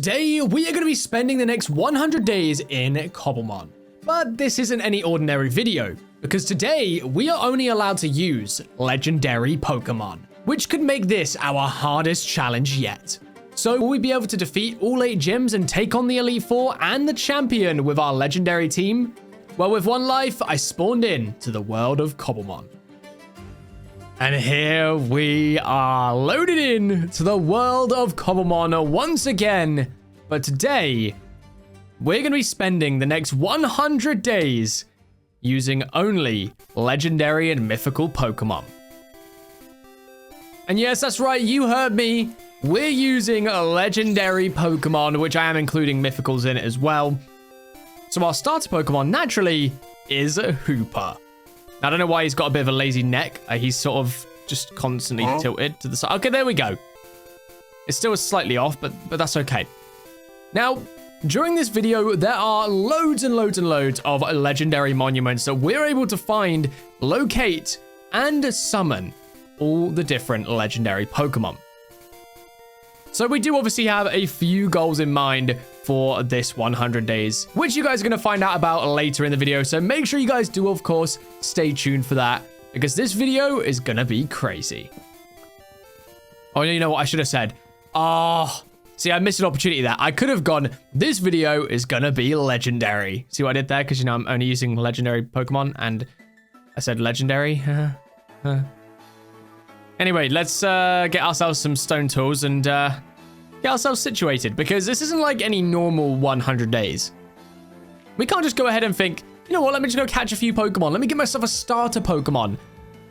Today, we are going to be spending the next 100 days in Cobblemon. But this isn't any ordinary video, because today, we are only allowed to use legendary Pokemon, which could make this our hardest challenge yet. So will we be able to defeat all 8 gyms and take on the Elite Four and the champion with our legendary team? Well, with one life, I spawned in to the world of Cobblemon. And here we are loaded in to the world of Cobblemon once again. But today, we're going to be spending the next 100 days using only legendary and mythical Pokemon. And yes, that's right, you heard me. We're using a legendary Pokemon, which I am including mythicals in it as well. So our starter Pokemon, naturally, is a Hooper. I don't know why he's got a bit of a lazy neck. He's sort of just constantly tilted to the side. Okay, there we go. It's still slightly off, but that's okay. Now, during this video, there are loads and loads and loads of legendary monuments that we're able to find, locate, and summon all the different legendary Pokemon. So we do obviously have a few goals in mind for this 100 days, which you guys are going to find out about later in the video. So make sure you guys do, of course, stay tuned for that, because this video is going to be crazy. Oh, you know what I should have said? Oh, see, I missed an opportunity there. I could have gone, this video is going to be legendary. See what I did there? Because, you know, I'm only using legendary Pokemon, and I said legendary. Anyway, let's get ourselves some stone tools and get ourselves situated, because this isn't like any normal 100 days. We can't just go ahead and think, you know what, let me just go catch a few Pokemon. Let me get myself a starter Pokemon.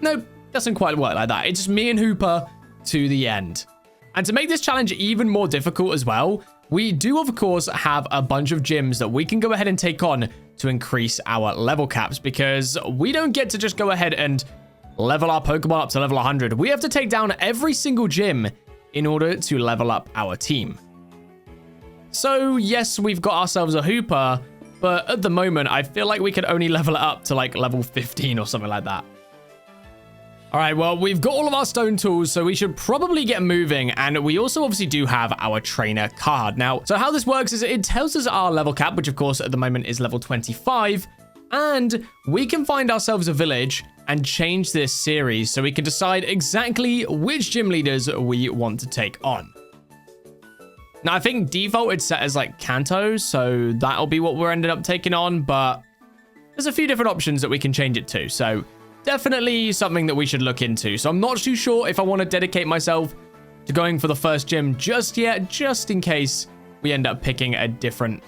No, doesn't quite work like that. It's just me and Hooper to the end. And to make this challenge even more difficult as well, we do, of course, have a bunch of gyms that we can go ahead and take on to increase our level caps, because we don't get to just go ahead and level our Pokemon up to level 100. We have to take down every single gym in order to level up our team. So yes, we've got ourselves a Hooper, but at the moment, I feel like we could only level it up to like level 15 or something like that. All right, well, we've got all of our stone tools, so we should probably get moving. And we also obviously do have our trainer card. Now, so how this works is it tells us our level cap, which of course at the moment is level 25. And we can find ourselves a village and change this series so we can decide exactly which gym leaders we want to take on. Now, I think default it's set as like Kanto, so that'll be what we're ended up taking on, but there's a few different options that we can change it to, so definitely something that we should look into. So I'm not too sure if I want to dedicate myself to going for the first gym just yet, just in case we end up picking a different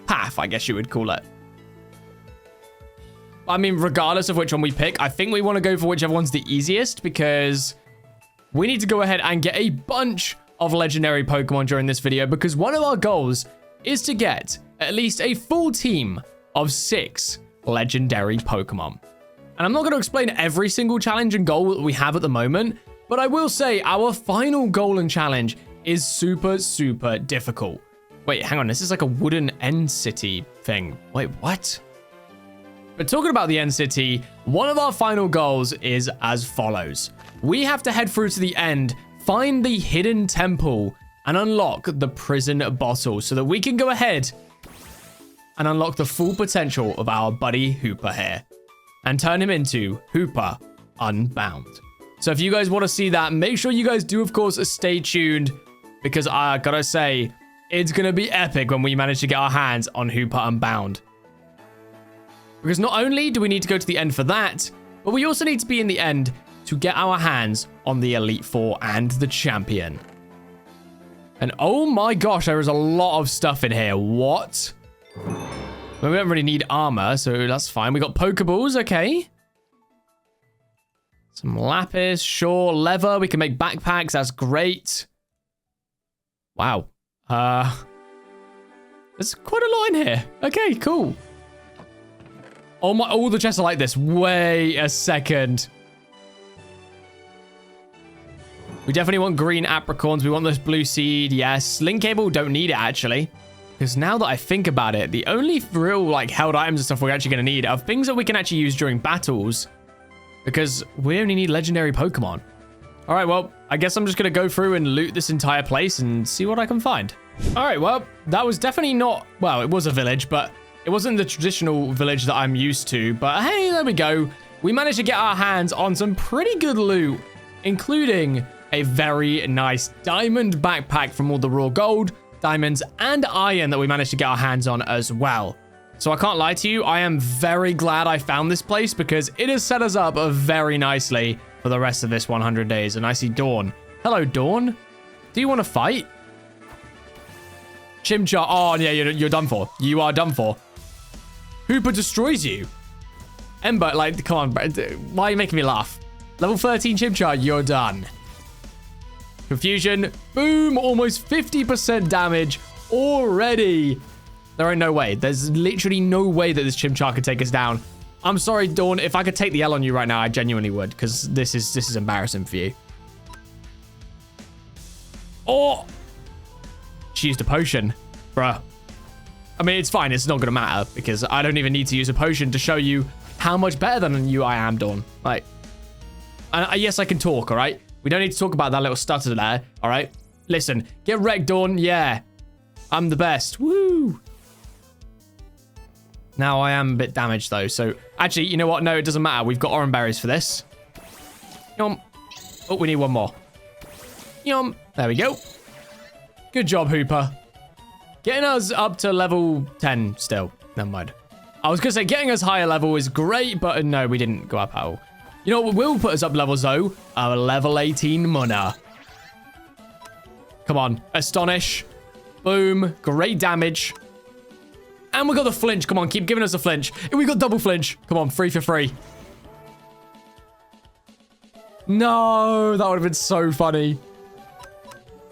path, I guess you would call it. I mean, regardless of which one we pick, I think we want to go for whichever one's the easiest, because we need to go ahead and get a bunch of legendary Pokemon during this video, because one of our goals is to get at least a full team of 6 legendary Pokemon. And I'm not going to explain every single challenge and goal that we have at the moment, but I will say our final goal and challenge is super, super difficult. Wait, hang on. This is like a wooden end city thing. Wait, what? But talking about the end city, one of our final goals is as follows. We have to head through to the end, find the hidden temple, and unlock the prison bottle so that we can go ahead and unlock the full potential of our buddy Hooper here and turn him into Hooper Unbound. So if you guys want to see that, make sure you guys do, of course, stay tuned, because I gotta say, it's gonna be epic when we manage to get our hands on Hooper Unbound. Because not only do we need to go to the end for that, but we also need to be in the end to get our hands on the Elite Four and the champion. And oh my gosh, there is a lot of stuff in here. What? Well, we don't really need armor, so that's fine. We got Pokeballs, okay. Some lapis, sure. Leather, we can make backpacks. That's great. Wow. There's quite a lot in here. Okay, cool. Oh my, all the chests are like this. Wait a second. We definitely want green apricorns. We want this blue seed. Yes. Link cable, don't need it actually. Because now that I think about it, the only real like held items and stuff we're actually going to need are things that we can actually use during battles. Because we only need legendary Pokemon. All right, well, I guess I'm just going to go through and loot this entire place and see what I can find. All right, well, that was definitely not... Well, it was a village, but it wasn't the traditional village that I'm used to. But hey, there we go. We managed to get our hands on some pretty good loot, including a very nice diamond backpack from all the raw gold, diamonds, and iron that we managed to get our hands on as well. So I can't lie to you, I am very glad I found this place because it has set us up very nicely for the rest of this 100 days. And I see Dawn. Hello, Dawn. Do you want to fight? Chimchar. Oh, yeah, you're done for. You are done for. Hooper destroys you. Ember, like, come on, bro. Why are you making me laugh? Level 13 Chimchar, you're done. Confusion. Boom. Almost 50% damage already. There ain't no way. There's literally no way that this Chimchar could take us down. I'm sorry, Dawn. If I could take the L on you right now, I genuinely would, because this is embarrassing for you. Oh! She used a potion. Bruh. I mean, it's fine. It's not going to matter, because I don't even need to use a potion to show you how much better than you I am, Dawn. Like, yes, I can talk, all right? We don't need to talk about that little stutter there, all right? Listen, get wrecked, Dawn. Yeah. I'm the best. Woo! Now I am a bit damaged though, so actually, you know what? No, it doesn't matter. We've got orange berries for this. Yum. Oh, we need one more. Yum. There we go. Good job, Hooper. Getting us up to level 10 still. Never mind. I was going to say getting us higher level is great, but no, we didn't go up at all. You know what will put us up levels though? Our level 18 Munna. Come on. Astonish. Boom. Great damage. And we got the flinch. Come on, keep giving us a flinch. We got double flinch. Come on, free for free. No, that would have been so funny.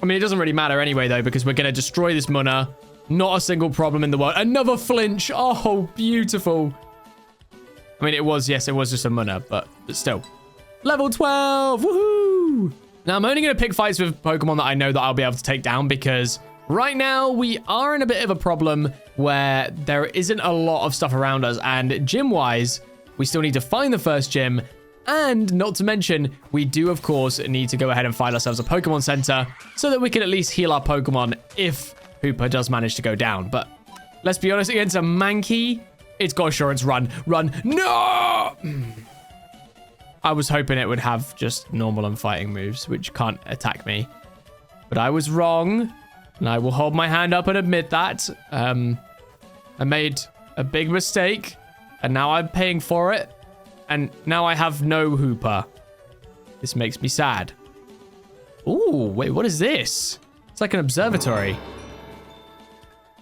I mean, it doesn't really matter anyway, though, because we're going to destroy this Munna. Not a single problem in the world. Another flinch. Oh, beautiful. I mean, it was just a Munna, but still. Level 12. Woohoo! Now, I'm only going to pick fights with Pokemon that I know that I'll be able to take down because right now we are in a bit of a problem where there isn't a lot of stuff around us, and gym-wise, we still need to find the first gym, and not to mention, we do, of course, need to go ahead and find ourselves a Pokemon Center so that we can at least heal our Pokemon if Hooper does manage to go down. But let's be honest, against a Mankey, it's got Assurance. Run. Run. No! I was hoping it would have just normal and fighting moves, which can't attack me. But I was wrong. And I will hold my hand up and admit that. I made a big mistake. And now I'm paying for it. And now I have no Hooper. This makes me sad. Ooh, wait, what is this? It's like an observatory.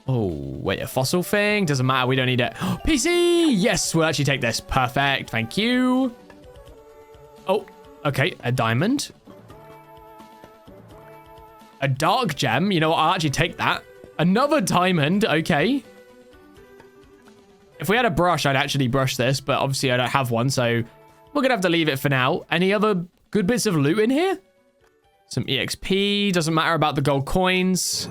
Oh, wait, a fossil thing? Doesn't matter, we don't need it. PC! Yes, we'll actually take this. Perfect, thank you. Oh, okay, a diamond. A dark gem. You know what? I'll actually take that. Another diamond. Okay. If we had a brush, I'd actually brush this, but obviously I don't have one, so we're going to have to leave it for now. Any other good bits of loot in here? Some EXP. Doesn't matter about the gold coins.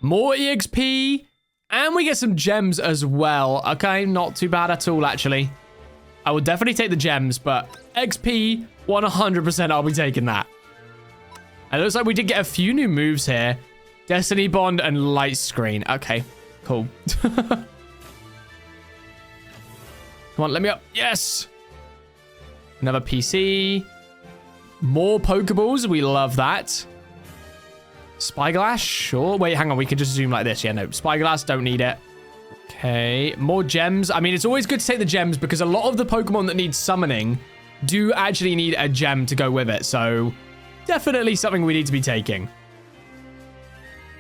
More EXP. And we get some gems as well. Okay, not too bad at all, actually. I will definitely take the gems, but XP, 100% I'll be taking that. It looks like we did get a few new moves here. Destiny Bond and Light Screen. Okay, cool. Come on, let me up. Yes! Another PC. More Pokeballs. We love that. Spyglass, sure. Wait, hang on. We can just zoom like this. Yeah, no. Spyglass, don't need it. Okay, more gems. I mean, it's always good to take the gems because a lot of the Pokemon that need summoning do actually need a gem to go with it. So definitely something we need to be taking.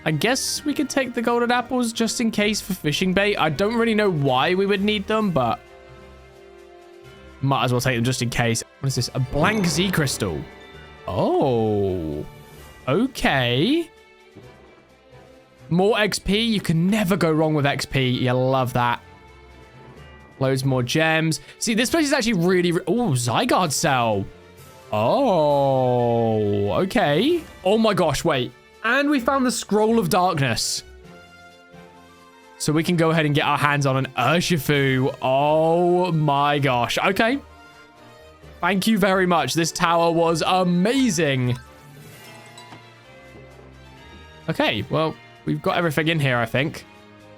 I guess we could take the golden apples just in case for fishing bait. I don't really know why we would need them, but might as well take them just in case. What is this? A blank Z crystal. Oh, okay. More XP. You can never go wrong with XP. You love that. Loads more gems. See, this place is actually really... Oh, Zygarde cell. Oh, okay. Oh my gosh, wait. And we found the Scroll of Darkness. So we can go ahead and get our hands on an Urshifu. Oh my gosh. Okay. Thank you very much. This tower was amazing. Okay, well, we've got everything in here, I think.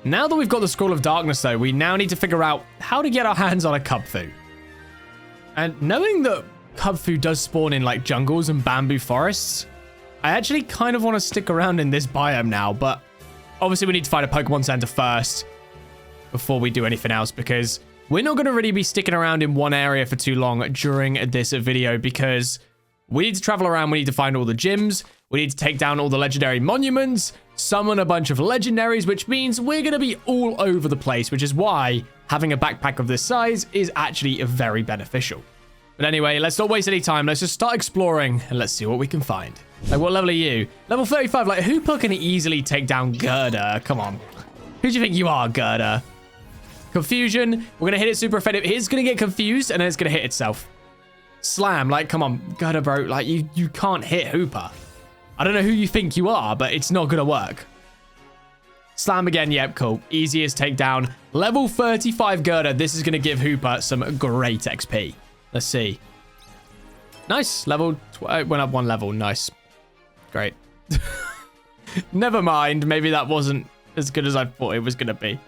Now that we've got the Scroll of Darkness, though, we now need to figure out how to get our hands on a Kubfu. And knowing that Kubfu does spawn in, like, jungles and bamboo forests, I actually kind of want to stick around in this biome now, but obviously we need to find a Pokemon Center first before we do anything else, because we're not going to really be sticking around in one area for too long during this video, because we need to travel around, we need to find all the gyms, we need to take down all the legendary monuments, summon a bunch of legendaries, which means we're going to be all over the place, which is why having a backpack of this size is actually very beneficial. But anyway, let's not waste any time. Let's just start exploring and let's see what we can find. Like, what level are you? Level 35. Like, who can easily take down Gerda? Come on. Who do you think you are, Gerda? Confusion. We're going to hit it super effective. It's going to get confused and then it's going to hit itself. Slam. Like, come on, Gerda, bro. Like, you can't hit Hooper. I don't know who you think you are, but it's not going to work. Slam again. Yep, cool. Easiest takedown. Level 35 Gerda. This is going to give Hooper some great XP. Let's see. Nice. Level... It went up one level. Nice. Great. Never mind. Maybe that wasn't as good as I thought it was going to be.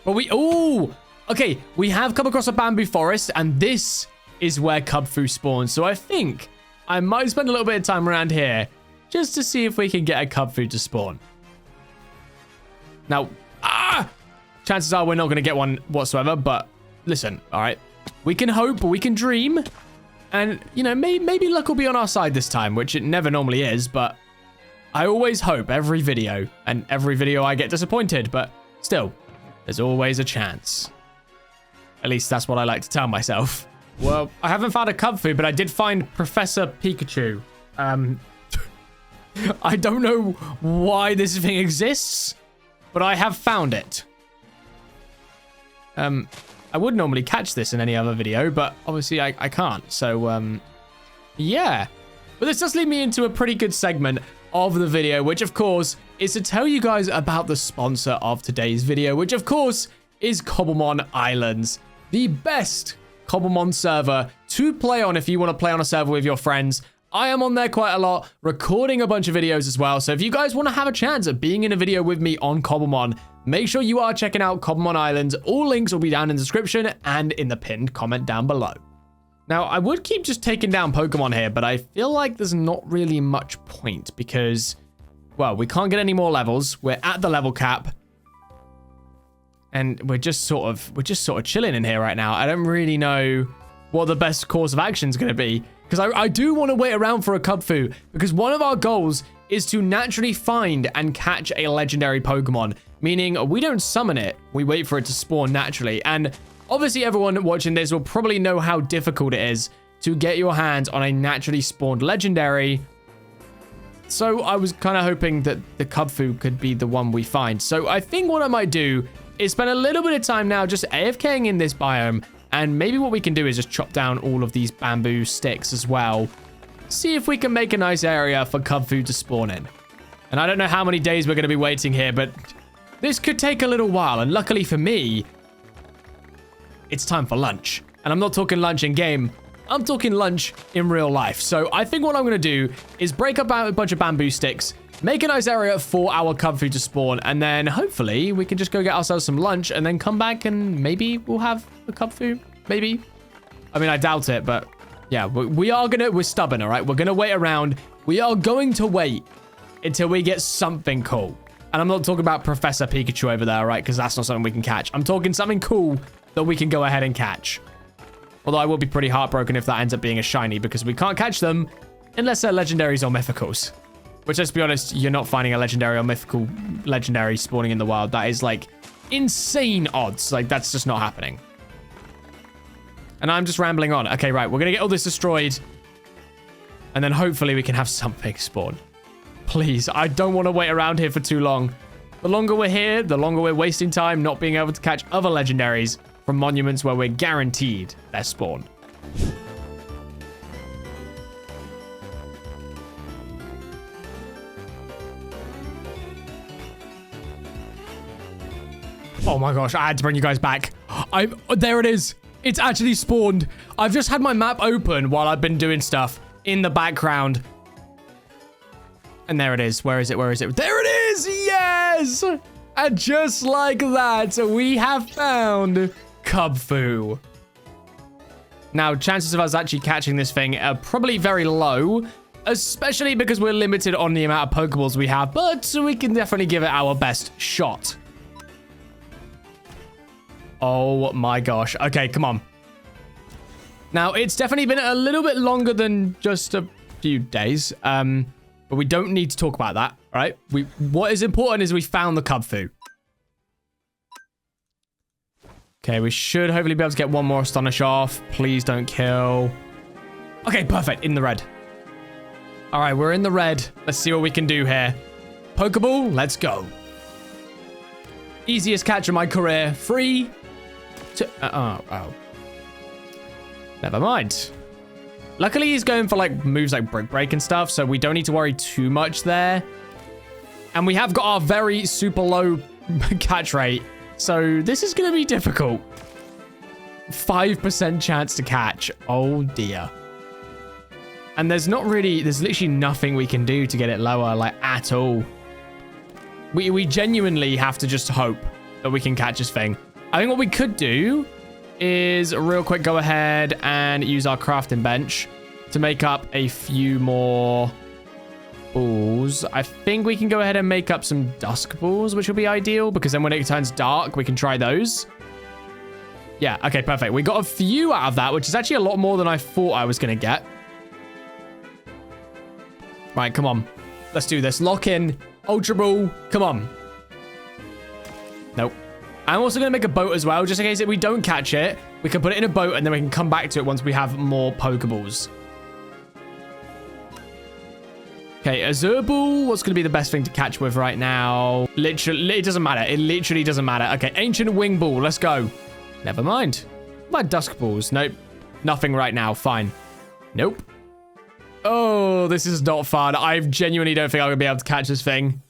But we... Ooh! Okay, we have come across a bamboo forest, and this is where Kubfu spawns. So I think I might spend a little bit of time around here just to see if we can get a Kubfu to spawn. Now, chances are we're not going to get one whatsoever, but listen, all right? We can hope, we can dream, and, you know, maybe luck will be on our side this time, which it never normally is, but I always hope every video, and every video I get disappointed, but still, there's always a chance. At least that's what I like to tell myself. Well, I haven't found a Kubfu, but I did find Professor Pikachu. I don't know why this thing exists, but I have found it. I would normally catch this in any other video, but obviously I can't. So, yeah. But this does lead me into a pretty good segment of the video, which, of course, is to tell you guys about the sponsor of today's video, which, of course, is Cobblemon Islands, the best Cobblemon server to play on if you want to play on a server with your friends. I am on there quite a lot, recording a bunch of videos as well. So if you guys want to have a chance at being in a video with me on Cobblemon, make sure you are checking out Cobblemon Islands. All links will be down in the description and in the pinned comment down below. Now, I would keep just taking down Pokemon here, but I feel like there's not really much point because, well, we can't get any more levels. We're at the level cap. And we're just sort of chilling in here right now. I don't really know what the best course of action is going to be, because I do want to wait around for a Kubfu, because one of our goals is to naturally find and catch a legendary Pokemon, meaning we don't summon it, we wait for it to spawn naturally. And obviously everyone watching this will probably know how difficult it is to get your hands on a naturally spawned legendary. So I was kind of hoping that the Kubfu could be the one we find. So I think what I might do is spend a little bit of time now just AFKing in this biome, and maybe what we can do is just chop down all of these bamboo sticks as well. See if we can make a nice area for Kubfu to spawn in. And I don't know how many days we're going to be waiting here, but this could take a little while. And luckily for me, it's time for lunch. And I'm not talking lunch in game. I'm talking lunch in real life. So I think what I'm going to do is break up a bunch of bamboo sticks, make a nice area for our Kubfu to spawn, and then hopefully we can just go get ourselves some lunch and then come back and maybe we'll have a Kubfu. Maybe. I mean, I doubt it, but yeah, we're stubborn, all right? We're going to wait around. We are going to wait until we get something cool. And I'm not talking about Professor Pikachu over there, right? Because that's not something we can catch. I'm talking something cool that we can go ahead and catch. Although I will be pretty heartbroken if that ends up being a shiny, because we can't catch them unless they're legendaries or mythicals. Which, let's be honest, you're not finding a legendary or mythical legendary spawning in the wild. That is, like, insane odds. Like, that's just not happening. And I'm just rambling on. Okay, right. We're going to get all this destroyed. And then hopefully we can have something spawn. Please. I don't want to wait around here for too long. The longer we're here, the longer we're wasting time not being able to catch other legendaries from monuments where we're guaranteed their spawn. Oh my gosh, I had to bring you guys back. There it is. It's actually spawned. I've just had my map open while I've been doing stuff in the background. And there it is. Where is it? Where is it? There it is. Yes. And just like that, we have found Kubfu. Now, chances of us actually catching this thing are probably very low, especially because we're limited on the amount of Pokeballs we have, but we can definitely give it our best shot. Oh my gosh. Okay, come on. Now, it's definitely been a little bit longer than just a few days, but we don't need to talk about that, all right? What is important is we found the Kubfu. Okay, we should hopefully be able to get one more Astonish off. Please don't kill. Okay, perfect. In the red. All right, we're in the red. Let's see what we can do here. Pokeball, let's go. Easiest catch of my career. 3, 2... Oh. Never mind. Luckily, he's going for like moves like Brick Break and stuff, so we don't need to worry too much there. And we have got our very super low catch rate. So this is going to be difficult. 5% chance to catch. Oh dear. And there's literally nothing we can do to get it lower, like at all. We genuinely have to just hope that we can catch this thing. I think what we could do is real quick go ahead and use our crafting bench to make up a few more balls. I think we can go ahead and make up some dusk balls, which will be ideal because then when it turns dark, we can try those. Yeah, okay, perfect. We got a few out of that, which is actually a lot more than I thought I was going to get. Right, come on. Let's do this. Lock in. Ultra Ball. Come on. Nope. I'm also going to make a boat as well, just in case if we don't catch it, we can put it in a boat and then we can come back to it once we have more Pokeballs. Okay, Azure Ball, what's going to be the best thing to catch with right now? Literally, it doesn't matter. It literally doesn't matter. Okay, Ancient Wing Ball, let's go. Never mind. What about Dusk Balls? Nope. Nothing right now. Fine. Nope. Oh, this is not fun. I genuinely don't think I'm going to be able to catch this thing.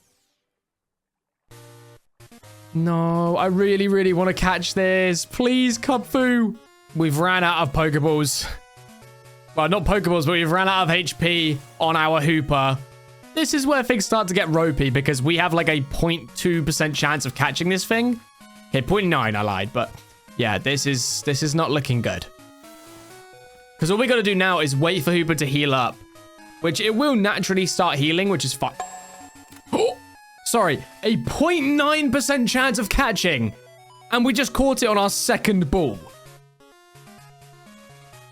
No, I really, really want to catch this. Please, Kubfu. We've ran out of Pokeballs. Well, not Pokeballs, but we've ran out of HP on our Hooper. This is where things start to get ropey because we have like a 0.2% chance of catching this thing. Okay, 0.9, I lied, but yeah, this is not looking good. Because all we got to do now is wait for Hooper to heal up, which it will naturally start healing, which is fine. Oh, sorry, a 0.9% chance of catching, and we just caught it on our second ball.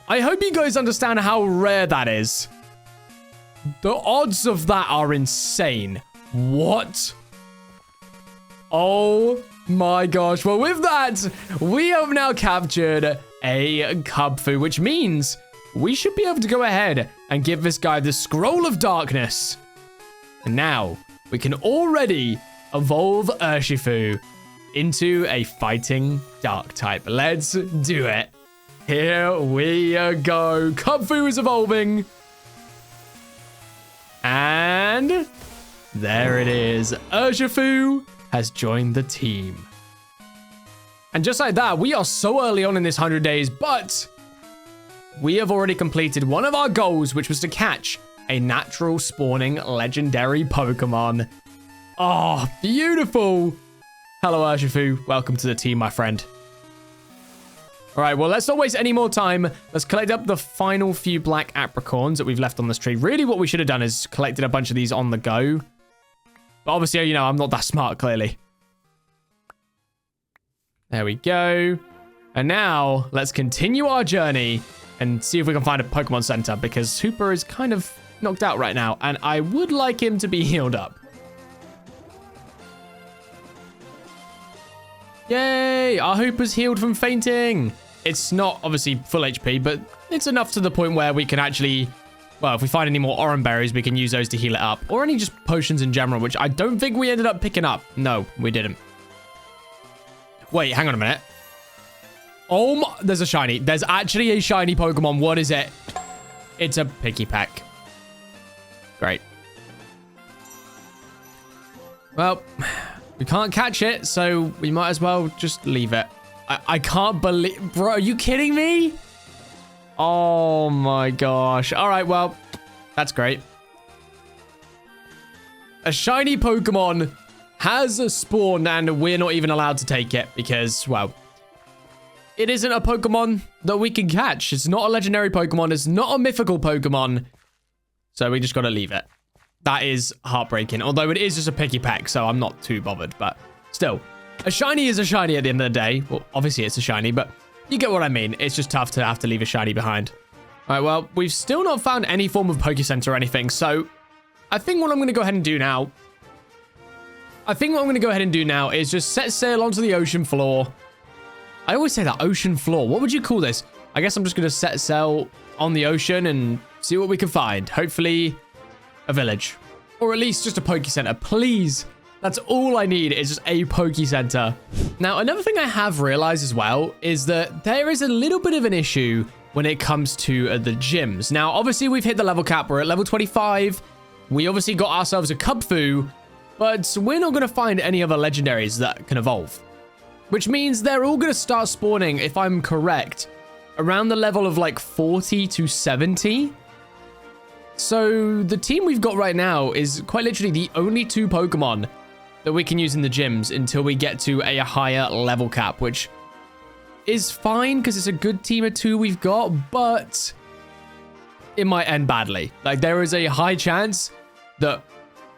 I hope you guys understand how rare that is. The odds of that are insane. What? Oh my gosh. Well, with that, we have now captured a Kubfu, which means we should be able to go ahead and give this guy the Scroll of Darkness. And now we can already evolve Urshifu into a fighting dark type. Let's do it. Here we go. Kubfu is evolving. And there it is. Urshifu has joined the team. And just like that, we are so early on in this 100 days, but we have already completed one of our goals, which was to catch a natural spawning legendary Pokemon. Oh, beautiful. Hello, Urshifu. Welcome to the team, my friend. All right, well, let's not waste any more time. Let's collect up the final few black apricorns that we've left on this tree. Really, what we should have done is collected a bunch of these on the go. But obviously, you know, I'm not that smart, clearly. There we go. And now, let's continue our journey and see if we can find a Pokemon Center, because Hooper is kind of knocked out right now, and I would like him to be healed up. Yay! Our Hooper's healed from fainting. It's not obviously full HP, but it's enough to the point where we can actually, well, if we find any more orange berries, we can use those to heal it up. Or any just potions in general, which I don't think we ended up picking up. No, we didn't. Wait, hang on a minute. Oh my, there's a shiny. There's actually a shiny Pokemon. What is it? It's a Pikipek. Great. Well, we can't catch it, so we might as well just leave it. I can't believe... Bro, are you kidding me? Oh my gosh. All right, well, that's great. A shiny Pokemon has spawned and we're not even allowed to take it because, well, it isn't a Pokemon that we can catch. It's not a legendary Pokemon. It's not a mythical Pokemon. So we just got to leave it. That is heartbreaking. Although it is just a picky peck, so I'm not too bothered. But still, a shiny is a shiny at the end of the day. Well, obviously it's a shiny, but you get what I mean. It's just tough to have to leave a shiny behind. All right, well, we've still not found any form of Poke Center or anything. So I think what I'm going to go ahead and do now... is just set sail onto the ocean floor. I always say that, ocean floor. What would you call this? I guess I'm just going to set sail on the ocean and see what we can find. Hopefully, a village. Or at least just a Poke Center. Please. That's all I need is just a Poke Center. Now, another thing I have realized as well is that there is a little bit of an issue when it comes to the gyms. Now, obviously, we've hit the level cap. We're at level 25. We obviously got ourselves a Kubfu, but we're not going to find any other legendaries that can evolve. Which means they're all going to start spawning, if I'm correct, around the level of like 40 to 70. So the team we've got right now is quite literally the only 2 Pokemon that we can use in the gyms until we get to a higher level cap, which is fine because it's a good team of 2 we've got, but it might end badly. Like, there is a high chance that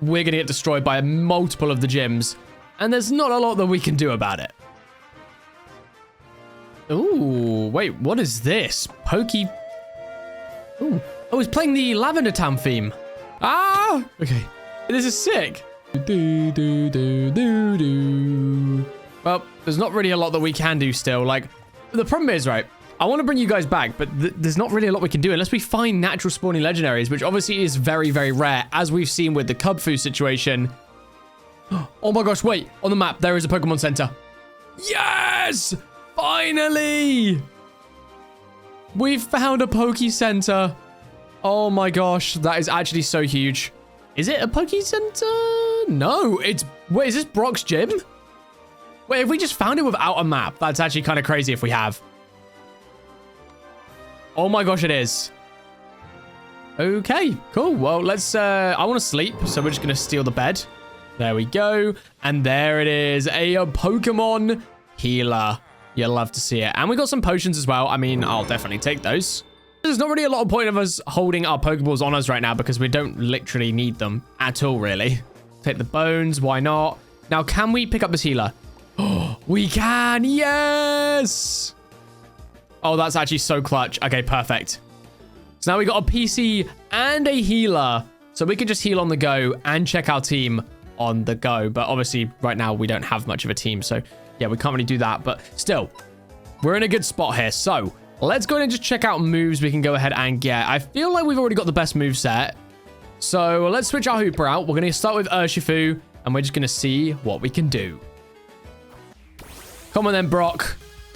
we're going to get destroyed by multiple of the gyms, and there's not a lot that we can do about it. Ooh, wait, what is this? Ooh. Oh, it's playing the Lavender Town theme. Ah! Okay. This is sick. Well, there's not really a lot that we can do still. Like, the problem is, right, I want to bring you guys back, but there's not really a lot we can do unless we find natural spawning legendaries, which obviously is very, very rare, as we've seen with the Kubfu situation. Oh my gosh, wait. On the map, there is a Pokemon Center. Yes! Finally! We've found a Poke Center. Oh my gosh, that is actually so huge. Is it a Poke Center? No, it's... Wait, is this Brock's gym? Wait, if we just found it without a map, that's actually kind of crazy if we have. Oh my gosh, it is. Okay, cool. Well, let's... I want to sleep, so we're just going to steal the bed. There we go. And there it is. A Pokemon healer. You'll love to see it. And we got some potions as well. I mean, I'll definitely take those. There's not really a lot of point of us holding our Pokeballs on us right now because we don't literally need them at all, really. Take the bones. Why not? Now, can we pick up this healer? Oh, we can. Yes. Oh, that's actually so clutch. Okay, perfect. So now we got a PC and a healer. So we can just heal on the go and check our team on the go. But obviously, right now, we don't have much of a team. So, yeah, we can't really do that. But still, we're in a good spot here. So let's go ahead and just check out moves we can go ahead and get. I feel like we've already got the best move set. So let's switch our Hooper out. We're going to start with Urshifu, and we're just going to see what we can do. Come on then, Brock.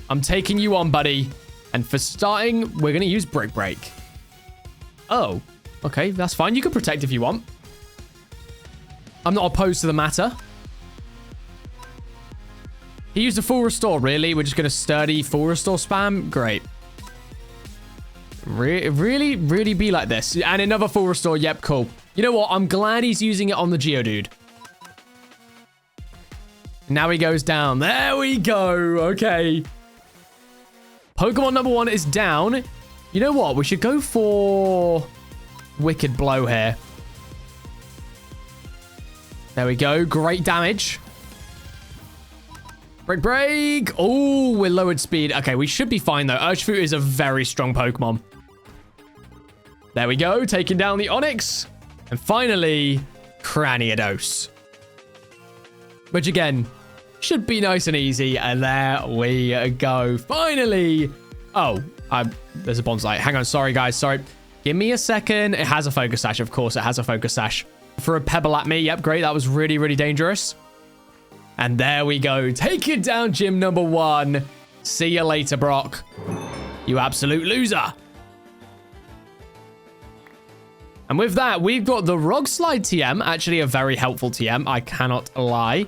I'm taking you on, buddy. And for starting, we're going to use Brick Break. Oh, okay, that's fine. You can protect if you want. I'm not opposed to the matter. He used a full restore, really? We're just going to sturdy full restore spam? Great. Really be like this. And another full restore. Yep, cool. You know what? I'm glad he's using it on the Geodude. Now he goes down. There we go. Okay. Pokemon number 1 is down. You know what? We should go for Wicked Blow here. There we go. Great damage. Break, break. Oh, we're lowered speed. Okay, we should be fine, though. Urshifu is a very strong Pokemon. There we go. Taking down the Onix. And finally, Craniados. Which, again, should be nice and easy. And there we go. Finally. Oh, there's a bonsai. Hang on. Sorry, guys. Sorry. Give me a second. It has a focus sash. Of course, it has a focus sash. For a pebble at me. Yep, great. That was really dangerous. And there we go. Take it down, gym number 1. See you later, Brock. You absolute loser. And with that, we've got the Rock Slide TM. Actually, a very helpful TM. I cannot lie.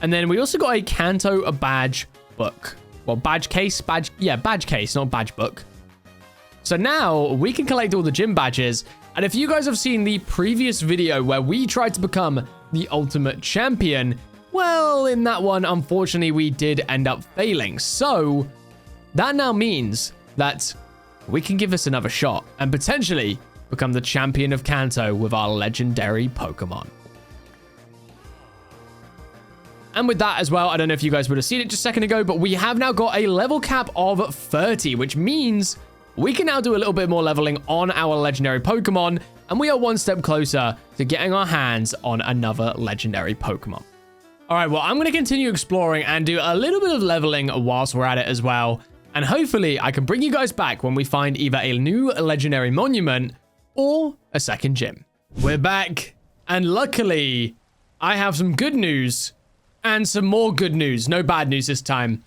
And then we also got a Kanto badge book. Well, badge case. Badge case, not badge book. So now we can collect all the gym badges. And if you guys have seen the previous video where we tried to become the ultimate champion, Well, in that one, unfortunately, we did end up failing. So that now means that we can give this another shot and potentially become the champion of Kanto with our legendary Pokemon. And with that as well, I don't know if you guys would have seen it just a second ago, but we have now got a level cap of 30, which means we can now do a little bit more leveling on our legendary Pokemon, and we are one step closer to getting our hands on another legendary Pokemon. All right, well, I'm going to continue exploring and do a little bit of leveling whilst we're at it as well. And hopefully I can bring you guys back when we find either a new legendary monument or a second gym. We're back, and luckily I have some good news and some more good news. No bad news this time.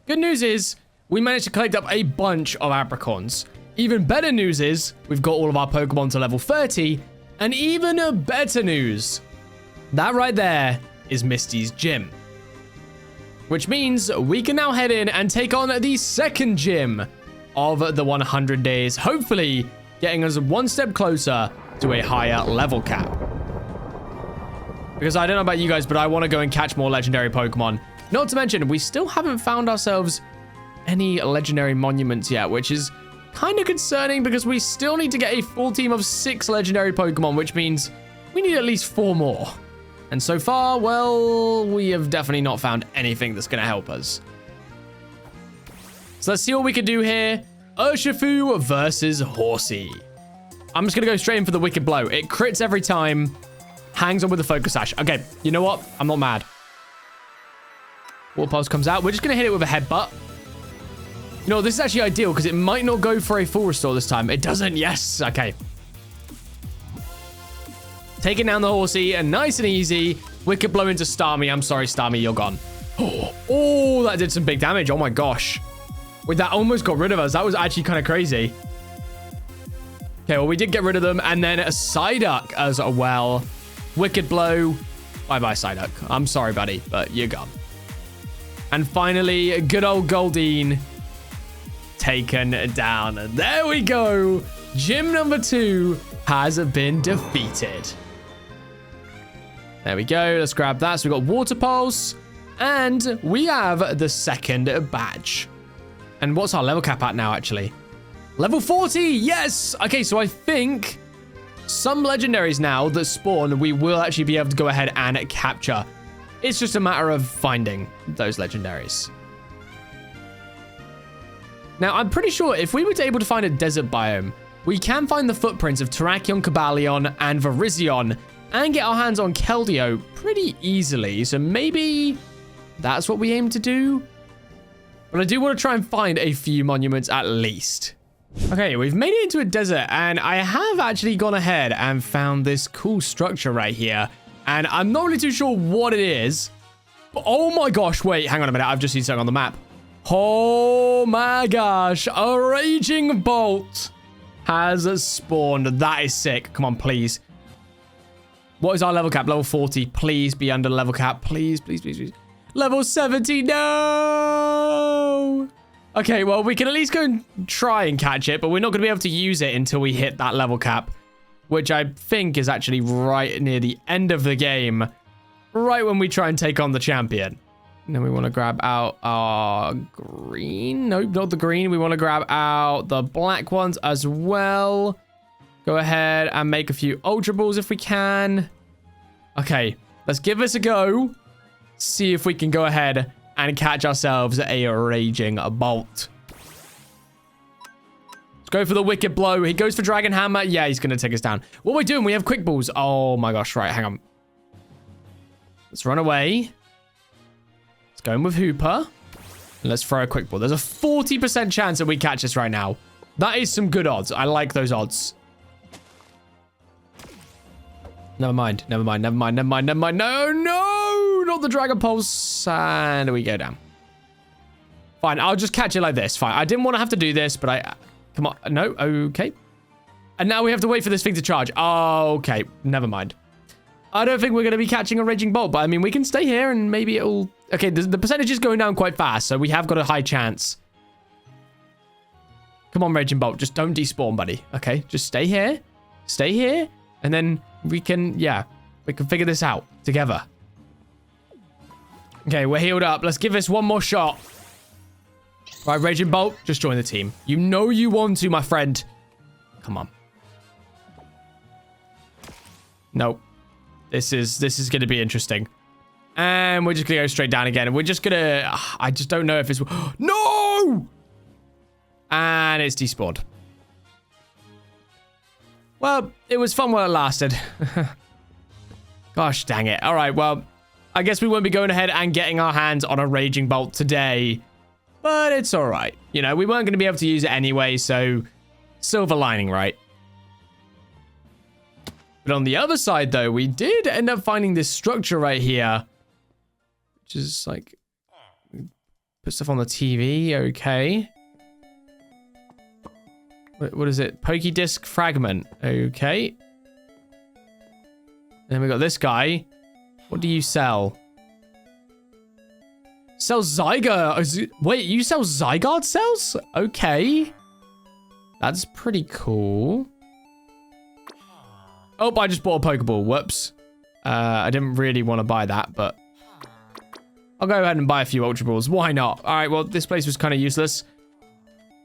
Good news is we managed to collect up a bunch of apricorns. Even better news is we've got all of our Pokemon to level 30. And even better news, that right there is Misty's gym. Which means we can now head in and take on the second gym of the 100 days. Hopefully getting us one step closer to a higher level cap. Because I don't know about you guys, but I want to go and catch more legendary Pokemon. Not to mention, we still haven't found ourselves any legendary monuments yet, which is kind of concerning because we still need to get a full team of 6 legendary Pokemon, which means we need at least 4 more. And so far, well, we have definitely not found anything that's going to help us. So let's see what we can do here. Urshifu versus Horsey. I'm just going to go straight in for the Wicked Blow. It crits every time. Hangs on with the Focus Sash. Okay, you know what? I'm not mad. Water Pulse comes out. We're just going to hit it with a Headbutt. You know, this is actually ideal because it might not go for a full restore this time. It doesn't. Yes. Okay. Taking down the Horsey and nice and easy. Wicked Blow into Starmie. I'm sorry, Starmie, you're gone. Oh, that did some big damage. Oh my gosh. Wait, that almost got rid of us. That was actually kind of crazy. Okay, well, we did get rid of them. And then a Psyduck as well. Wicked Blow. Bye-bye, Psyduck. I'm sorry, buddy, but you're gone. And finally, good old Goldeen taken down. And there we go. Gym number 2 has been defeated. There we go. Let's grab that. So we got Water Pulse. And we have the second badge. And what's our level cap at now, actually? Level 40. Yes. Okay, so I think some legendaries now that spawn, we will actually be able to go ahead and capture. It's just a matter of finding those legendaries. Now, I'm pretty sure if we were able to find a desert biome, we can find the footprints of Terrakion, Cobalion, and Virizion, and get our hands on Keldeo pretty easily. So maybe that's what we aim to do. But I do want to try and find a few monuments at least. Okay, we've made it into a desert, and I have actually gone ahead and found this cool structure right here. And I'm not really too sure what it is. But oh my gosh, wait, hang on a minute. I've just seen something on the map. Oh my gosh, a Raging Bolt has spawned. That is sick. Come on, please. What is our level cap? Level 40. Please be under level cap. Please, please, please, please. Level 70. No. Okay, well, we can at least go and try and catch it, but we're not going to be able to use it until we hit that level cap, which I think is actually right near the end of the game, right when we try and take on the champion. And then we want to grab out our green. Nope, not the green. We want to grab out the black ones as well. Go ahead and make a few Ultra Balls if we can. Okay, let's give this a go. See if we can go ahead and catch ourselves a Raging Bolt. Let's go for the Wicked Blow. He goes for Dragon Hammer. Yeah, he's going to take us down. What are we doing? We have Quick Balls. Oh my gosh. Right, hang on. Let's run away. Let's go in with Hooper. And let's throw a Quick Ball. There's a 40% chance that we catch this right now. That is some good odds. I like those odds. Never mind. Never mind. Never mind. Never mind. Never mind. No, no. Not the Dragon Pulse. And we go down. Fine. I'll just catch it like this. Fine. I didn't want to have to do this, but I... Come on. No. Okay. And now we have to wait for this thing to charge. Oh, okay. Never mind. I don't think we're going to be catching a Raging Bolt, but I mean, we can stay here and maybe it'll... Okay, the percentage is going down quite fast, so we have got a high chance. Come on, Raging Bolt. Just don't despawn, buddy. Okay, just stay here. Stay here. And then we can, yeah, we can figure this out together. Okay, we're healed up. Let's give this one more shot. Right, Raging Bolt, just join the team. You know you want to, my friend. Come on. Nope. This is going to be interesting. And we're just going to go straight down again. And we're just going to... I just don't know if it's... No! And it's despawned. Well, it was fun while it lasted. Gosh, dang it. All right, well, I guess we won't be going ahead and getting our hands on a Raging Bolt today. But it's all right. You know, we weren't going to be able to use it anyway, so silver lining, right? But on the other side, though, we did end up finding this structure right here. Which is like... Put stuff on the TV, okay. What is it? Disc fragment, okay. And then we got this guy. What do you sell? Sell Zygarde. Wait, you sell Zygarde cells? Okay. That's pretty cool. Oh, I just bought a Pokeball. Whoops. I didn't really want to buy that, but I'll go ahead and buy a few Ultra Balls. Why not? All right, well, this place was kind of useless.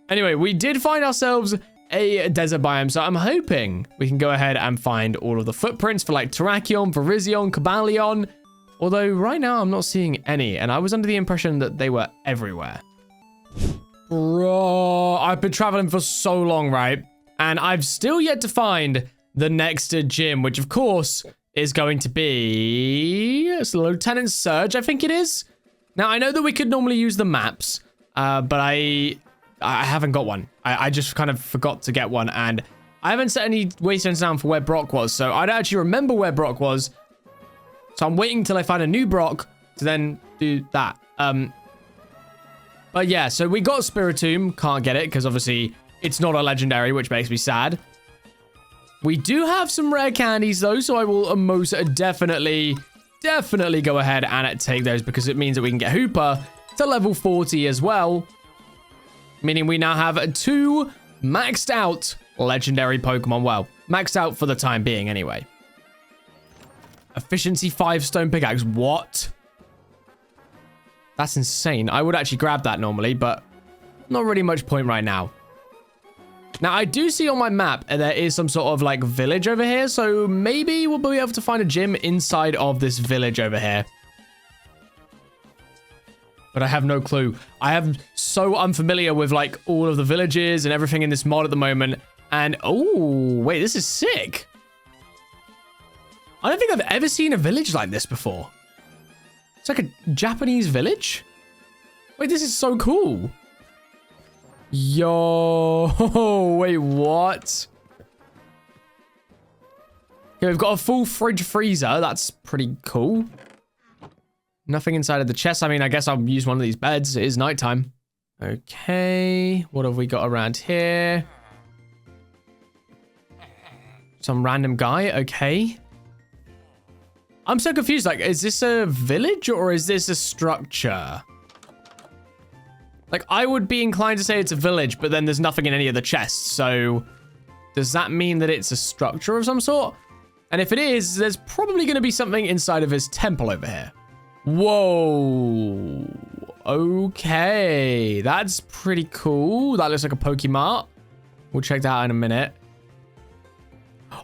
Anyway, we did find ourselves a desert biome, so I'm hoping we can go ahead and find all of the footprints for like Terrakion, Virizion, Cobalion. Although right now I'm not seeing any, and I was under the impression that they were everywhere. Bro, I've been traveling for so long, right? And I've still yet to find the next gym, which of course is going to be Lieutenant Surge, I think it is. Now, I know that we could normally use the maps, but I haven't got one. I just kind of forgot to get one, and I haven't set any waystones down for where Brock was, so I don't actually remember where Brock was. So I'm waiting till I find a new Brock to then do that. But yeah, so we got Spiritomb. Can't get it because obviously it's not a legendary, which makes me sad. We do have some rare candies though, so I will most definitely go ahead and take those because it means that we can get Hooper to level 40 as well. Meaning we now have 2 maxed out legendary Pokemon. Well, maxed out for the time being anyway. Efficiency 5 stone pickaxe. What? That's insane. I would actually grab that normally, but not really much point right now. Now, I do see on my map there is some sort of like village over here, so maybe we'll be able to find a gym inside of this village over here. But I have no clue. I am so unfamiliar with like all of the villages and everything in this mod at the moment. And oh, wait, this is sick. I don't think I've ever seen a village like this before. It's like a Japanese village. Wait, this is so cool. Yo, wait, what? Okay, we've got a full fridge freezer. That's pretty cool. Nothing inside of the chest. I mean, I guess I'll use one of these beds. It is nighttime. Okay, what have we got around here? Some random guy, okay. I'm so confused. Like, is this a village or is this a structure? Like, I would be inclined to say it's a village, but then there's nothing in any of the chests. So, does that mean that it's a structure of some sort? And if it is, there's probably going to be something inside of his temple over here. Whoa. Okay. That's pretty cool. That looks like a Pokemart. We'll check that out in a minute.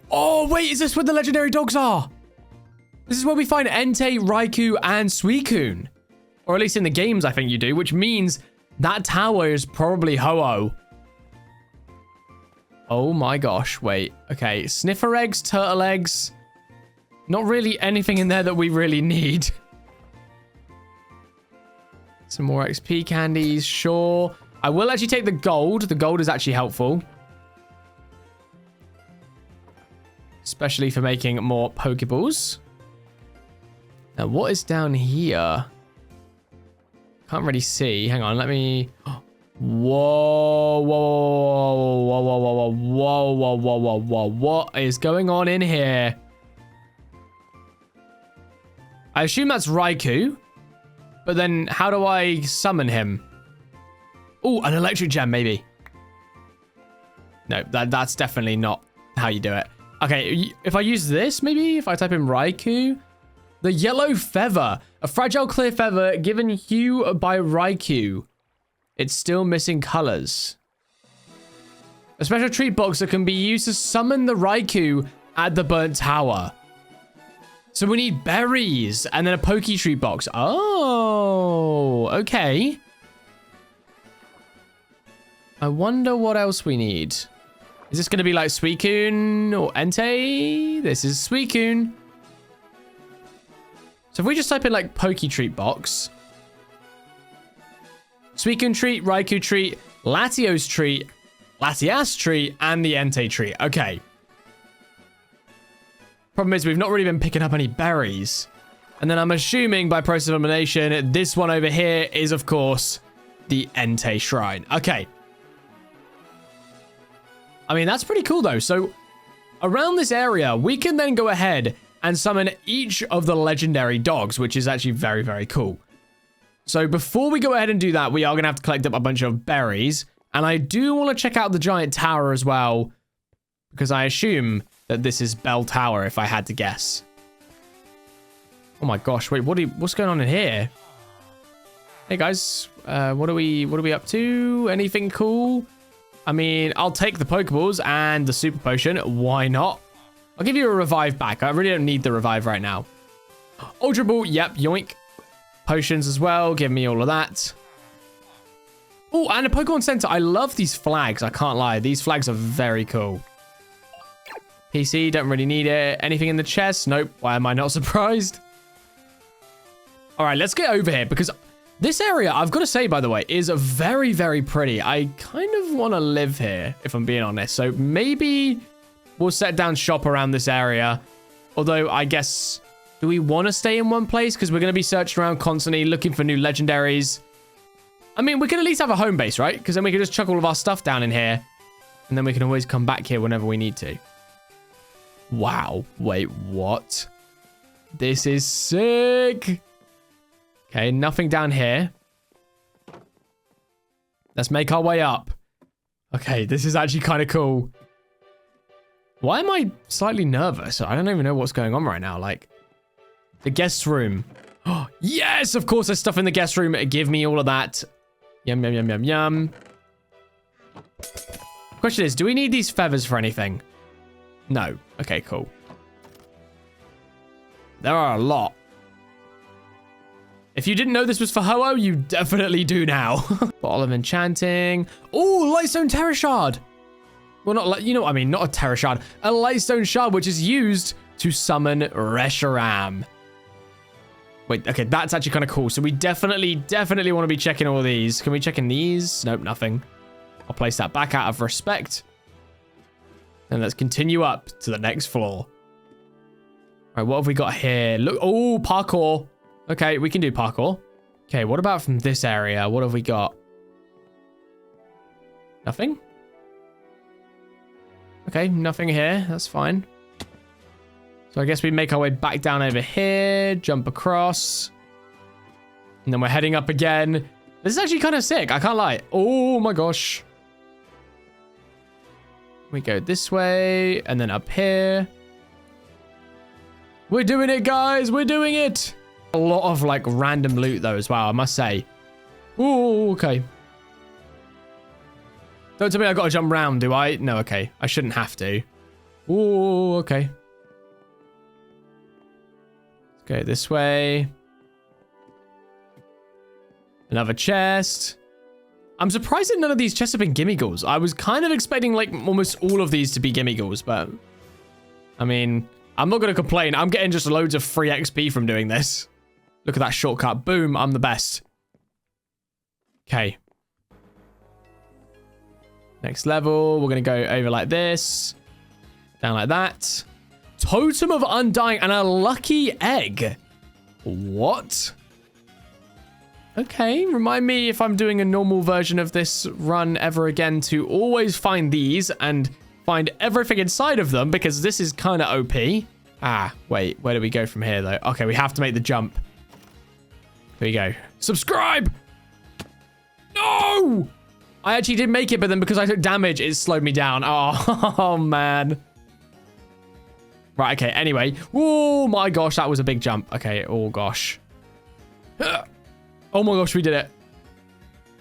Oh, wait. Is this where the legendary dogs are? This is where we find Entei, Raikou, and Suicune. Or at least in the games, I think you do, which means that tower is probably Ho-Oh. Oh my gosh, wait. Okay, sniffer eggs, turtle eggs. Not really anything in there that we really need. Some more XP candies, sure. I will actually take the gold. The gold is actually helpful. Especially for making more Pokeballs. Now, what is down here? Can't really see. Hang on, let me... Whoa, whoa, whoa, whoa, whoa, whoa, whoa, whoa, whoa, whoa, whoa. What is going on in here? I assume that's Raikou. But then, how do I summon him? Oh, an electric gem, maybe. No, that's definitely not how you do it. Okay, if I use this, maybe? If I type in Raikou... The yellow feather. A fragile clear feather given hue by Raikou. It's still missing colors. A special treat box that can be used to summon the Raikou at the burnt tower. So we need berries and then a Poke Treat box. Oh, okay. I wonder what else we need. Is this going to be like Suicune or Entei? This is Suicune. So if we just type in like Poke Treat box. Suicune treat, Raikou treat, Latios treat, Latias treat, and the Entei treat. Okay. Problem is we've not really been picking up any berries. And then I'm assuming by process of elimination, this one over here is, of course, the Entei Shrine. Okay. I mean, that's pretty cool, though. So around this area, we can then go ahead and summon each of the legendary dogs, which is actually very, very cool. So before we go ahead and do that, we are going to have to collect up a bunch of berries. And I do want to check out the giant tower as well, because I assume that this is Bell Tower, if I had to guess. Oh my gosh, wait, what's going on in here? Hey guys, what are we up to? Anything cool? I mean, I'll take the Pokeballs and the Super Potion. Why not? I'll give you a revive back. I really don't need the revive right now. Ultra Ball, yep, yoink. Potions as well, give me all of that. Oh, and a Pokemon Center. I love these flags, I can't lie. These flags are very cool. PC, don't really need it. Anything in the chest? Nope. Why am I not surprised? All right, let's get over here because this area, I've got to say, by the way, is very, very pretty. I kind of want to live here, if I'm being honest. So maybe we'll set down shop around this area. Although, I guess, do we want to stay in one place? Because we're going to be searching around constantly, looking for new legendaries. I mean, we can at least have a home base, right? Because then we can just chuck all of our stuff down in here. And then we can always come back here whenever we need to. Wow. Wait, what? This is sick. Okay, nothing down here. Let's make our way up. Okay, this is actually kind of cool. Why am I slightly nervous? I don't even know what's going on right now. Like, the guest room. Oh, yes, of course, there's stuff in the guest room. Give me all of that. Yum, yum, yum, yum, yum. Question is, do we need these feathers for anything? No. Okay, cool. There are a lot. If you didn't know this was for Ho-Oh, you definitely do now. Bottle of Enchanting. Oh, Lightstone Terra Shard. Well, not, you know what I mean, not a Terra Shard. A Lightstone Shard, which is used to summon Reshiram. Wait, okay, that's actually kind of cool. So we definitely want to be checking all these. Can we check in these? Nope, nothing. I'll place that back out of respect. And let's continue up to the next floor. All right, what have we got here? Look, oh, parkour. Okay, we can do parkour. Okay, what about from this area? What have we got? Nothing? Okay, nothing here. That's fine. So I guess we make our way back down over here, jump across. And then we're heading up again. This is actually kind of sick, I can't lie. Oh my gosh. We go this way, and then up here. We're doing it, guys, we're doing it. A lot of like random loot though as well, I must say. Oh, okay. Don't tell me I gotta jump round, do I? No, okay. I shouldn't have to. Oh, okay. Let's go this way. Another chest. I'm surprised that none of these chests have been gimmigles. I was kind of expecting like almost all of these to be gimmigles, but I mean, I'm not going to complain. I'm getting just loads of free XP from doing this. Look at that shortcut. Boom, I'm the best. Okay. Next level, we're going to go over like this. Down like that. Totem of Undying and a lucky egg. What? Okay, remind me if I'm doing a normal version of this run ever again to always find these and find everything inside of them because this is kind of OP. Ah, wait, where do we go from here though? Okay, we have to make the jump. Here we go. Subscribe! No! I actually did make it, but then because I took damage, it slowed me down. Oh, oh man. Right, okay, anyway. Oh my gosh, that was a big jump. Okay, oh gosh. Oh my gosh, we did it.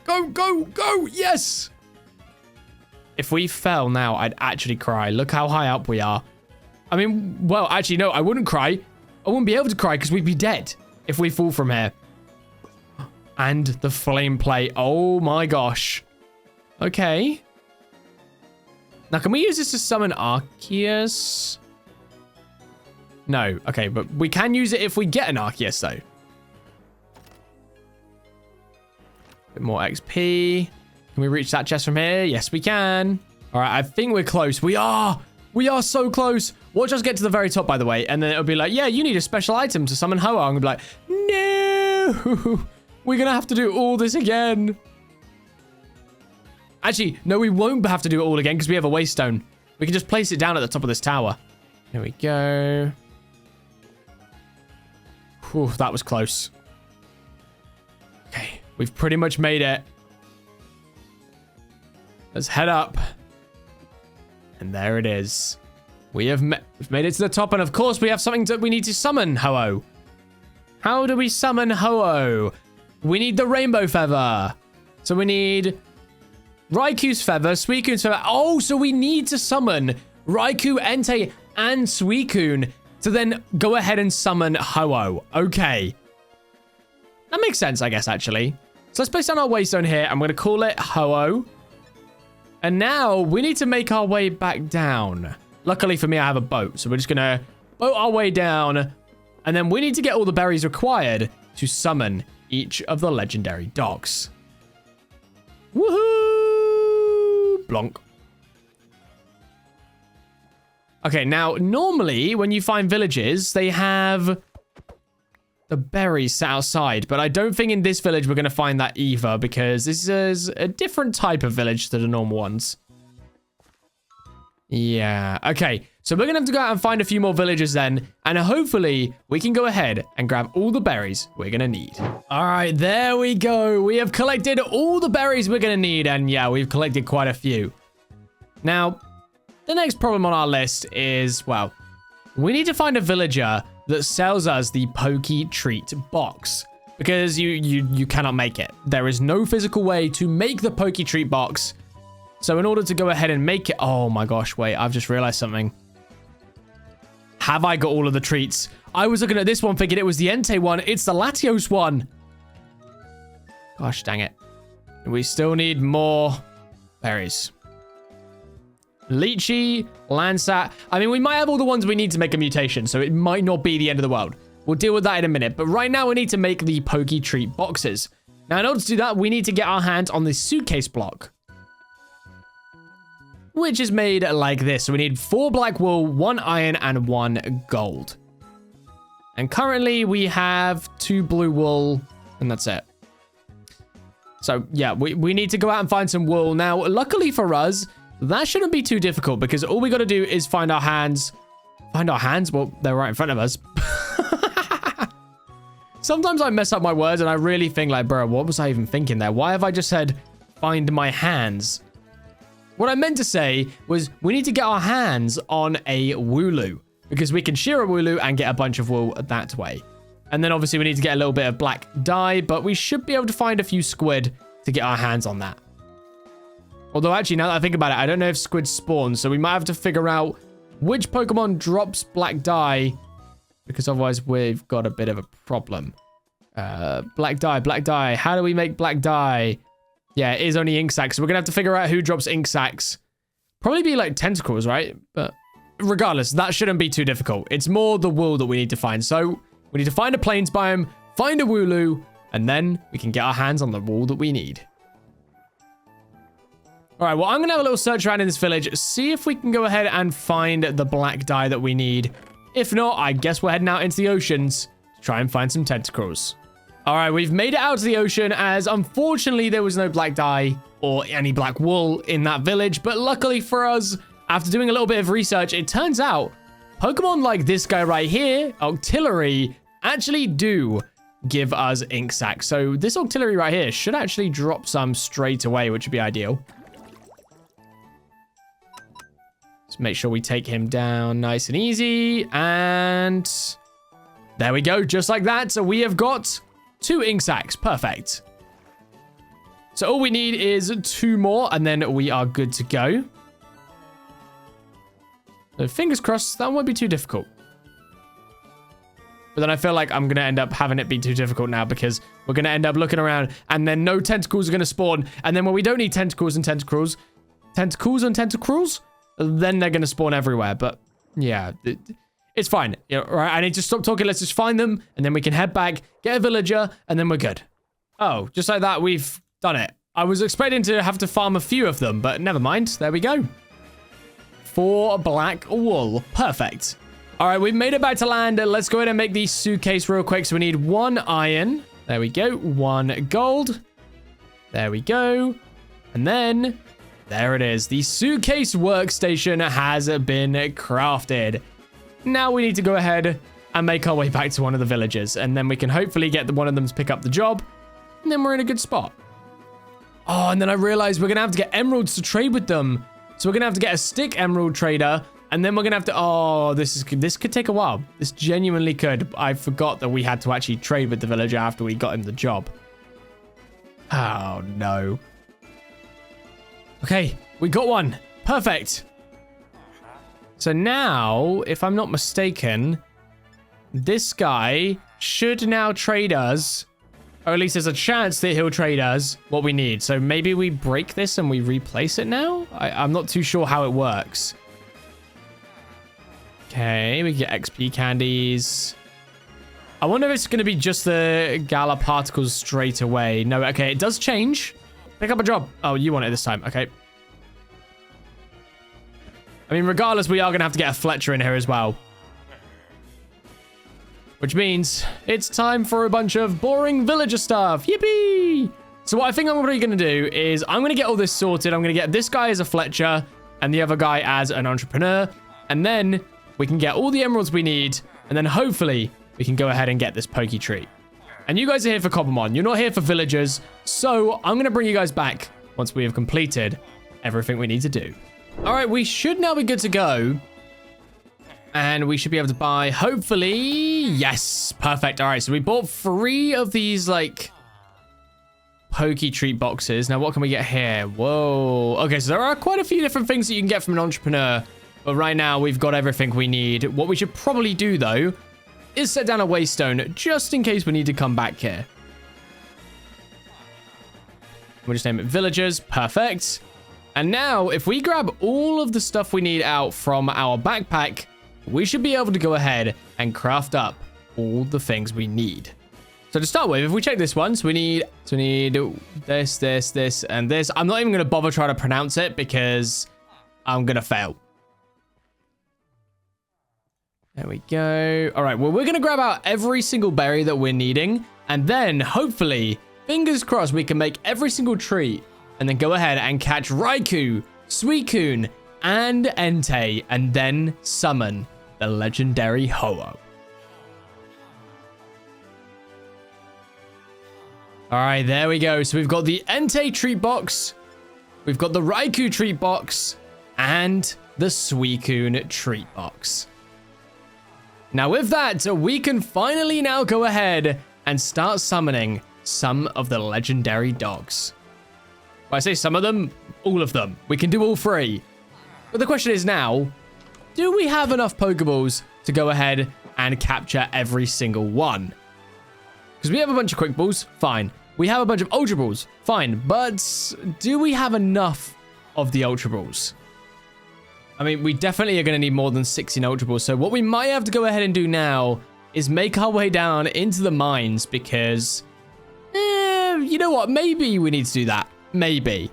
Go, go, go, yes! If we fell now, I'd actually cry. Look how high up we are. I mean, well, actually, no, I wouldn't cry. I wouldn't be able to cry because we'd be dead if we fall from here. And the flame plate. Oh my gosh. Okay. Now, can we use this to summon Arceus? No. Okay, but we can use it if we get an Arceus, though. Bit more XP. Can we reach that chest from here? Yes, we can. All right, I think we're close. We are. We are so close. Watch us get to the very top, by the way. And then it'll be like, yeah, you need a special item to summon Ho-Oh. I'm going to be like, no. We're going to have to do all this again. Actually, no, we won't have to do it all again because we have a waste stone. We can just place it down at the top of this tower. Here we go. Whew, that was close. Okay, we've pretty much made it. Let's head up. And there it is. We've made it to the top, and of course we have something that we need to summon Ho-Oh. How do we summon Ho-Oh? We need the rainbow feather. So we need Raikou's feather, Suicune's feather. Oh, so we need to summon Raikou, Entei, and Suicune to then go ahead and summon Ho-Oh. Okay. That makes sense, I guess, actually. So let's place down our waystone here. I'm going to call it Ho-Oh. And now we need to make our way back down. Luckily for me, I have a boat. So we're just going to boat our way down. And then we need to get all the berries required to summon each of the legendary dogs. Woohoo! Blonk. Okay, now, normally, when you find villages, they have the berries set outside. But I don't think in this village we're going to find that either, because this is a different type of village to the normal ones. Yeah, okay. So we're going to have to go out and find a few more villages then. And hopefully, we can go ahead and grab all the berries we're going to need. All right, there we go. We have collected all the berries we're going to need. And yeah, we've collected quite a few. Now, the next problem on our list is, well, we need to find a villager that sells us the Pokey Treat box. Because you cannot make it. There is no physical way to make the Pokey Treat box. So in order to go ahead and make it... Oh my gosh, wait, I've just realized something. Have I got all of the treats? I was looking at this one thinking it was the Entei one. It's the Latios one. Gosh, dang it. We still need more berries. Lychee, Landsat. I mean, we might have all the ones we need to make a mutation, so it might not be the end of the world. We'll deal with that in a minute. But right now, we need to make the Pokey Treat boxes. Now, in order to do that, we need to get our hands on this suitcase block, which is made like this. So we need 4 black wool, 1 iron, and 1 gold. And currently we have 2 blue wool, and that's it. So yeah, we need to go out and find some wool. Now, luckily for us, that shouldn't be too difficult because all we got to do is find our hands. Find our hands? Well, they're right in front of us. Sometimes I mess up my words and I really think like, bro, what was I even thinking there? Why have I just said, find my hands? What I meant to say was we need to get our hands on a Wooloo because we can shear a Wooloo and get a bunch of wool that way. And then obviously we need to get a little bit of black dye, but we should be able to find a few squid to get our hands on that. Although actually, now that I think about it, I don't know if squid spawn, so we might have to figure out which Pokemon drops black dye because otherwise we've got a bit of a problem. Black dye. How do we make black dye? Yeah, it is only ink sacs. So we're going to have to figure out who drops ink sacs. Probably be like tentacles, right? But regardless, that shouldn't be too difficult. It's more the wool that we need to find. So we need to find a plains biome, find a Wooloo, and then we can get our hands on the wool that we need. All right, well, I'm going to have a little search around in this village, see if we can go ahead and find the black dye that we need. If not, I guess we're heading out into the oceans to try and find some tentacles. All right, we've made it out to the ocean as unfortunately there was no black dye or any black wool in that village. But luckily for us, after doing a little bit of research, it turns out Pokemon like this guy right here, Octillery, actually do give us ink sacs. So this Octillery right here should actually drop some straight away, which would be ideal. Let's make sure we take him down nice and easy. And there we go. Just like that. So we have got 2 ink sacs. Perfect. So all we need is 2 more, and then we are good to go. So fingers crossed, that won't be too difficult. But then I feel like I'm going to end up having it be too difficult now, because we're going to end up looking around, and then no tentacles are going to spawn. And then when we don't need tentacles and tentacles, then they're going to spawn everywhere. But yeah, it's fine. Yeah, right, I need to stop talking. Let's just find them, and then we can head back, get a villager, and then we're good. Oh, just like that, we've done it. I was expecting to have to farm a few of them, but never mind. There we go. 4 black wool. Perfect. All right, we've made it back to land. Let's go ahead and make the suitcase real quick. So we need 1 iron. There we go. 1 gold. There we go. And then there it is. The suitcase workstation has been crafted. Now we need to go ahead and make our way back to one of the villagers. And then we can hopefully get one of them to pick up the job. And then we're in a good spot. Oh, and then I realized we're going to have to get emeralds to trade with them. So we're going to have to get a stick emerald trader. And then we're going to have to... Oh, this could take a while. This genuinely could. I forgot that we had to actually trade with the villager after we got him the job. Oh, no. Okay, we got one. Perfect. So now, if I'm not mistaken, this guy should now trade us... Or at least there's a chance that he'll trade us what we need. So maybe we break this and we replace it now? I'm not too sure how it works. Okay, we get XP candies. I wonder if it's going to be just the Gala particles straight away. No, okay, it does change. Pick up a job. Oh, you want it this time. Okay. I mean, regardless, we are going to have to get a Fletcher in here as well. Which means it's time for a bunch of boring villager stuff. Yippee! So what I think I'm probably going to do is I'm going to get all this sorted. I'm going to get this guy as a Fletcher and the other guy as an entrepreneur. And then we can get all the emeralds we need. And then hopefully we can go ahead and get this pokey tree. And you guys are here for Cobblemon. You're not here for villagers. So I'm going to bring you guys back once we have completed everything we need to do. All right, we should now be good to go. And we should be able to buy, hopefully, yes, perfect. All right, so we bought 3 of these, like, pokey treat boxes. Now, what can we get here? Whoa. Okay, so there are quite a few different things that you can get from an entrepreneur. But right now, we've got everything we need. What we should probably do, though, is set down a waystone, just in case we need to come back here. We'll just name it villagers. Perfect. And now, if we grab all of the stuff we need out from our backpack, we should be able to go ahead and craft up all the things we need. So to start with, if we check this one, so we need this, this, and this. I'm not even going to bother trying to pronounce it because I'm going to fail. There we go. All right, well, we're going to grab out every single berry that we're needing. And then, hopefully, fingers crossed, we can make every single tree. And then go ahead and catch Raikou, Suicune, and Entei. And then summon the legendary Ho-Oh. All right, there we go. So we've got the Entei treat box. We've got the Raikou treat box. And the Suicune treat box. Now with that, we can finally now go ahead and start summoning some of the legendary dogs. When I say some of them, all of them. We can do all 3. But the question is now, do we have enough Pokeballs to go ahead and capture every single one? Because we have a bunch of Quick Balls, fine. We have a bunch of Ultra Balls, fine. But do we have enough of the Ultra Balls? I mean, we definitely are going to need more than 16 Ultra Balls. So what we might have to go ahead and do now is make our way down into the mines because, you know what? Maybe we need to do that. Maybe.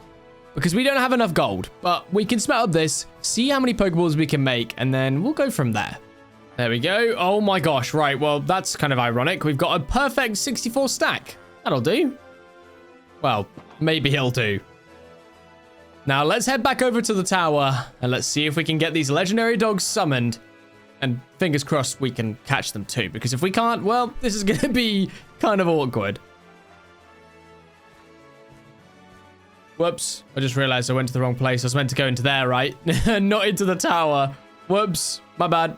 Because we don't have enough gold. But we can smelt up this, see how many Pokeballs we can make, and then we'll go from there. There we go. Oh my gosh. Right. Well, that's kind of ironic. We've got a perfect 64 stack. That'll do. Well, maybe he'll do. Now, let's head back over to the tower, and let's see if we can get these legendary dogs summoned. And fingers crossed we can catch them too, because if we can't, well, this is going to be kind of awkward. Whoops. I just realized I went to the wrong place. I was meant to go into there, right? Not into the tower. Whoops. My bad.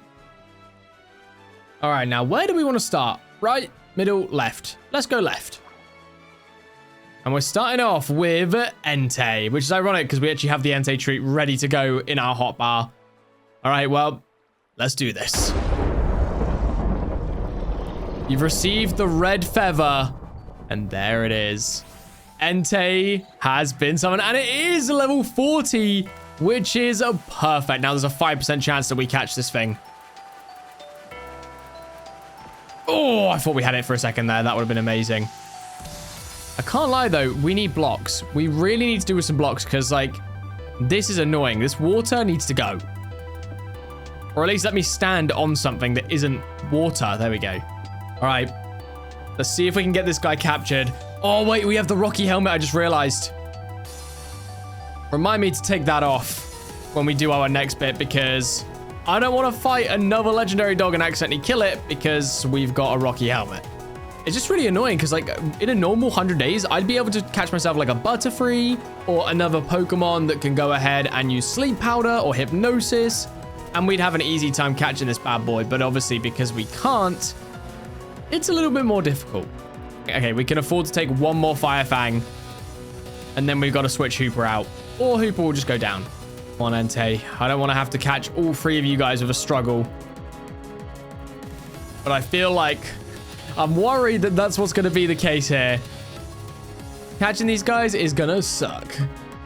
All right, now where do we want to start? Right, middle, left. Let's go left. And we're starting off with Entei, which is ironic because we actually have the Entei treat ready to go in our hotbar. All right, well, let's do this. You've received the red feather, and there it is. Entei has been summoned, and it is level 40, which is a perfect. Now, there's a 5% chance that we catch this thing. Oh, I thought we had it for a second there. That would have been amazing. I can't lie, though. We need blocks. We really need to do with some blocks because, like, this is annoying. This water needs to go. Or at least let me stand on something that isn't water. There we go. All right. Let's see if we can get this guy captured. Oh, wait. We have the rocky helmet. I just realized. Remind me to take that off when we do our next bit because I don't want to fight another legendary dog and accidentally kill it because we've got a rocky helmet. It's just really annoying because, like, in a normal 100 days, I'd be able to catch myself like a Butterfree or another Pokemon that can go ahead and use Sleep Powder or Hypnosis, and we'd have an easy time catching this bad boy. But obviously, because we can't, it's a little bit more difficult. Okay, we can afford to take one more Fire Fang, and then we've got to switch Hooper out, or Hooper will just go down. Come on, Entei. I don't want to have to catch all three of you guys with a struggle, but I feel like I'm worried that that's what's going to be the case here. Catching these guys is going to suck.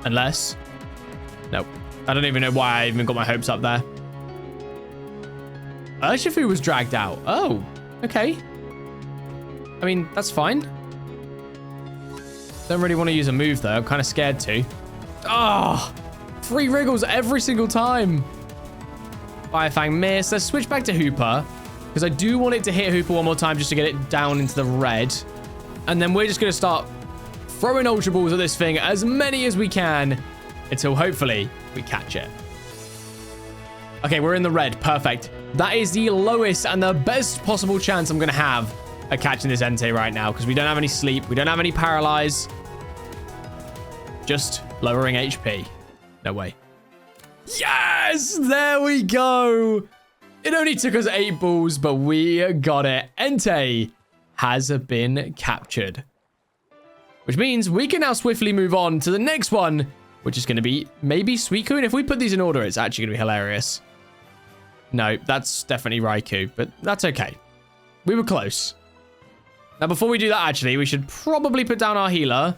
Unless... Nope. I don't even know why I even got my hopes up there. Urshifu was dragged out. Oh, okay. I mean, that's fine. Don't really want to use a move, though. I'm kind of scared to. Oh, 3 wriggles every single time. Fire Fang miss. Let's switch back to Hooper, because I do want it to hit Hooper one more time just to get it down into the red. And then we're just going to start throwing Ultra Balls at this thing, as many as we can, until hopefully we catch it. Okay, we're in the red. Perfect. That is the lowest and the best possible chance I'm going to have at catching this Entei right now, because we don't have any sleep. We don't have any paralyze. Just lowering HP. No way. Yes! There we go! It only took us 8 balls, but we got it. Entei has been captured. Which means we can now swiftly move on to the next one, which is going to be maybe Suicune. If we put these in order, it's actually going to be hilarious. No, that's definitely Raikou, but that's okay. We were close. Now, before we do that, actually, we should probably put down our healer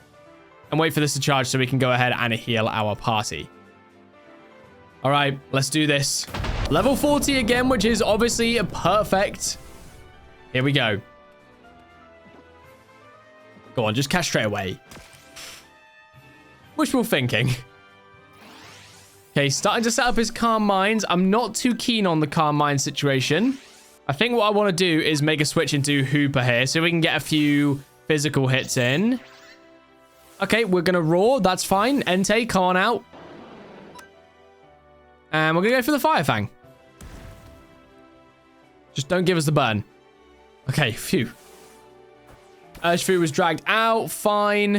and wait for this to charge so we can go ahead and heal our party. All right, let's do this. Level 40 again, which is obviously perfect. Here we go. Go on, just catch straight away. Wishful thinking. Okay, starting to set up his Calm Minds. I'm not too keen on the Calm Mind situation. I think what I want to do is make a switch into Hooper here so we can get a few physical hits in. Okay, we're going to roar. That's fine. Entei, come on out. And we're going to go for the Fire Fang. Just don't give us the burn. Okay, phew. Urshifu was dragged out. Fine.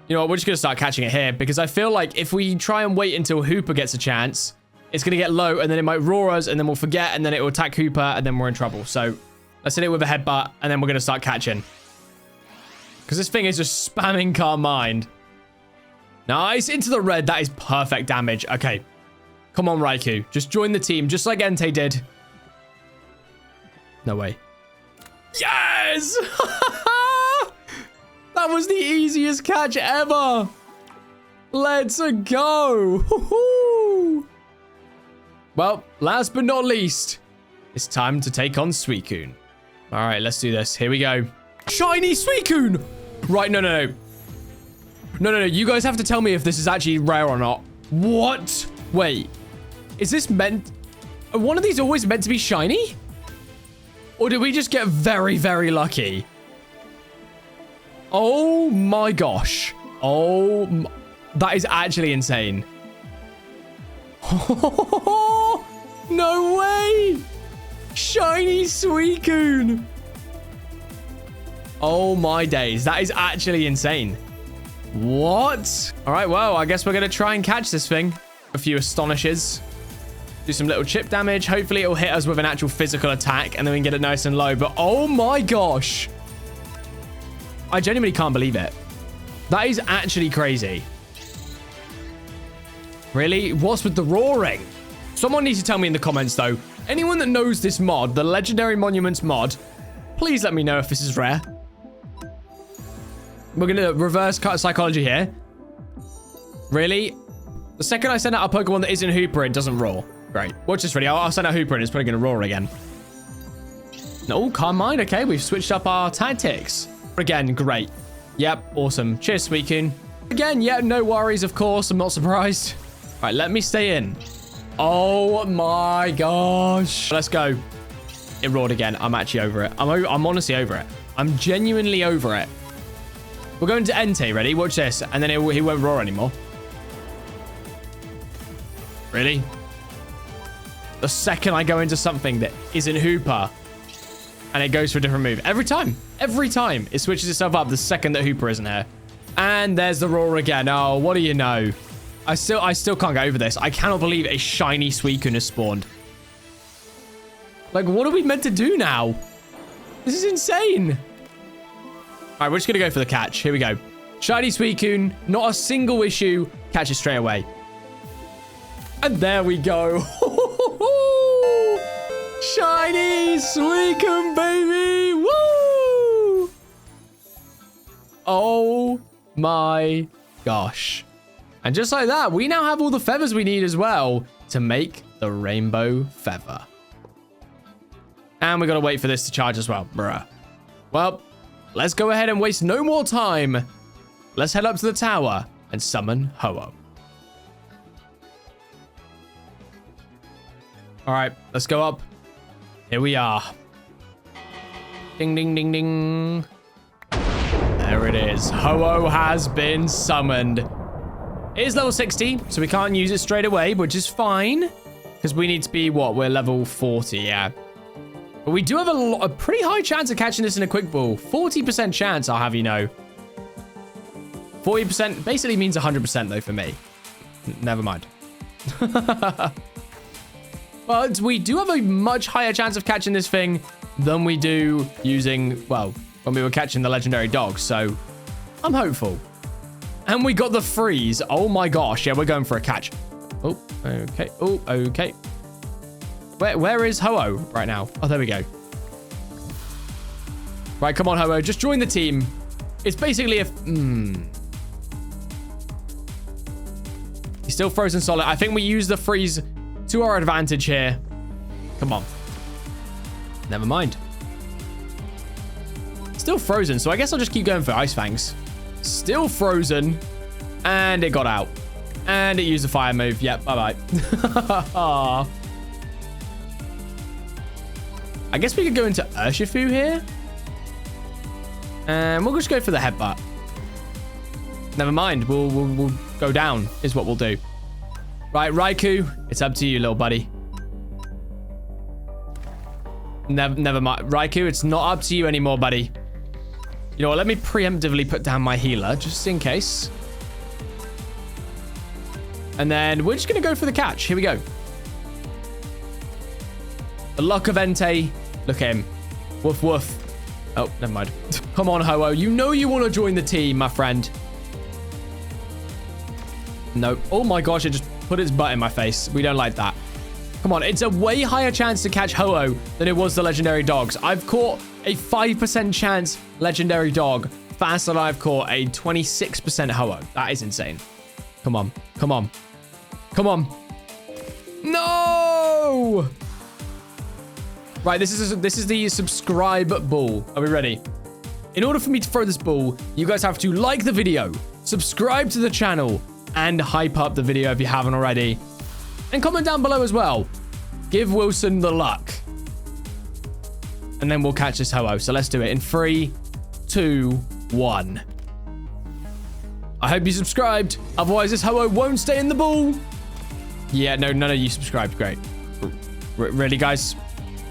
You know what? We're just going to start catching it here because I feel like if we try and wait until Hooper gets a chance, it's going to get low and then it might roar us and then we'll forget and then it will attack Hooper and then we're in trouble. So let's hit it with a headbutt and then we're going to start catching. Because this thing is just spamming Calm Mind. Nice. Into the red. That is perfect damage. Okay. Come on, Raikou. Just join the team, just like Entei did. No way. Yes! That was the easiest catch ever. Let's go. Well, last but not least, it's time to take on Suicune. All right, let's do this. Here we go. Shiny Suicune! Right, no. No. You guys have to tell me if this is actually rare or not. What? Wait. Is this meant... Are one of these always meant to be shiny? Or did we just get very, very lucky? Oh my gosh. That is actually insane. No way. Shiny Suicune. Oh my days. That is actually insane. What? All right, well, I guess we're going to try and catch this thing. A few astonishes. Do some little chip damage. Hopefully it'll hit us with an actual physical attack and then we can get it nice and low. But oh my gosh. I genuinely can't believe it. That is actually crazy. Really? What's with the roaring? Someone needs to tell me in the comments though. Anyone that knows this mod, the Legendary Monuments mod, please let me know if this is rare. We're going to reverse psychology here. Really? The second I send out a Pokemon that isn't Hooper, it doesn't roar. Great. Watch this video. I'll send out Hooper and it's probably going to roar again. No, calm mind. Okay, we've switched up our tactics. Again, great. Yep, awesome. Cheers, Suicune. Again, yeah, no worries, of course. I'm not surprised. All right, let me stay in. Oh my gosh. Let's go. It roared again. I'm actually over it. I'm honestly over it. I'm genuinely over it. We're going to Entei. Ready? Watch this. And then he won't roar anymore. Really? The second I go into something that isn't Hooper and it goes for a different move. Every time it switches itself up the second that Hooper isn't here. And there's the roar again. Oh, what do you know? I still can't get over this. I cannot believe a shiny Suicune has spawned. Like, what are we meant to do now? This is insane. All right, we're just going to go for the catch. Here we go. Shiny Suicune, not a single issue. Catch it straight away. And there we go. Shiny Suicune, baby. Woo! Oh my gosh. And just like that, we now have all the feathers we need as well to make the rainbow feather. And we got to wait for this to charge as well. Bruh. Well, let's go ahead and waste no more time. Let's head up to the tower and summon Ho-Oh. All right, let's go up. Here we are. Ding, ding, ding, ding. There it is. Ho-Oh has been summoned. It is level 60, so we can't use it straight away, which is fine. Because we need to be, what? We're level 40, yeah. But we do have a pretty high chance of catching this in a quick ball. 40% chance, I'll have you know. 40% basically means 100% though for me. Never mind. But we do have a much higher chance of catching this thing than we do using, well, when we were catching the legendary dogs. So I'm hopeful. And we got the freeze. Oh my gosh. Yeah, we're going for a catch. Oh, okay. Oh, okay. Where is Ho-Oh right now? Oh, there we go. Right, come on, Ho-Oh. Just join the team. It's basically a... He's still frozen solid. I think we use the freeze to our advantage here. Come on. Never mind. Still frozen, so I guess I'll just keep going for Ice Fangs. Still frozen. And it got out. And it used a fire move. Yep, bye-bye. I guess we could go into Urshifu here. And we'll just go for the headbutt. Never mind. We'll go down is what we'll do. Right, Raikou, it's up to you, little buddy. Never mind. Raikou, it's not up to you anymore, buddy. You know what? Let me preemptively put down my healer, just in case. And then we're just going to go for the catch. Here we go. The luck of Entei. Look at him. Woof, woof. Oh, never mind. Come on, Ho-Oh. You know you want to join the team, my friend. No. Oh my gosh, it just put its butt in my face. We don't like that. Come on. It's a way higher chance to catch Ho-Oh than it was the legendary dogs. I've caught a 5% chance legendary dog faster than I've caught a 26% Ho-Oh. That is insane. Come on. Come on. Come on. No! Right, this is the subscribe ball. Are we ready? In order for me to throw this ball, you guys have to like the video, subscribe to the channel, and hype up the video if you haven't already. And comment down below as well. Give Wilson the luck. And then we'll catch this Ho-Oh. So let's do it in 3, 2, 1. I hope you subscribed. Otherwise, this Ho-Oh won't stay in the ball. Yeah, no, none of you subscribed. Great. Really, guys?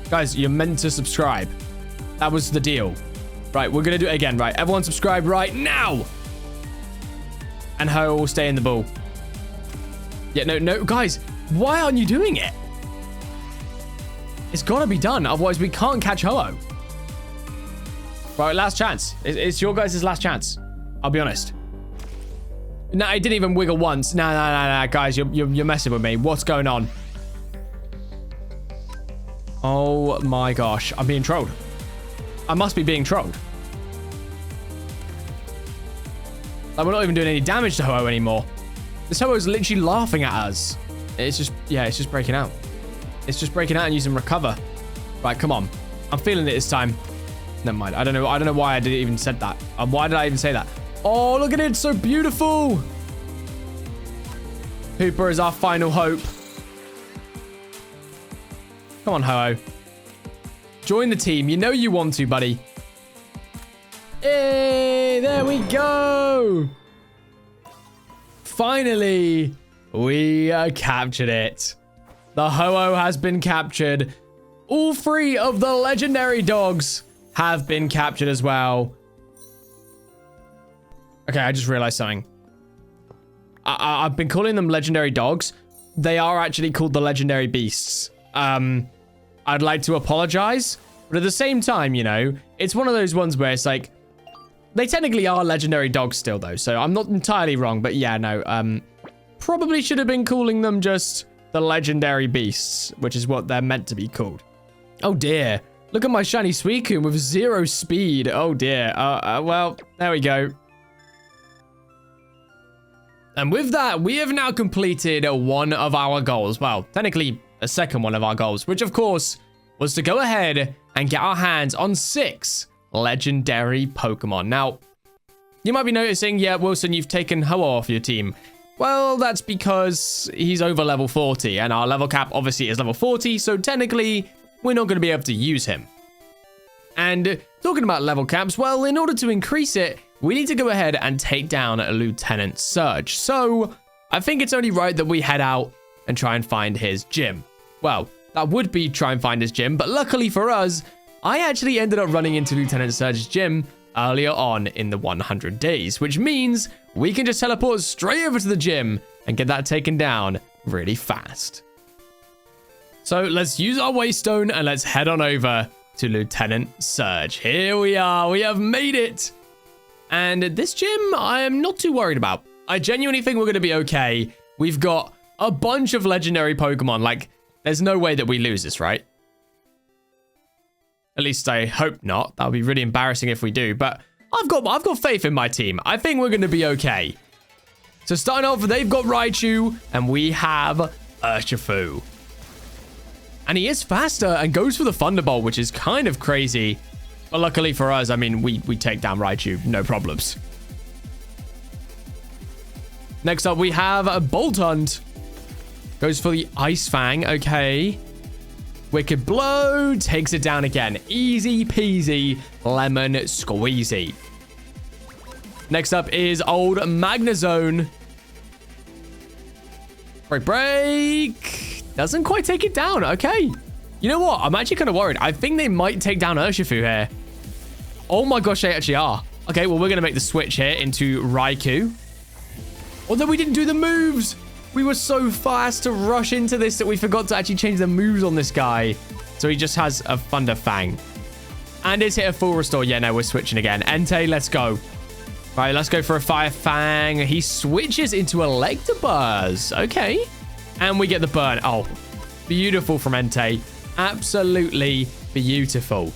Guys, you're meant to subscribe. That was the deal. Right, we're going to do it again. Right, everyone subscribe right now. And Ho will stay in the ball. Yeah, no, guys. Why aren't you doing it? It's got to be done. Otherwise, we can't catch Ho-Oh. Right, last chance. It's your guys' last chance. I'll be honest. No, it didn't even wiggle once. No, guys. You're messing with me. What's going on? Oh, my gosh. I'm being trolled. I must be being trolled. Like, we're not even doing any damage to Ho-Oh anymore. This Ho-Oh's literally laughing at us. It's just breaking out. It's just breaking out and using recover. Right, come on. I'm feeling it this time. Never mind. I don't know why I didn't even said that. Why did I even say that? Oh, look at it. It's so beautiful. Hooper is our final hope. Come on, Ho-Oh. Join the team. You know you want to, buddy. Hey, there we go. Finally, we captured it. The Ho-Oh has been captured. All 3 of the legendary dogs have been captured as well. Okay, I just realized something. I've been calling them legendary dogs. They are actually called the legendary beasts. I'd like to apologize, but at the same time, you know, it's one of those ones where it's like, they technically are legendary dogs still though, so I'm not entirely wrong, but yeah, no, probably should have been calling them just the legendary beasts, which is what they're meant to be called. Oh dear, look at my shiny Suicune with 0 speed. Oh dear, well, there we go. And with that, we have now completed one of our goals. Well, technically a second one of our goals, which of course was to go ahead and get our hands on 6 legendary Pokemon. Now, you might be noticing, yeah, Wilson, you've taken Ho-Oh off your team. Well, that's because he's over level 40, and our level cap obviously is level 40, so technically, we're not going to be able to use him. And talking about level caps, well, in order to increase it, we need to go ahead and take down Lieutenant Surge. So, I think it's only right that we head out and try and find his gym. Well, that would be try and find his gym, but luckily for us, I actually ended up running into Lieutenant Surge's gym earlier on in the 100 days, which means we can just teleport straight over to the gym and get that taken down really fast. So let's use our Waystone and let's head on over to Lieutenant Surge. Here we are. We have made it. And this gym, I am not too worried about. I genuinely think we're going to be okay. We've got a bunch of legendary Pokemon. Like, there's no way that we lose this, right? At least I hope not. That would be really embarrassing if we do. But I've got faith in my team. I think we're going to be okay. So starting off, they've got Raichu, and we have Urshifu. And he is faster and goes for the Thunderbolt, which is kind of crazy. But luckily for us, I mean, we take down Raichu, no problems. Next up, we have a Boltund. Goes for the Ice Fang, okay. Wicked Blow takes it down again. Easy peasy, lemon squeezy. Next up is old Magnezone. Break. Doesn't quite take it down. Okay. You know what? I'm actually kind of worried. I think they might take down Urshifu here. Oh my gosh, they actually are. Okay, well, we're going to make the switch here into Raikou. Although we didn't do the moves. We were so fast to rush into this that we forgot to actually change the moves on this guy. So he just has a Thunder Fang. And it's hit a full restore. Yeah, no, we're switching again. Entei, let's go. Right, let's go for a Fire Fang. He switches into Electabuzz. Okay. And we get the burn. Oh, beautiful from Entei. Absolutely beautiful.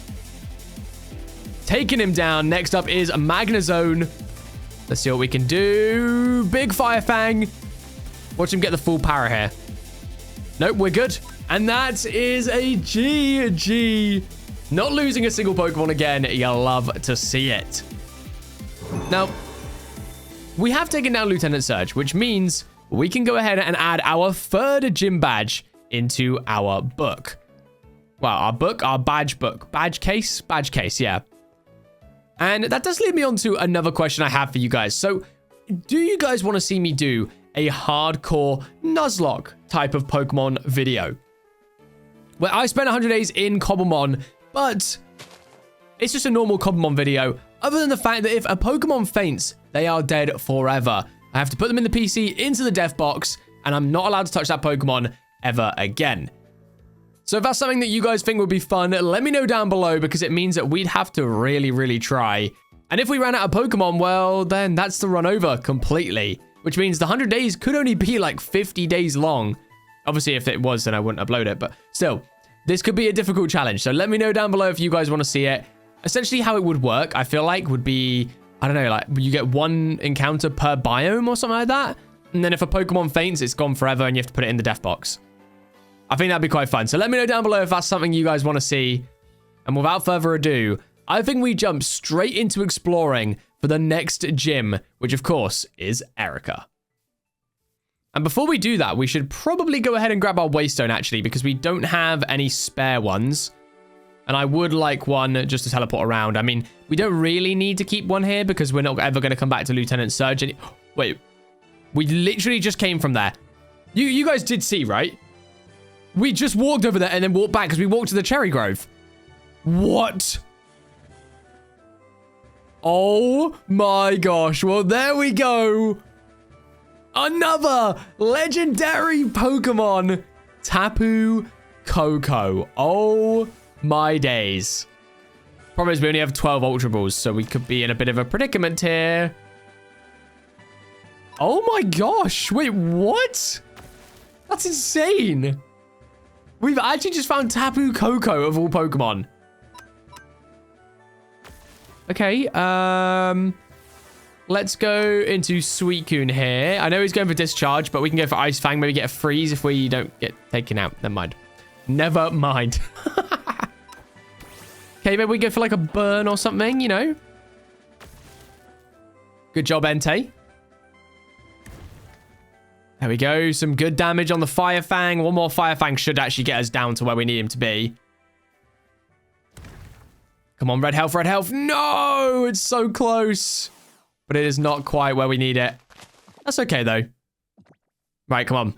Taking him down. Next up is Magnezone. Let's see what we can do. Big Fire Fang. Watch him get the full power here. Nope, we're good. And that is a GG. Not losing a single Pokemon again. You'll love to see it. Now, we have taken down Lieutenant Surge, which means we can go ahead and add our 3rd gym badge into our book. Well, our badge book. Badge case, yeah. And that does lead me on to another question I have for you guys. So, do you guys want to see me do a hardcore Nuzlocke type of Pokemon video where I spent 100 days in Cobblemon, but it's just a normal Cobblemon video, other than the fact that if a Pokemon faints, they are dead forever. I have to put them in the PC, into the dev box, and I'm not allowed to touch that Pokemon ever again. So if that's something that you guys think would be fun, let me know down below, because it means that we'd have to really, really try. And if we ran out of Pokemon, well, then that's the run over completely, which means the 100 days could only be like 50 days long. Obviously, if it was, then I wouldn't upload it, but still, this could be a difficult challenge. So let me know down below if you guys want to see it. Essentially, how it would work, I feel like, would be, I don't know, like you get one encounter per biome or something like that. And then if a Pokemon faints, it's gone forever and you have to put it in the death box. I think that'd be quite fun. So let me know down below if that's something you guys want to see. And without further ado, I think we jump straight into exploring for the next gym, which of course is Erica. And before we do that, we should probably go ahead and grab our Waystone actually, because we don't have any spare ones. And I would like one just to teleport around. I mean, we don't really need to keep one here because we're not ever going to come back to Lieutenant Surge. Wait, we literally just came from there. You guys did see, right? We just walked over there and then walked back because we walked to the Cherry Grove. What? Oh my gosh. Well, there we go. Another legendary Pokemon. Tapu Koko. Oh my days. Problem is we only have 12 Ultra Balls, so we could be in a bit of a predicament here. Oh my gosh. Wait, what? That's insane. We've actually just found Tapu Koko of all Pokemon. Okay, let's go into Suicune here. I know he's going for Discharge, but we can go for Ice Fang, maybe get a Freeze if we don't get taken out. Never mind. Never mind. Okay, maybe we go for like a Burn or something, you know? Good job, Entei. There we go. Some good damage on the Fire Fang. One more Fire Fang should actually get us down to where we need him to be. Come on, red health, red health. No, it's so close. But it is not quite where we need it. That's okay, though. Right, come on.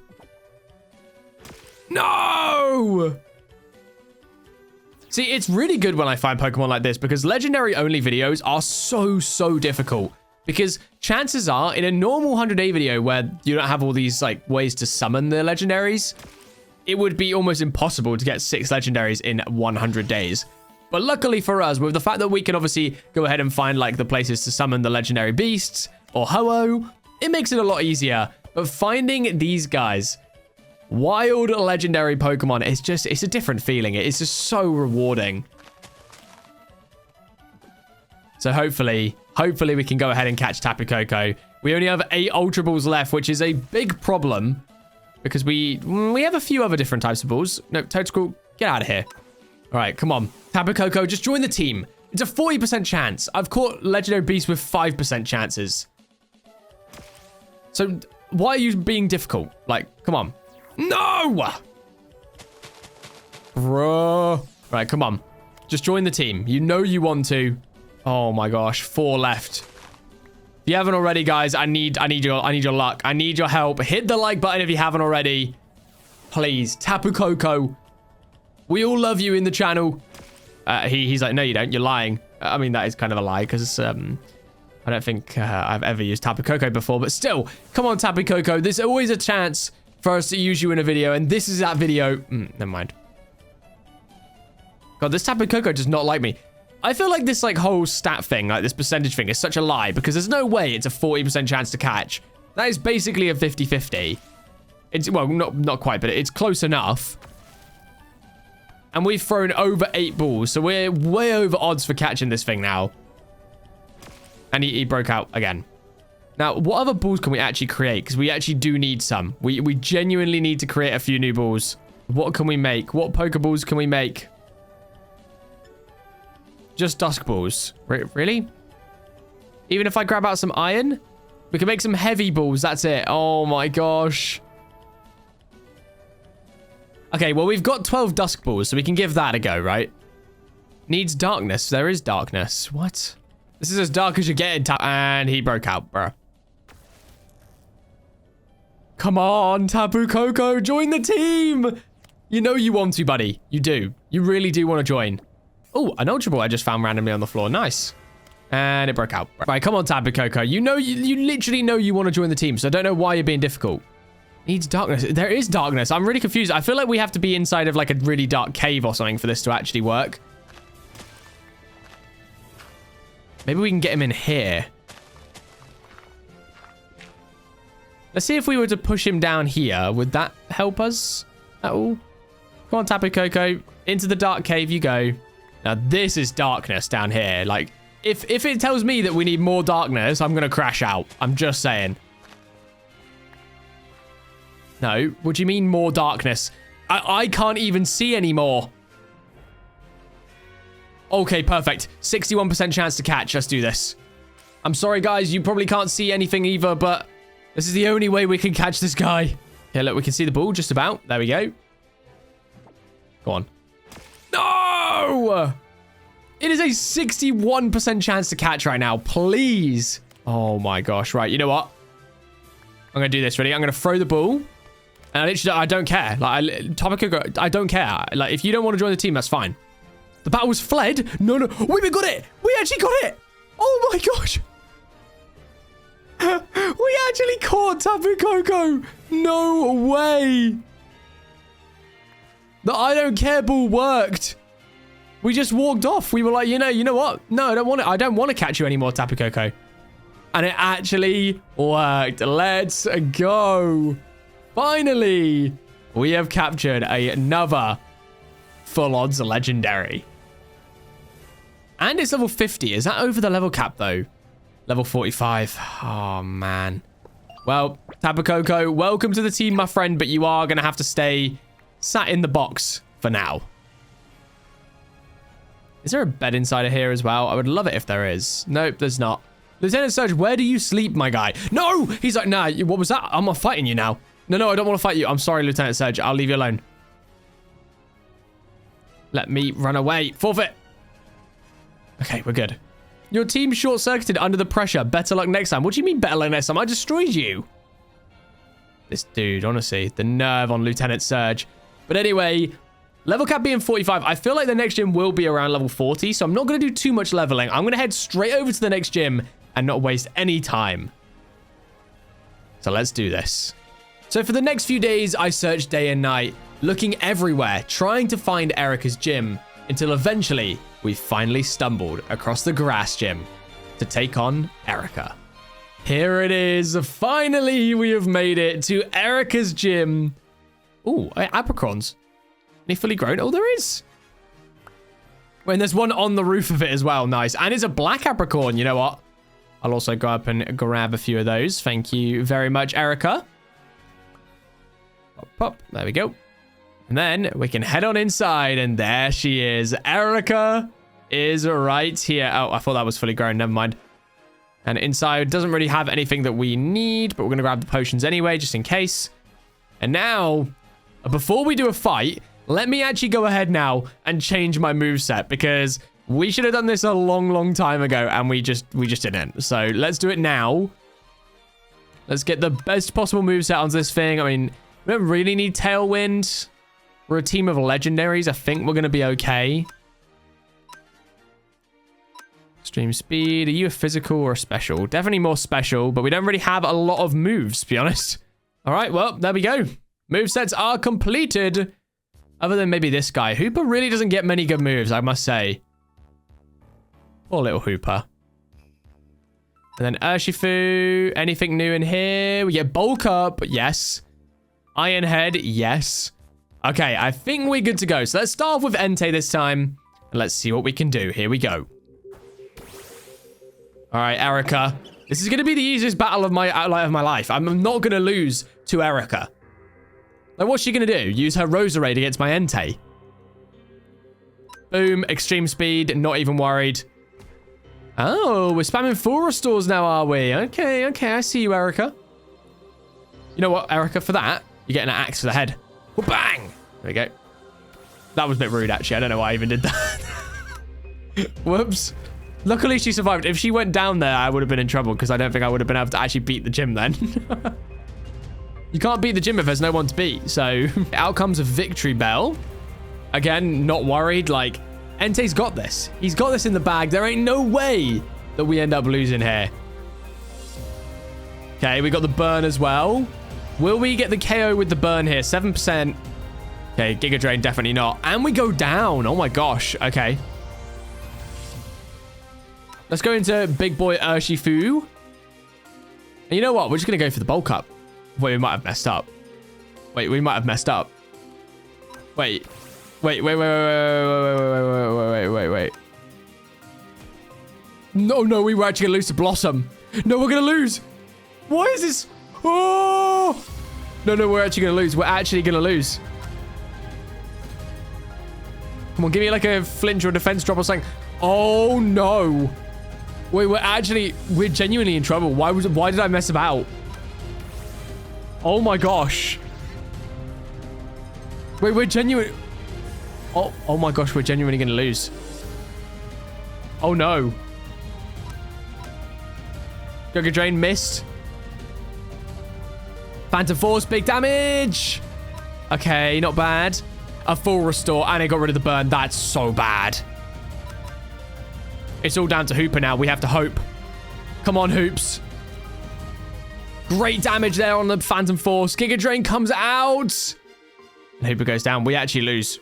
No! See, it's really good when I find Pokemon like this because legendary-only videos are so difficult. Because chances are, in a normal 100-day video where you don't have all these like ways to summon the legendaries, it would be almost impossible to get 6 legendaries in 100 days. But luckily for us, with the fact that we can obviously go ahead and find like the places to summon the legendary beasts or Ho-Oh, it makes it a lot easier. But finding these guys, wild legendary Pokemon, it's a different feeling. It's just so rewarding. So hopefully we can go ahead and catch Tapu Koko. We only have 8 Ultra Balls left, which is a big problem because we have a few other different types of balls. No, Toadsquirrel, get out of here. All right, come on. Tapu Koko, just join the team. It's a 40% chance. I've caught legendary beasts with 5% chances. So why are you being difficult? Like, come on. No! Bro. Right, come on. Just join the team. You know you want to. Oh my gosh, 4 left. If you haven't already, guys, I need your luck. I need your help. Hit the like button if you haven't already. Please, Tapu Koko. We all love you in the channel. He's like, no, you don't. You're lying. I mean, that is kind of a lie because I don't think I've ever used Tapu Koko before. But still, come on, Tapu Koko. There's always a chance for us to use you in a video. And this is that video. Never mind. God, this Tapu Koko does not like me. I feel like this like whole stat thing, like this percentage thing is such a lie because there's no way it's a 40% chance to catch. That is basically a 50-50. It's, well, not quite, but it's close enough. And we've thrown over 8 balls, so we're way over odds for catching this thing now. And he broke out again. Now, what other balls can we actually create? Because we actually do need some. We genuinely need to create a few new balls. What can we make? What Pokeballs can we make? Just Dusk Balls. Really? Even if I grab out some iron? We can make some heavy balls. That's it. Oh my gosh. Okay, well, we've got 12 Dusk Balls, so we can give that a go, right? Needs darkness. There is darkness. What? This is as dark as you get in and he broke out, bruh. Come on, Tapu Koko. Join the team. You know you want to, buddy. You do. You really do want to join. Oh, an Ultra Ball I just found randomly on the floor. Nice. And it broke out. Right, come on, Tapu Koko. You know, you literally know you want to join the team, so I don't know why you're being difficult. Needs darkness. There is darkness. I'm really confused. I feel like we have to be inside of like a really dark cave or something for this to actually work. Maybe we can get him in here. Let's see if we were to push him down here. Would that help us at all? Come on, Tapu Koko. Into the dark cave you go. Now, this is darkness down here. Like, if it tells me that we need more darkness, I'm going to crash out. I'm just saying. No, what do you mean more darkness? I can't even see anymore. Okay, perfect. 61% chance to catch. Let's do this. I'm sorry, guys. You probably can't see anything either, but this is the only way we can catch this guy. Okay, look, we can see the ball just about. There we go. Go on. No! It is a 61% chance to catch right now. Please. Oh, my gosh. Right, you know what? I'm going to do this. Ready? I'm going to throw the ball. And I literally, I don't care. Like, I don't care. Like, if you don't want to join the team, that's fine. The battle was fled. No. We got it. We actually got it. Oh, my gosh. We actually caught Tapu Koko. No way. The I don't care ball worked. We just walked off. We were like, you know what? No, I don't want it. I don't want to catch you anymore, Tapu Koko. And it actually worked. Let's go. Finally, we have captured another full odds legendary. And it's level 50. Is that over the level cap, though? Level 45. Oh, man. Well, Tapu Koko, welcome to the team, my friend, but you are going to have to stay sat in the box for now. Is there a bed inside of here as well? I would love it if there is. Nope, there's not. Lieutenant Surge, where do you sleep, my guy? No! He's like, nah, what was that? I'm not fighting you now. No, I don't want to fight you. I'm sorry, Lieutenant Surge. I'll leave you alone. Let me run away. Forfeit. Okay, we're good. Your team short-circuited under the pressure. Better luck next time. What do you mean better luck next time? I destroyed you. This dude, honestly. The nerve on Lieutenant Surge. But anyway, level cap being 45. I feel like the next gym will be around level 40. So I'm not going to do too much leveling. I'm going to head straight over to the next gym and not waste any time. So let's do this. So for the next few days, I searched day and night, looking everywhere, trying to find Erica's gym, until eventually we finally stumbled across the grass gym to take on Erica. Here it is. Finally, we have made it to Erica's gym. Ooh, apricons. Any fully grown? Oh, there is. When there's one on the roof of it as well. Nice. And it's a black apricorn. You know what? I'll also go up and grab a few of those. Thank you very much, Erica. Pop, pop. There we go. And then we can head on inside, and there she is. Erica is right here. Oh, I thought that was fully grown. Never mind. And inside doesn't really have anything that we need, but we're going to grab the potions anyway, just in case. And now, before we do a fight, let me actually go ahead now and change my moveset, because we should have done this a long time ago, and we just didn't. So let's do it now. Let's get the best possible moveset onto this thing. I mean, we don't really need Tailwind. We're a team of legendaries. I think we're going to be okay. Extreme speed. Are you a physical or a special? Definitely more special, but we don't really have a lot of moves, to be honest. All right, well, there we go. Movesets are completed. Other than maybe this guy. Hooper really doesn't get many good moves, I must say. Poor little Hooper. And then Urshifu. Anything new in here? We get Bulk Up. Yes. Iron Head. Yes. Okay, I think we're good to go. So let's start off with Entei this time. And let's see what we can do. Here we go. All right, Erica. This is going to be the easiest battle of my life. I'm not going to lose to Erica. Like, what's she going to do? Use her Roserade against my Entei. Boom. Extreme speed. Not even worried. Oh, we're spamming full restores now, are we? Okay. I see you, Erica. You know what, Erica? For that, you're getting an axe to the head. Well, bang! There we go. That was a bit rude, actually. I don't know why I even did that. Whoops. Luckily, she survived. If she went down there, I would have been in trouble, because I don't think I would have been able to actually beat the gym then. You can't beat the gym if there's no one to beat. So, out comes a victory bell. Again, not worried. Like, Entei's got this. He's got this in the bag. There ain't no way that we end up losing here. Okay, we got the burn as well. Will we get the KO with the burn here? 7%. Okay, Giga Drain, definitely not. And we go down. Oh my gosh. Okay. Let's go into Big Boy Urshifu. And you know what? We're just going to go for the bulk up. Wait, we might have messed up. Wait, we might have messed up. Wait. Wait. No, we were actually going to lose to Blossom. No, we're going to lose. Why is this? Oh! No, we're actually going to lose. We're actually going to lose. Come on, give me like a flinch or a defense drop or something. Oh, no. Wait, we're genuinely in trouble. Why did I mess about? Oh my gosh. Wait, we're genuine. Oh my gosh, we're genuinely going to lose. Oh no. Giga Drain missed. Phantom Force, big damage. Okay, not bad. A full restore, and it got rid of the burn. That's so bad. It's all down to Hooper now. We have to hope. Come on, Hoops. Great damage there on the Phantom Force. Giga Drain comes out. And Hooper goes down. We actually lose.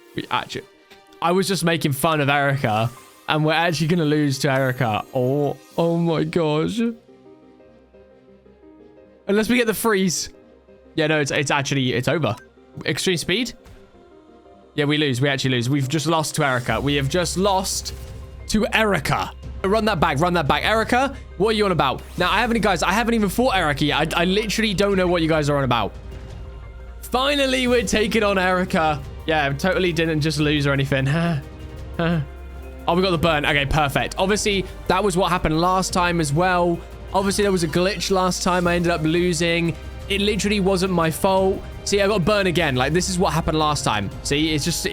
I was just making fun of Erica, and we're actually going to lose to Erica. Oh my gosh. Unless we get the freeze. Yeah, no, it's over. Extreme speed. Yeah, we lose. We actually lose. We've just lost to Erica. We have just lost to Erica. Run that back. Erica, what are you on about? Now, I haven't even fought Erica yet. I literally don't know what you guys are on about. Finally, we're taking on Erica. Yeah, totally didn't just lose or anything. Oh, we got the burn. Okay, perfect. Obviously, that was what happened last time as well. Obviously, there was a glitch last time. I ended up losing. It literally wasn't my fault. See, I got burn again. Like, this is what happened last time. See, it's just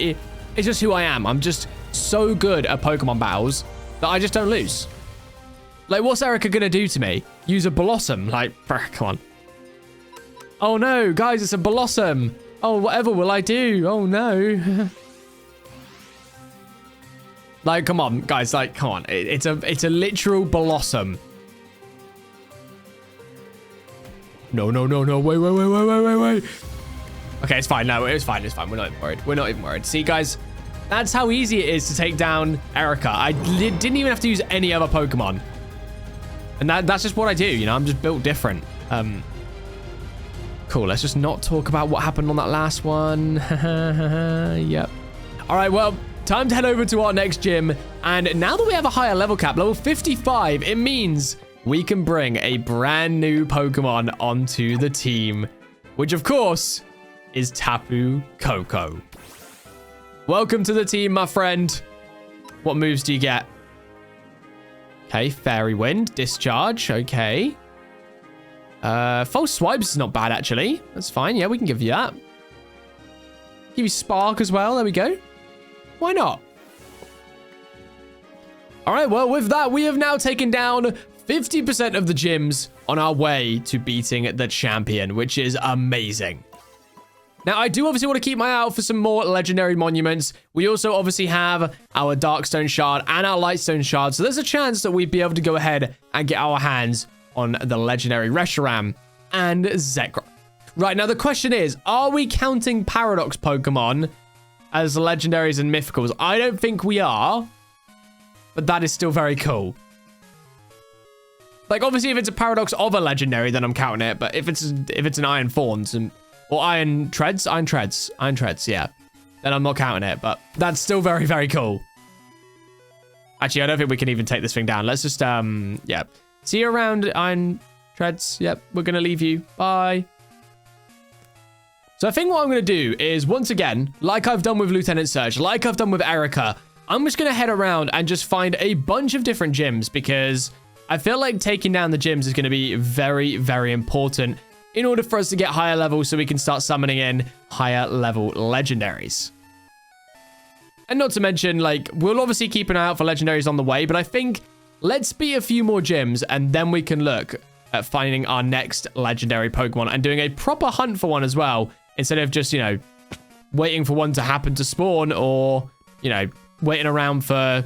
who I am. I'm just so good at Pokemon battles that I just don't lose. Like, what's Erica gonna do to me? Use a Blossom? Like, come on. Oh no, guys, it's a Blossom. Oh, whatever will I do? Oh no. Like, come on, guys. Like, come on. It's a literal Blossom. No. Wait. Okay, it's fine. No, it's fine. We're not even worried. See, guys, that's how easy it is to take down Erica. I didn't even have to use any other Pokemon. And that's just what I do, you know? I'm just built different. Cool, let's just not talk about what happened on that last one. Yep. All right, well, time to head over to our next gym. And now that we have a higher level cap, level 55, it means we can bring a brand new Pokemon onto the team, which of course is Tapu Koko. Welcome to the team, my friend. What moves do you get? Okay, Fairy Wind, Discharge, okay. False Swipes is not bad, actually. That's fine, yeah, we can give you that. Give you Spark as well, there we go. Why not? All right, well, with that, we have now taken down 50% of the gyms on our way to beating the champion, which is amazing. Now, I do obviously want to keep my eye out for some more legendary monuments. We also obviously have our Darkstone Shard and our Lightstone Shard, so there's a chance that we'd be able to go ahead and get our hands on the legendary Reshiram and Zekrom. Right, now the question is, are we counting Paradox Pokemon as legendaries and mythicals? I don't think we are, but that is still very cool. Like, obviously, if it's a Paradox of a legendary, then I'm counting it, but if it's an Iron Thorns or Iron Treads, yeah, then I'm not counting it, but that's still very, very cool. Actually, I don't think we can even take this thing down. Let's just, yeah. See you around, Iron Treads. Yep, we're going to leave you. Bye. So I think what I'm going to do is, once again, like I've done with Lieutenant Surge, like I've done with Erica, I'm just going to head around and just find a bunch of different gyms, because I feel like taking down the gyms is going to be very, very important in order for us to get higher levels so we can start summoning in higher level legendaries. And not to mention, like, we'll obviously keep an eye out for legendaries on the way, but I think let's beat a few more gyms and then we can look at finding our next legendary Pokemon and doing a proper hunt for one as well, instead of just, you know, waiting for one to happen to spawn or, you know, waiting around for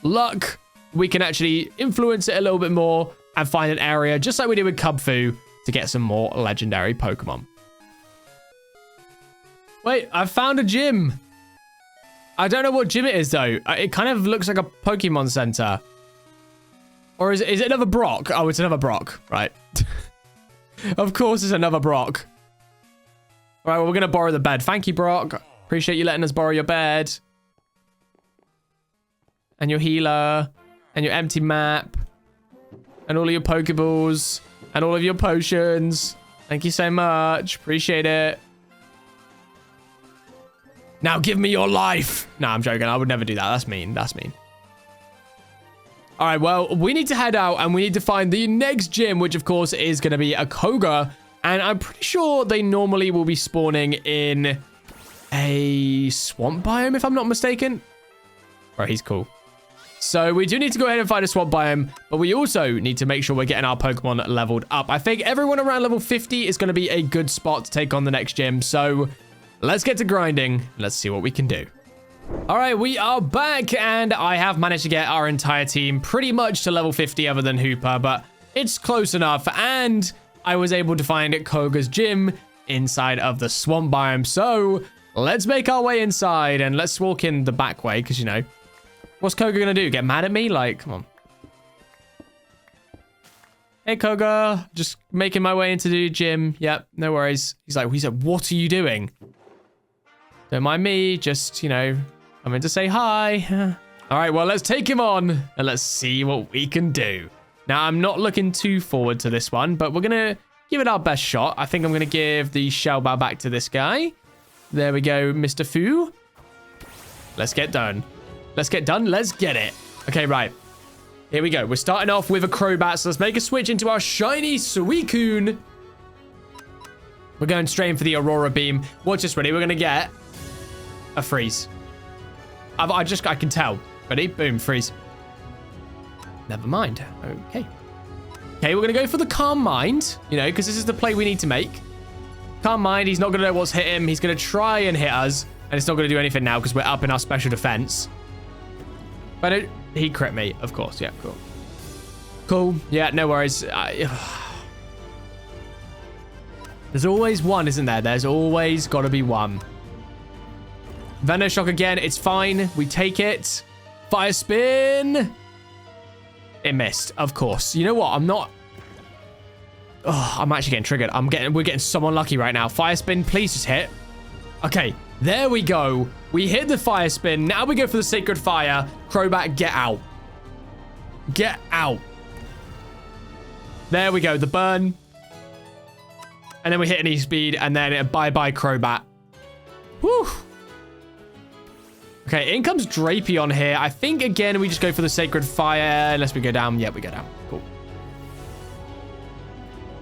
luck we can actually influence it a little bit more and find an area, just like we did with Kubfu, to get some more legendary Pokemon. Wait, I found a gym. I don't know what gym it is, though. It kind of looks like a Pokemon Center. Or is it another Brock? Oh, it's another Brock, right. Of course it's another Brock. All right, well, we're going to borrow the bed. Thank you, Brock. Appreciate you letting us borrow your bed. And your healer. And your empty map. And all of your Pokeballs. And all of your potions. Thank you so much. Appreciate it. Now give me your life. Nah, I'm joking. I would never do that. That's mean. That's mean. All right, well, we need to head out and we need to find the next gym, which of course is going to be a Koga. And I'm pretty sure they normally will be spawning in a swamp biome, if I'm not mistaken. Right, he's cool. So we do need to go ahead and find a swamp biome, but we also need to make sure we're getting our Pokemon leveled up. I think everyone around level 50 is going to be a good spot to take on the next gym. So let's get to grinding. Let's see what we can do. All right, we are back, and I have managed to get our entire team pretty much to level 50 other than Hooper, but it's close enough, and I was able to find Koga's gym inside of the swamp biome. So let's make our way inside, and let's walk in the back way, because, you know, what's Koga going to do? Get mad at me? Like, come on. Hey, Koga. Just making my way into the gym. Yep, no worries. He said, what are you doing? Don't mind me. Just, you know, I'm in to say hi. All right, well, let's take him on and let's see what we can do. Now, I'm not looking too forward to this one, but we're going to give it our best shot. I think I'm going to give the shell bow back to this guy. There we go, Mr. Fu. Let's get done. Let's get done. Let's get it. Okay, right. Here we go. We're starting off with a Crobat, so let's make a switch into our shiny Suicune. We're going straight in for the Aurora Beam. Watch this, ready? We're going to get a freeze. I can tell. Ready? Boom, freeze. Never mind. Okay. Okay, we're going to go for the Calm Mind, you know, because this is the play we need to make. Calm Mind, he's not going to know what's hit him. He's going to try and hit us, and it's not going to do anything now because we're up in our special defense. But he crit me, of course. Yeah, cool. Cool. Yeah, no worries. There's always one, isn't there? There's always got to be one. Venoshock again. It's fine. We take it. Fire Spin. It missed, of course. You know what? I'm actually getting triggered. We're getting so unlucky right now. Fire Spin, please just hit. Okay, there we go. We hit the Fire Spin. Now we go for the Sacred Fire. Crobat, get out. Get out. There we go. The burn. And then we hit an E-Speed. And then bye-bye Crobat. Whew. Okay, in comes Drapion here. I think, again, we just go for the Sacred Fire. Unless we go down. Yeah, we go down. Cool.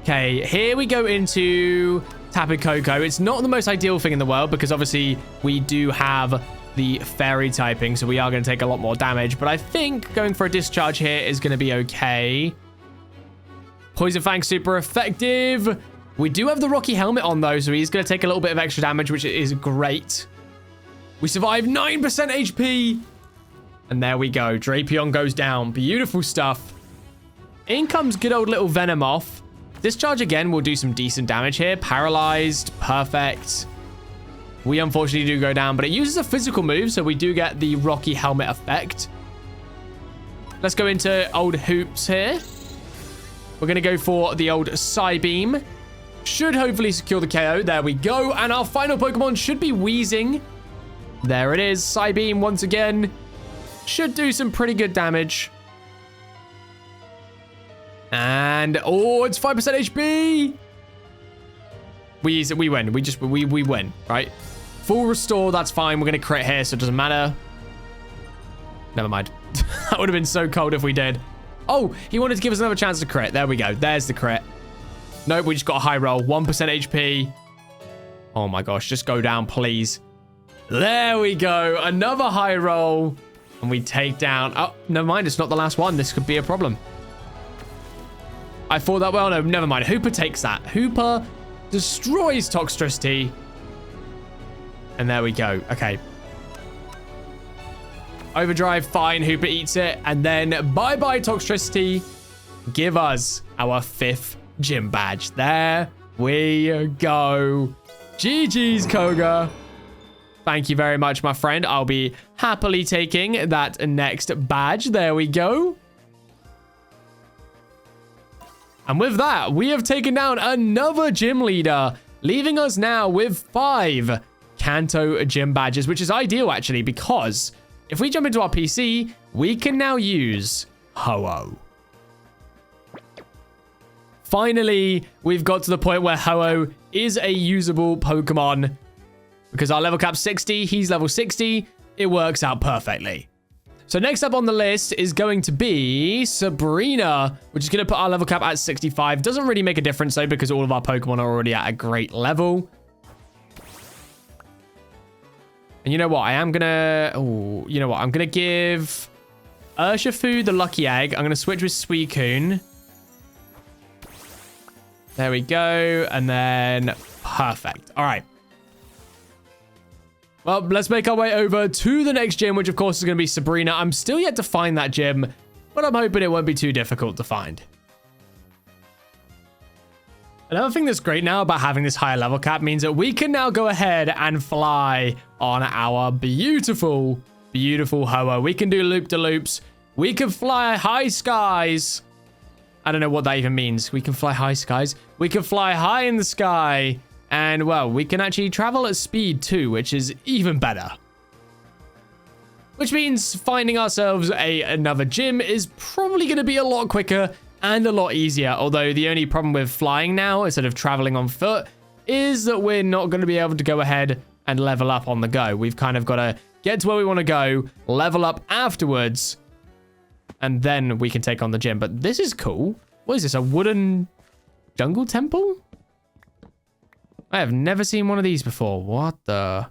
Okay, here we go into Tapu Koko. It's not the most ideal thing in the world because, obviously, we do have the Fairy typing. So we are going to take a lot more damage. But I think going for a Discharge here is going to be okay. Poison Fang, super effective. We do have the Rocky Helmet on, though. So he's going to take a little bit of extra damage, which is great. We survived 9% HP. And there we go. Drapion goes down. Beautiful stuff. In comes good old little Venomoth. Discharge again will do some decent damage here. Paralyzed. Perfect. We unfortunately do go down, but it uses a physical move, so we do get the Rocky Helmet effect. Let's go into old Hoops here. We're going to go for the old Psybeam. Should hopefully secure the KO. There we go. And our final Pokemon should be Weezing. There it is. Psybeam once again. Should do some pretty good damage. And, oh, it's 5% HP. We win. We win, right? Full restore, that's fine. We're going to crit here, so it doesn't matter. Never mind. That would have been so cold if we did. Oh, he wanted to give us another chance to crit. There we go. There's the crit. Nope, we just got a high roll. 1% HP. Oh my gosh, just go down, please. There we go. Another high roll. And we take down... Oh, never mind. It's not the last one. This could be a problem. I thought that... Well, no, never mind. Hooper takes that. Hooper destroys Toxtricity. And there we go. Okay. Overdrive, fine. Hooper eats it. And then bye-bye Toxtricity. Give us our 5th gym badge. There we go. GG's, Koga. Thank you very much, my friend. I'll be happily taking that next badge. There we go. And with that, we have taken down another gym leader, leaving us now with 5 Kanto gym badges, which is ideal, actually, because if we jump into our PC, we can now use Ho-Oh. Finally, we've got to the point where Ho-Oh is a usable Pokemon. Because our level cap's 60, he's level 60, it works out perfectly. So next up on the list is going to be Sabrina, which is going to put our level cap at 65. Doesn't really make a difference though, because all of our Pokemon are already at a great level. And you know what? I'm going to give Urshifu the Lucky Egg. I'm going to switch with Suicune. There we go. And then perfect. All right. Well, let's make our way over to the next gym, which of course is going to be Sabrina. I'm still yet to find that gym, but I'm hoping it won't be too difficult to find. Another thing that's great now about having this higher level cap means that we can now go ahead and fly on our beautiful, beautiful Ho-Oh. We can do loop-de-loops. We can fly high skies. I don't know what that even means. We can fly high skies. We can fly high in the sky. And, well, we can actually travel at speed too, which is even better. Which means finding ourselves another gym is probably going to be a lot quicker and a lot easier. Although the only problem with flying now, instead of traveling on foot, is that we're not going to be able to go ahead and level up on the go. We've kind of got to get to where we want to go, level up afterwards, and then we can take on the gym. But this is cool. What is this, a wooden jungle temple? I have never seen one of these before. What the?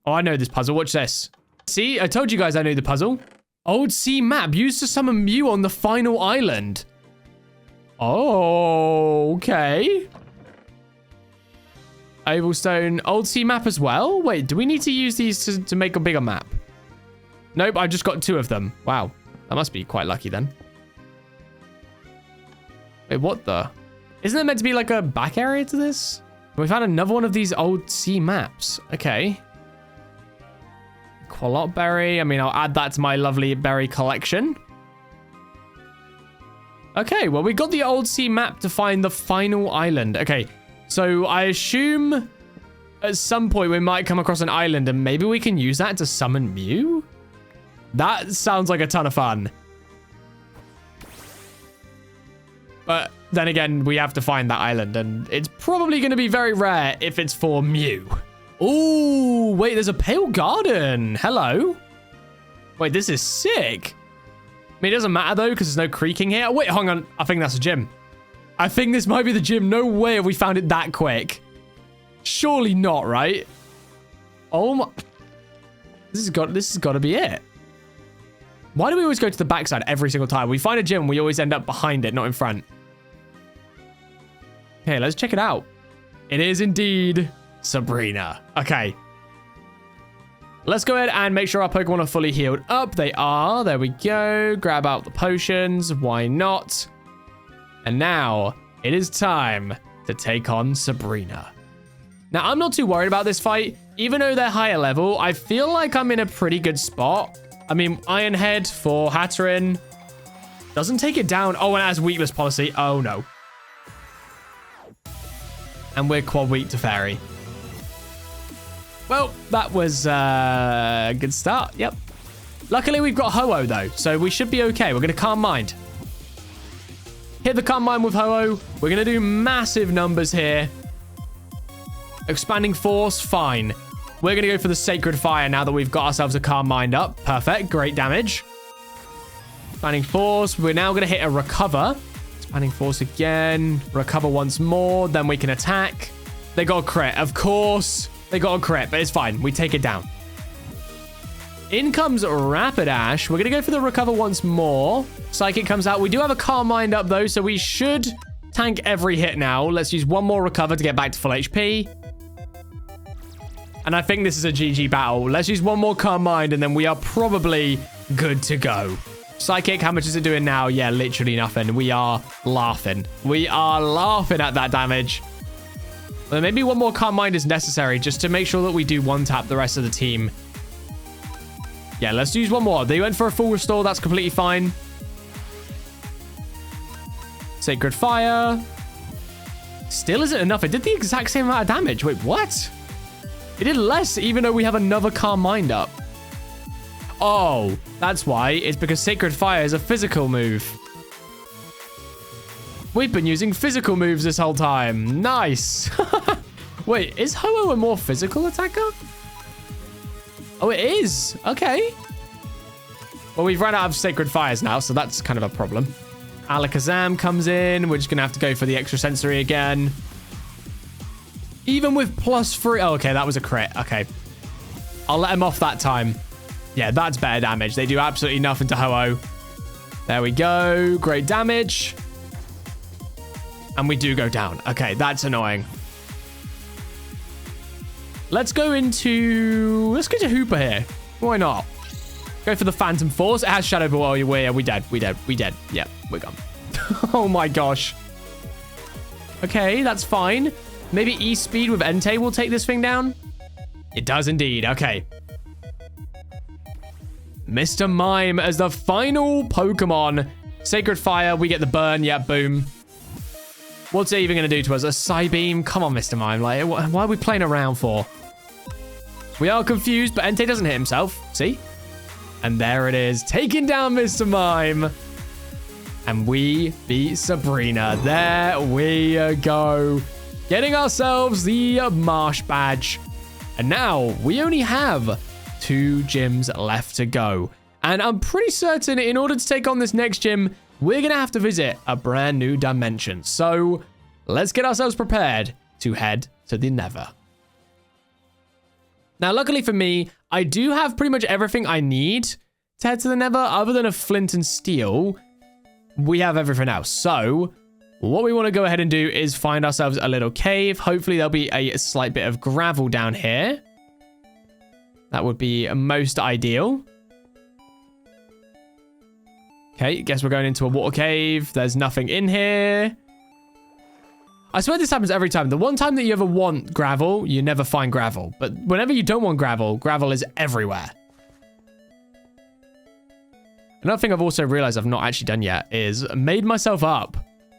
Oh, I know this puzzle. Watch this. See, I told you guys I knew the puzzle. Old sea map used to summon Mew on the final island. Oh, okay. Ovalstone, old sea map as well? Wait, do we need to use these to make a bigger map? Nope, I've just got 2 of them. Wow, that must be quite lucky then. Wait, what the? Isn't there meant to be like a back area to this? We found another one of these old sea maps. Okay. Qualot berry. I mean, I'll add that to my lovely berry collection. Okay, well, we got the old sea map to find the final island. Okay, so I assume at some point we might come across an island and maybe we can use that to summon Mew? That sounds like a ton of fun. But then again, we have to find that island, and it's probably going to be very rare if it's for Mew. Ooh, wait, there's a Pale Garden. Hello. Wait, this is sick. I mean, it doesn't matter, though, because there's no creaking here. Wait, hang on. I think that's a gym. I think this might be the gym. No way have we found it that quick. Surely not, right? Oh, my. This has got to be it. Why do we always go to the backside every single time? We find a gym, we always end up behind it, not in front. Okay, let's check it out. It is indeed Sabrina. Okay. Let's go ahead and make sure our Pokemon are fully healed up. They are. There we go. Grab out the potions. Why not? And now it is time to take on Sabrina. Now, I'm not too worried about this fight. Even though they're higher level, I feel like I'm in a pretty good spot. I mean, Iron Head for Hatterin doesn't take it down. Oh, and it has weakness policy. Oh, no. And we're quad weak to Fairy. Well, that was a good start. Yep. Luckily, we've got Ho-Oh, though, so we should be okay. We're going to Calm Mind. Hit the Calm Mind with Ho-Oh. We're going to do massive numbers here. Expanding Force, fine. We're going to go for the Sacred Fire now that we've got ourselves a Calm Mind up. Perfect. Great damage. Expanding Force. We're now going to hit a Recover. Expanding Force again. Recover once more. Then we can attack. They got a crit. Of course. They got a crit, but it's fine. We take it down. In comes Rapidash. We're going to go for the Recover once more. Psychic comes out. We do have a Calm Mind up, though, so we should tank every hit now. Let's use one more Recover to get back to full HP. And I think this is a GG battle. Let's use one more Calm Mind, and then we are probably good to go. Psychic, how much is it doing now? Yeah, literally nothing. We are laughing. We are laughing at that damage. Well, maybe one more Calm Mind is necessary just to make sure that we do one-tap the rest of the team. Yeah, let's use one more. They went for a full restore. That's completely fine. Sacred Fire. Still isn't enough. It did the exact same amount of damage. Wait, what? It did less even though we have another Calm Mind up. Oh, that's why. It's because Sacred Fire is a physical move. We've been using physical moves this whole time. Nice. Wait, is Ho-Oh a more physical attacker? Oh, it is. Okay. Well, we've run out of Sacred Fires now, so that's kind of a problem. Alakazam comes in. We're just going to have to go for the extra sensory again. Even with +3. Oh, okay, that was a crit. Okay. I'll let him off that time. Yeah, that's better damage. They do absolutely nothing to Ho-Oh. There we go. Great damage. And we do go down. Okay, that's annoying. Let's go to Hooper here. Why not? Go for the Phantom Force. It has Shadow Ball. Oh, we dead. We dead. Yeah, we're gone. Oh my gosh. Okay, that's fine. Maybe E-Speed with Entei will take this thing down. It does indeed. Okay. Mr. Mime as the final Pokemon. Sacred Fire. We get the burn. Yeah, boom. What's it even going to do to us? A Psybeam? Come on, Mr. Mime. Like, why are we playing around for? We are confused, but Entei doesn't hit himself. See? And there it is. Taking down Mr. Mime. And we beat Sabrina. There we go. Getting ourselves the Marsh Badge. And now we only have 2 gyms left to go. And I'm pretty certain in order to take on this next gym, we're going to have to visit a brand new dimension. So let's get ourselves prepared to head to the Nether. Now, luckily for me, I do have pretty much everything I need to head to the Nether. Other than a flint and steel, we have everything else. So what we want to go ahead and do is find ourselves a little cave. Hopefully there'll be a slight bit of gravel down here. That would be most ideal. Okay, guess we're going into a water cave. There's nothing in here. I swear this happens every time. The one time that you ever want gravel, you never find gravel. But whenever you don't want gravel, gravel is everywhere. Another thing I've also realized I've not actually done yet is made myself up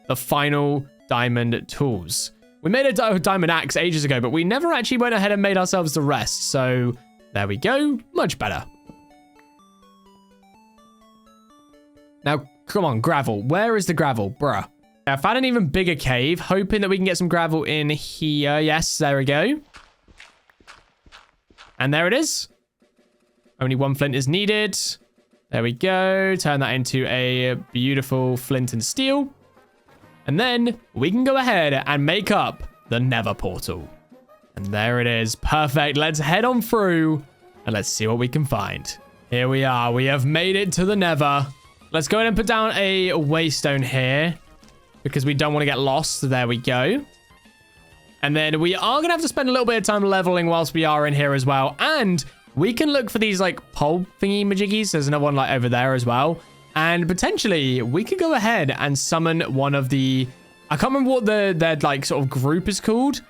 the final diamond tools. We made a diamond axe ages ago, but we never actually went ahead and made ourselves the rest. So there we go. Much better. Now, come on, gravel. Where is the gravel? Bruh. I found an even bigger cave, hoping that we can get some gravel in here. Yes, there we go. And there it is. Only 1 flint is needed. There we go. Turn that into a beautiful flint and steel. And then we can go ahead and make up the Nether portal. And there it is. Perfect. Let's head on through and let's see what we can find. Here we are. We have made it to the Nether. Let's go ahead and put down a waystone here because we don't want to get lost. There we go. And then we are going to have to spend a little bit of time leveling whilst we are in here as well. And we can look for these like pole thingy majiggies. There's another one like over there as well. And potentially we could go ahead and summon one of the, I can't remember what their like sort of group is called,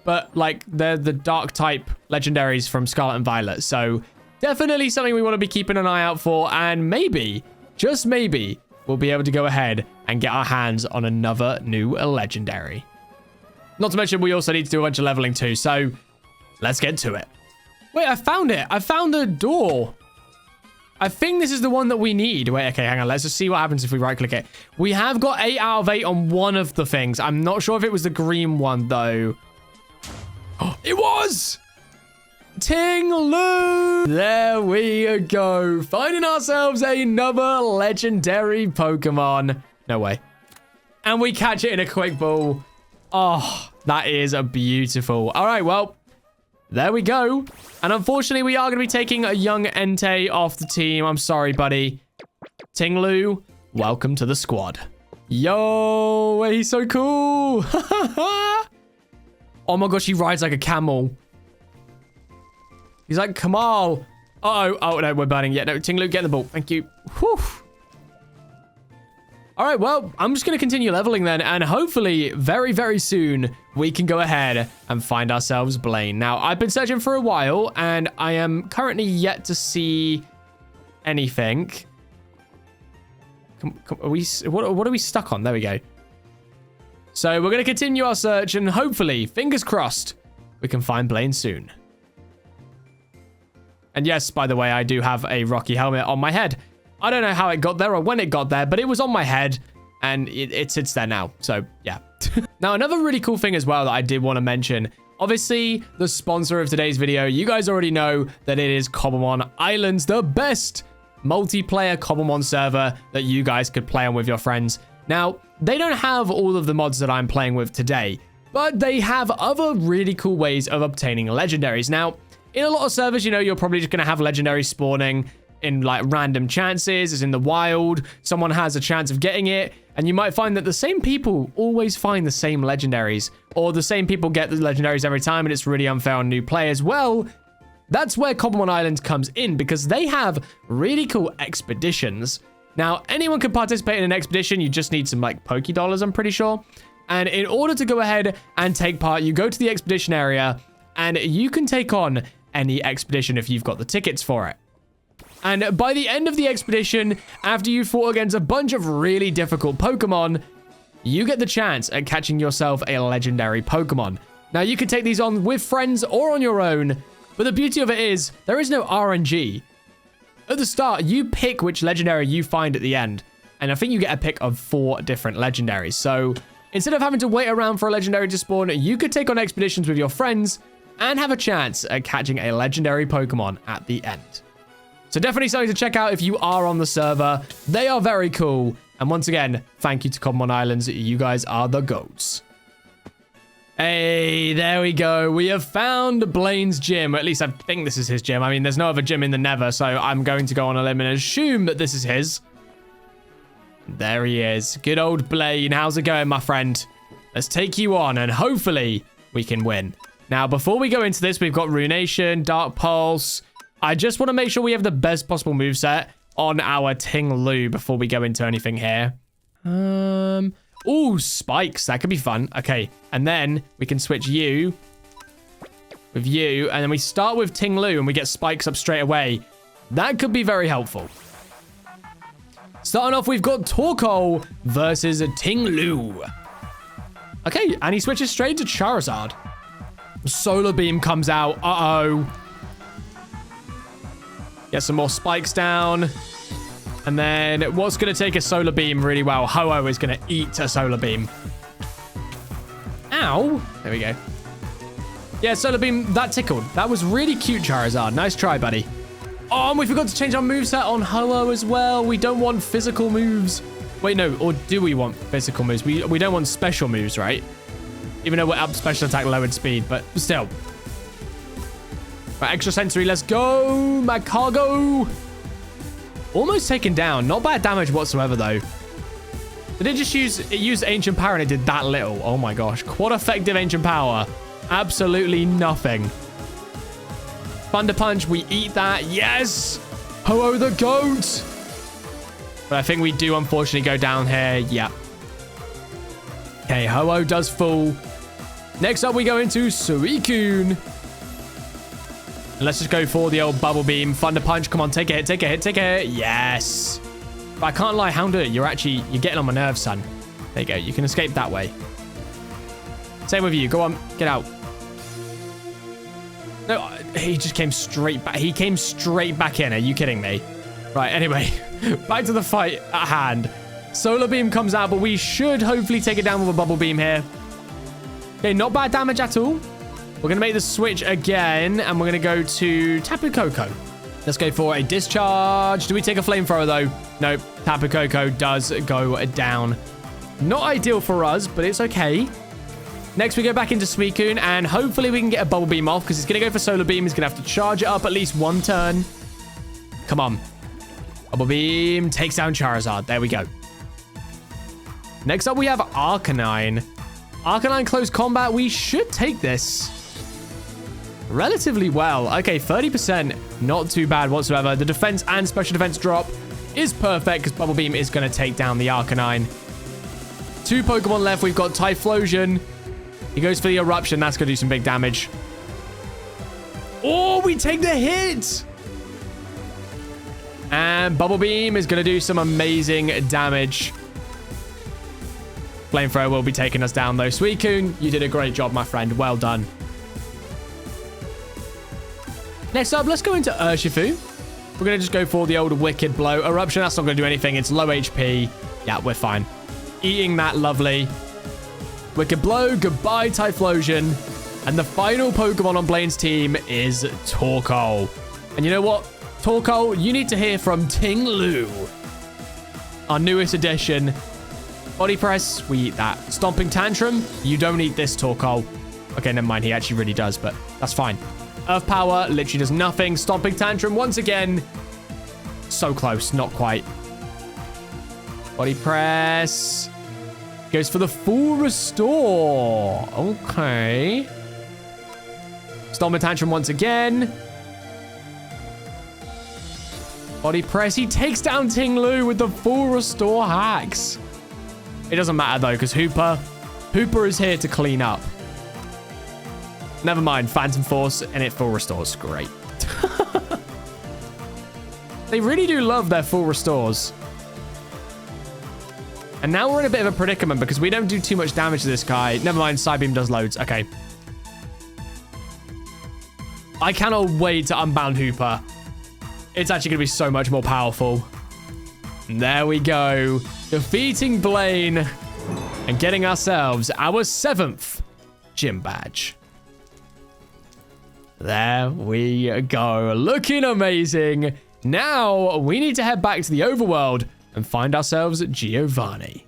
but like they're the dark type legendaries from Scarlet and Violet. So definitely something we want to be keeping an eye out for. And maybe, just maybe, we'll be able to go ahead and get our hands on another new legendary. Not to mention we also need to do a bunch of leveling too. So let's get to it. Wait, I found it. I found the door. I think this is the one that we need. Wait, okay, hang on. Let's just see what happens if we right click it. We have got 8 out of 8 on one of the things. I'm not sure if it was the green one though. Oh, it was! Ting Lu! There we go. Finding ourselves another legendary Pokemon. No way. And we catch it in a quick ball. Oh, that is beautiful. All right, well, there we go. And unfortunately, we are going to be taking a young Entei off the team. I'm sorry, buddy. Ting Lu, welcome to the squad. Yo, he's so cool. Oh my gosh, he rides like a camel. He's like, come on. Uh-oh. Oh, no, we're burning. Yeah, no, Tinglu, get the ball. Thank you. Whew. All right, well, I'm just going to continue leveling then, and hopefully very, very soon we can go ahead and find ourselves Blaine. Now, I've been searching for a while, and I am currently yet to see anything. What are we stuck on? There we go. So we're going to continue our search, and hopefully, fingers crossed, we can find Blaine soon. And yes, by the way, I do have a Rocky helmet on my head. I don't know how it got there or when it got there, but it was on my head, and it sits there now. So, yeah. Now, another really cool thing as well that I did want to mention. Obviously, the sponsor of today's video, you guys already know that it is Cobblemon Islands, the best multiplayer Cobblemon server that you guys could play on with your friends. Now, they don't have all of the mods that I'm playing with today, but they have other really cool ways of obtaining legendaries. Now, in a lot of servers, you know, you're probably just going to have legendaries spawning in like random chances, as in the wild. Someone has a chance of getting it, and you might find that the same people always find the same legendaries, or the same people get the legendaries every time, and it's really unfair on new players. Well, that's where Cobblemon Islands comes in, because they have really cool expeditions. Now, anyone can participate in an expedition. You just need some like Poké Dollars, I'm pretty sure. And in order to go ahead and take part, you go to the expedition area, and you can take on any expedition if you've got the tickets for it. And by the end of the expedition, after you fought against a bunch of really difficult Pokemon, you get the chance at catching yourself a legendary Pokemon. Now, you can take these on with friends or on your own, but the beauty of it is there is no RNG. At the start, you pick which legendary you find at the end, and I think you get a pick of 4 different legendaries. So instead of having to wait around for a legendary to spawn, you could take on expeditions with your friends and have a chance at catching a legendary Pokemon at the end. So definitely something to check out if you are on the server. They are very cool. And once again, thank you to Cobblemon Islands. You guys are the GOATs. Hey, there we go. We have found Blaine's gym. At least I think this is his gym. I mean, there's no other gym in the Nether, so I'm going to go on a limb and assume that this is his. There he is. Good old Blaine. How's it going, my friend? Let's take you on, and hopefully we can win. Now, before we go into this, we've got Ruination, Dark Pulse. I just want to make sure we have the best possible moveset on our Tinglu before we go into anything here. Ooh, spikes. That could be fun. Okay, and then we can switch you with you, and then we start with Tinglu, and we get spikes up straight away. That could be very helpful. Starting off, we've got Torkoal versus Tinglu. Okay, and he switches straight to Charizard. Solar Beam comes out. Uh-oh. Get some more spikes down. And then what's going to take a Solar Beam really well? Ho-Oh is going to eat a Solar Beam. Ow. There we go. Yeah, Solar Beam, that tickled. That was really cute, Charizard. Nice try, buddy. Oh, and we forgot to change our moveset on Ho-Oh as well. We don't want physical moves. Wait, no. Or do we want physical moves? We don't want special moves, right? Even though we're up special attack, lowered speed, but still. Right, extra sensory, let's go. Magcargo. Almost taken down. Not bad damage whatsoever, though. Did it just use ancient power and it did that little? Oh my gosh. Quad effective ancient power. Absolutely nothing. Thunder Punch, we eat that. Yes. Ho-Oh the GOAT. But I think we do unfortunately go down here. Yeah. Okay, Ho-Oh does fall. Next up, we go into Suicune. And let's just go for the old Bubble Beam. Thunder Punch. Come on, take a hit, take a hit, take a hit. Yes. But I can't lie, Houndour, you're getting on my nerves, son. There you go. You can escape that way. Same with you. Go on, get out. No, he just came straight back. He came straight back in. Are you kidding me? Right, anyway. Back to the fight at hand. Solar Beam comes out, but we should hopefully take it down with a Bubble Beam here. Okay, not bad damage at all. We're going to make the switch again, and we're going to go to Tapu Koko. Let's go for a Discharge. Do we take a Flamethrower, though? Nope. Tapu Koko does go down. Not ideal for us, but it's okay. Next, we go back into Suicune, and hopefully we can get a Bubble Beam off, because he's going to go for Solar Beam. He's going to have to charge it up at least one turn. Come on. Bubble Beam takes down Charizard. There we go. Next up, we have Arcanine. Arcanine close combat. We should take this. relatively well. Okay, 30%, not too bad whatsoever. The defense and special defense drop is perfect because Bubble Beam is going to take down the Arcanine. 2 Pokemon left. We've got Typhlosion. He goes for the Eruption. That's going to do some big damage. Oh, we take the hit. And Bubble Beam is going to do some amazing damage. Flamethrower will be taking us down, though. Suicune, you did a great job, my friend. Well done. Next up, let's go into Urshifu. We're going to just go for the old Wicked Blow. Eruption, that's not going to do anything. It's low HP. Yeah, we're fine. Eating that, lovely. Wicked Blow, goodbye, Typhlosion. And the final Pokemon on Blaine's team is Torkoal. And you know what? Torkoal, you need to hear from Ting Lu. Our newest addition. Body Press, we eat that. Stomping Tantrum, you don't eat this, Torkoal. Okay, never mind. He actually really does, but that's fine. Earth Power literally does nothing. Stomping Tantrum once again. So close, not quite. Body Press. Goes for the full restore. Okay. Stomping Tantrum once again. Body Press. He takes down Ting Lu with the full restore hacks. It doesn't matter though, because Hooper is here to clean up. Never mind. Phantom Force and it full restores. Great. They really do love their full restores. And now we're in a bit of a predicament because we don't do too much damage to this guy. Never mind. Psybeam does loads. Okay. I cannot wait to unbound Hooper. It's actually going to be so much more powerful. And there we go. Defeating Blaine and getting ourselves our 7th gym badge. There we go. Looking amazing. Now we need to head back to the overworld and find ourselves Giovanni.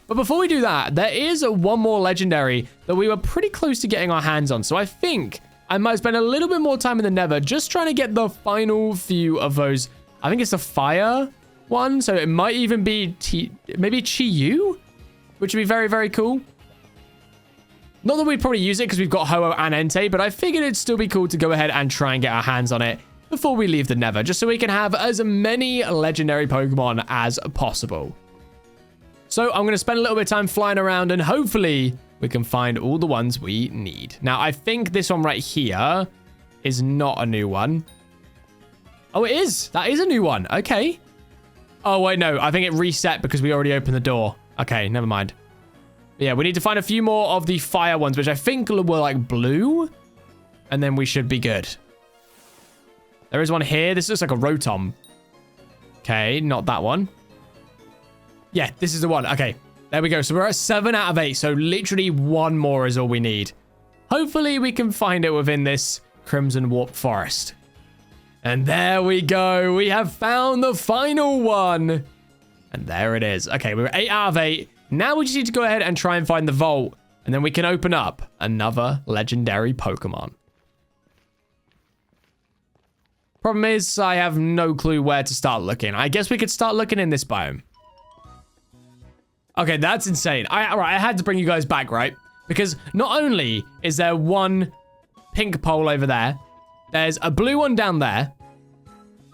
But before we do that, there is one more legendary that we were pretty close to getting our hands on. So I think I might spend a little bit more time in the Nether just trying to get the final few of those. I think it's the fire one. So it might even be maybe Chi-Yu, which would be very, very cool. Not that we'd probably use it because we've got Ho-Oh and Entei, but I figured it'd still be cool to go ahead and try and get our hands on it before we leave the Nether, just so we can have as many legendary Pokemon as possible. So I'm going to spend a little bit of time flying around and hopefully we can find all the ones we need. Now, I think this one right here is not a new one. Oh, it is. That is a new one. Okay. Oh, wait, no. I think it reset because we already opened the door. Okay, never mind. Yeah, we need to find a few more of the fire ones, which I think were like blue. And then we should be good. There is one here. This looks like a Rotom. Okay, not that one. Yeah, this is the one. Okay, there we go. So we're at 7 out of 8. So literally one more is all we need. Hopefully we can find it within this Crimson Warped Forest. And there we go. We have found the final one. And there it is. Okay, we're 8 out of 8. Now we just need to go ahead and try and find the vault. And then we can open up another legendary Pokemon. Problem is, I have no clue where to start looking. I guess we could start looking in this biome. Okay, that's insane. I had to bring you guys back, right? Because not only is there one pink pole over there, there's a blue one down there.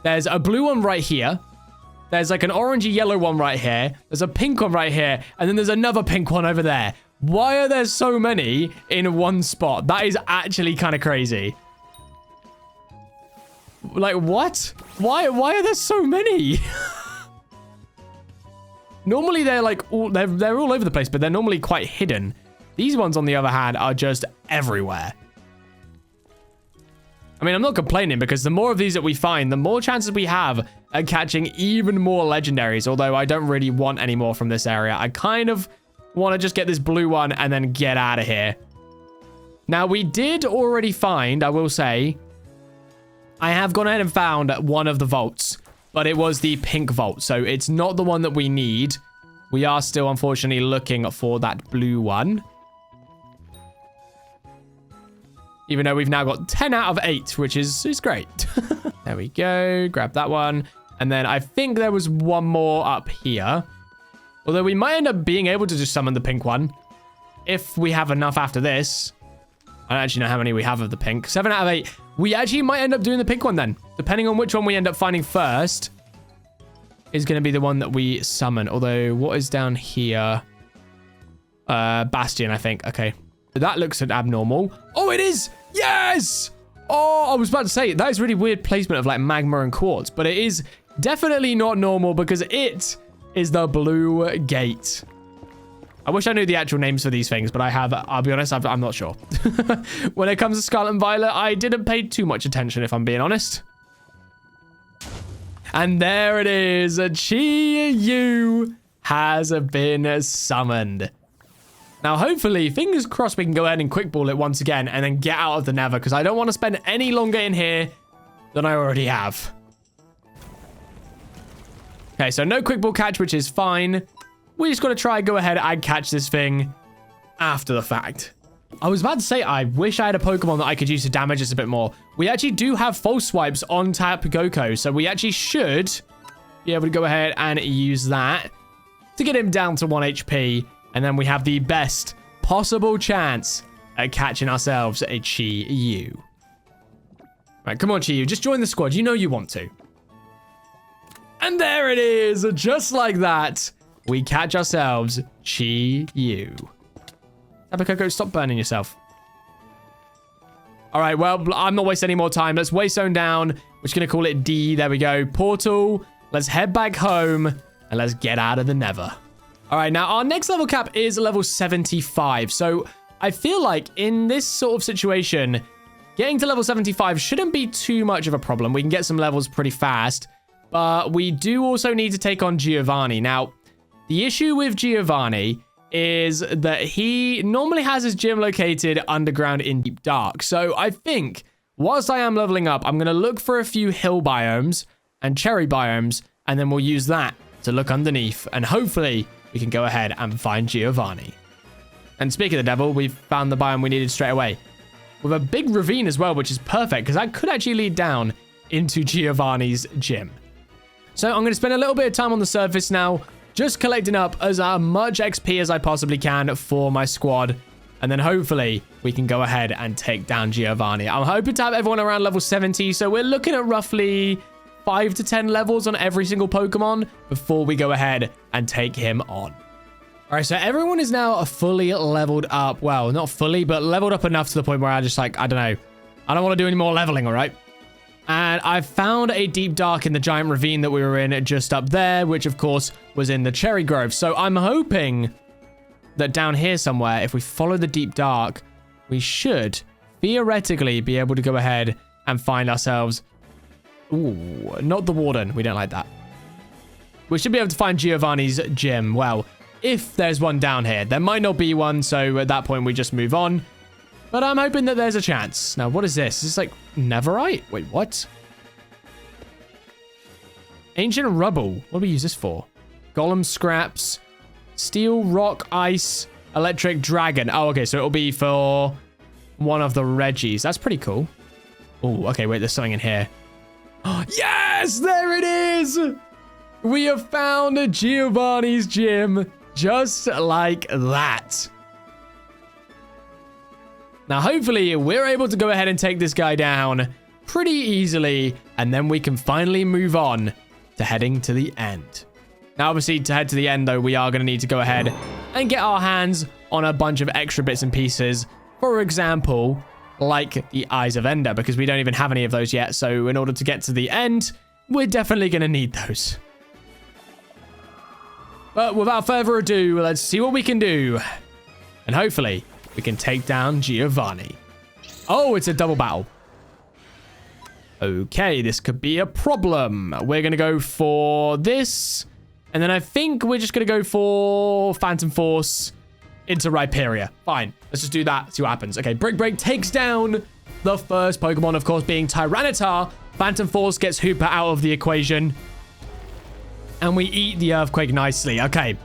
There's a blue one right here. There's like an orangey yellow one right here. There's a pink one right here. And then there's another pink one over there. Why are there so many in one spot? That is actually kind of crazy. Like, what? Why are there so many? Normally, they're like, they're all over the place, but they're normally quite hidden. These ones, on the other hand, are just everywhere. I mean, I'm not complaining because the more of these that we find, the more chances we have at catching even more legendaries, although I don't really want any more from this area. I kind of want to just get this blue one and then get out of here. Now, we did already find, I will say, I have gone ahead and found one of the vaults, but it was the pink vault, so it's not the one that we need. We are still, unfortunately, looking for that blue one. Even though we've now got 10 out of 8, which is great. There we go. Grab that one. And then I think there was one more up here. Although we might end up being able to just summon the pink one. If we have enough after this. I don't actually know how many we have of the pink. 7 out of 8. We actually might end up doing the pink one then. Depending on which one we end up finding first is going to be the one that we summon. Although, what is down here? Bastion, I think. Okay. That looks abnormal. Oh, it is! Yes! Oh, I was about to say, that is really weird placement of like magma and quartz. But it is definitely not normal because it is the blue gate. I wish I knew the actual names for these things, but I'll be honest, I'm not sure. When it comes to Scarlet and Violet, I didn't pay too much attention, if I'm being honest. And there it is. Chi-Yu has been summoned. Now, hopefully, fingers crossed, we can go ahead and quick ball it once again and then get out of the Nether, because I don't want to spend any longer in here than I already have. Okay, so no quick ball catch, which is fine. We just got to try and go ahead and catch this thing after the fact. I was about to say, I wish I had a Pokemon that I could use to damage us a bit more. We actually do have false swipes on tap Goko, so we actually should be able to go ahead and use that to get him down to 1 HP. And then we have the best possible chance at catching ourselves a Chi-Yu. Right, come on, Chi-Yu. Just join the squad. You know you want to. And there it is. Just like that, we catch ourselves Chi-Yu. Coco, stop burning yourself. All right, well, I'm not wasting any more time. Let's waystone down. We're just going to call it D. There we go. Portal. Let's head back home and let's get out of the Nether. All right, now our next level cap is level 75. So I feel like in this sort of situation, getting to level 75 shouldn't be too much of a problem. We can get some levels pretty fast, but we do also need to take on Giovanni. Now, the issue with Giovanni is that he normally has his gym located underground in Deep Dark. So I think whilst I am leveling up, I'm going to look for a few hill biomes and cherry biomes, and then we'll use that to look underneath, and hopefully we can go ahead and find Giovanni. And speaking of the devil, we've found the biome we needed straight away. With a big ravine as well, which is perfect, because that could actually lead down into Giovanni's gym. So I'm going to spend a little bit of time on the surface now, just collecting up as much XP as I possibly can for my squad. And then hopefully we can go ahead and take down Giovanni. I'm hoping to have everyone around level 70. So we're looking at roughly 5 to 10 levels on every single Pokemon before we go ahead and take him on. All right, so everyone is now fully leveled up. Well, not fully, but leveled up enough to the point where I just like, I don't know. I don't want to do any more leveling, all right? And I found a deep dark in the giant ravine that we were in just up there, which of course was in the cherry grove. So I'm hoping that down here somewhere, if we follow the deep dark, we should theoretically be able to go ahead and find ourselves... Ooh, not the warden. We don't like that. We should be able to find Giovanni's gym. Well, if there's one down here. There might not be one, so at that point we just move on. But I'm hoping that there's a chance. Now, what is this? Is this like Netherite? Wait, what? Ancient rubble. What do we use this for? Golem scraps. Steel, rock, ice, electric, dragon. Oh, okay, so it'll be for one of the Reggies. That's pretty cool. Oh, okay, wait, there's something in here. Yes, there it is. We have found Giovanni's gym just like that. Now, hopefully, we're able to go ahead and take this guy down pretty easily, and then we can finally move on to heading to the end. Now, obviously, to head to the end, though, we are going to need to go ahead and get our hands on a bunch of extra bits and pieces. For example, like the Eyes of Ender, because we don't even have any of those yet. So in order to get to the end, we're definitely going to need those. But without further ado, let's see what we can do. And hopefully, we can take down Giovanni. Oh, it's a double battle. Okay, this could be a problem. We're going to go for this. And then I think we're just going to go for Phantom Force into Rhyperior. Fine. Let's just do that. See what happens. Okay, Brick Break takes down the first Pokemon, of course, being Tyranitar. Phantom Force gets Hooper out of the equation. And we eat the Earthquake nicely. Okay.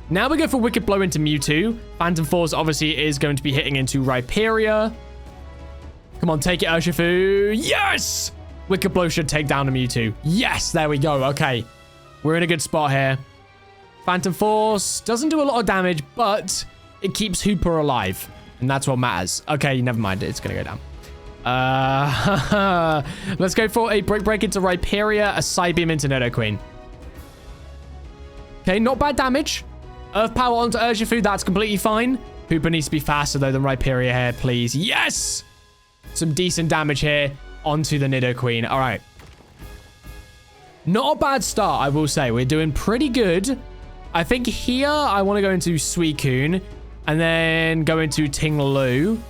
Now we go for Wicked Blow into Mewtwo. Phantom Force obviously is going to be hitting into Rhyperior. Come on, take it, Urshifu. Yes! Wicked Blow should take down a Mewtwo. Yes, there we go. Okay. We're in a good spot here. Phantom Force doesn't do a lot of damage, but it keeps Hooper alive. And that's what matters. Okay, never mind. It's going to go down. Let's go for a break into Rhyperia, a Side Beam into Nidoqueen. Okay, not bad damage. Earth Power onto Urshifu, that's completely fine. Hooper needs to be faster, though, than Rhyperia here, please. Yes! Some decent damage here onto the Nidoqueen. All right. Not a bad start, I will say. We're doing pretty good. I think here I want to go into Suicune and then go into Ting-Lu.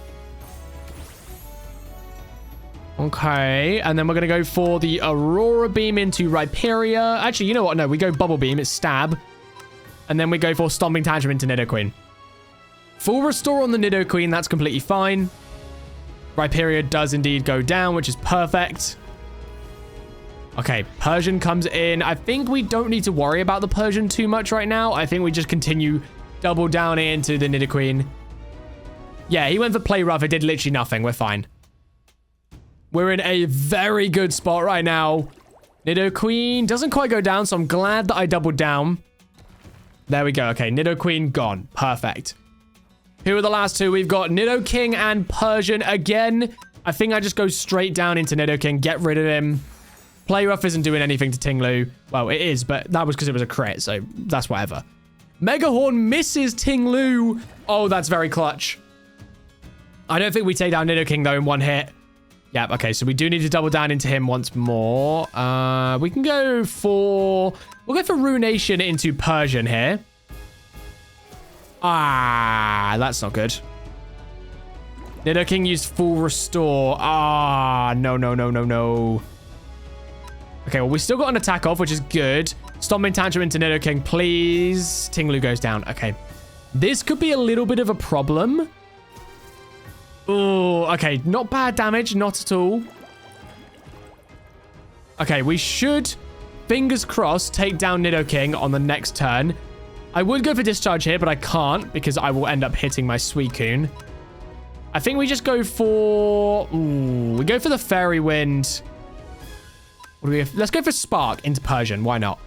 Okay, and then we're going to go for the Aurora Beam into Rhyperia. Actually, you know what? No, we go Bubble Beam. It's Stab. And then we go for Stomping Tantrum into Nidoqueen. Full Restore on the Nidoqueen. That's completely fine. Rhyperia does indeed go down, which is perfect. Okay, Persian comes in. I think we don't need to worry about the Persian too much right now. I think we just continue double down into the Nidoqueen. Yeah, he went for Play Rough. It did literally nothing. We're fine. We're in a very good spot right now. Nidoqueen doesn't quite go down, so I'm glad that I doubled down. There we go. Okay, Nidoqueen gone. Perfect. Who are the last two? We've got Nidoking and Persian again. I think I just go straight down into Nidoking, get rid of him. Play Rough isn't doing anything to Ting-Lu. Well, it is, but that was because it was a crit, so that's whatever. Mega Horn misses Ting-Lu. Oh, that's very clutch. I don't think we take down Nidoking, though, in one hit. Yep, okay, so we do need to double down into him once more. We can go for... We'll go for Ruination into Persian here. Ah, that's not good. Nidoking used Full Restore. Ah, no. Okay, well, we still got an attack off, which is good. Stomping Tantrum into Nidoking, please. Ting-Lu goes down. Okay. This could be a little bit of a problem. Oh, okay. Not bad damage. Not at all. Okay, we should, fingers crossed, take down Nidoking on the next turn. I would go for Discharge here, but I can't because I will end up hitting my Suicune. I think we just go for... Ooh, we go for the Fairy Wind. What do we have? Let's go for Spark into Persian. Why not?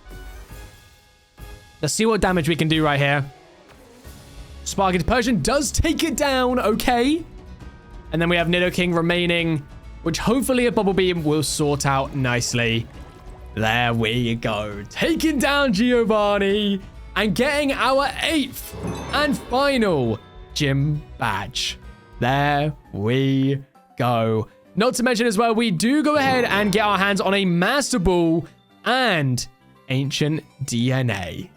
Let's see what damage we can do right here. Spark into Persian does take it down. Okay. And then we have Nidoking remaining, which hopefully a Bubble Beam will sort out nicely. There we go. Taking down Giovanni and getting our 8th and final gym badge. There we go. Not to mention as well, we do go ahead and get our hands on a Master Ball and Ancient DNA.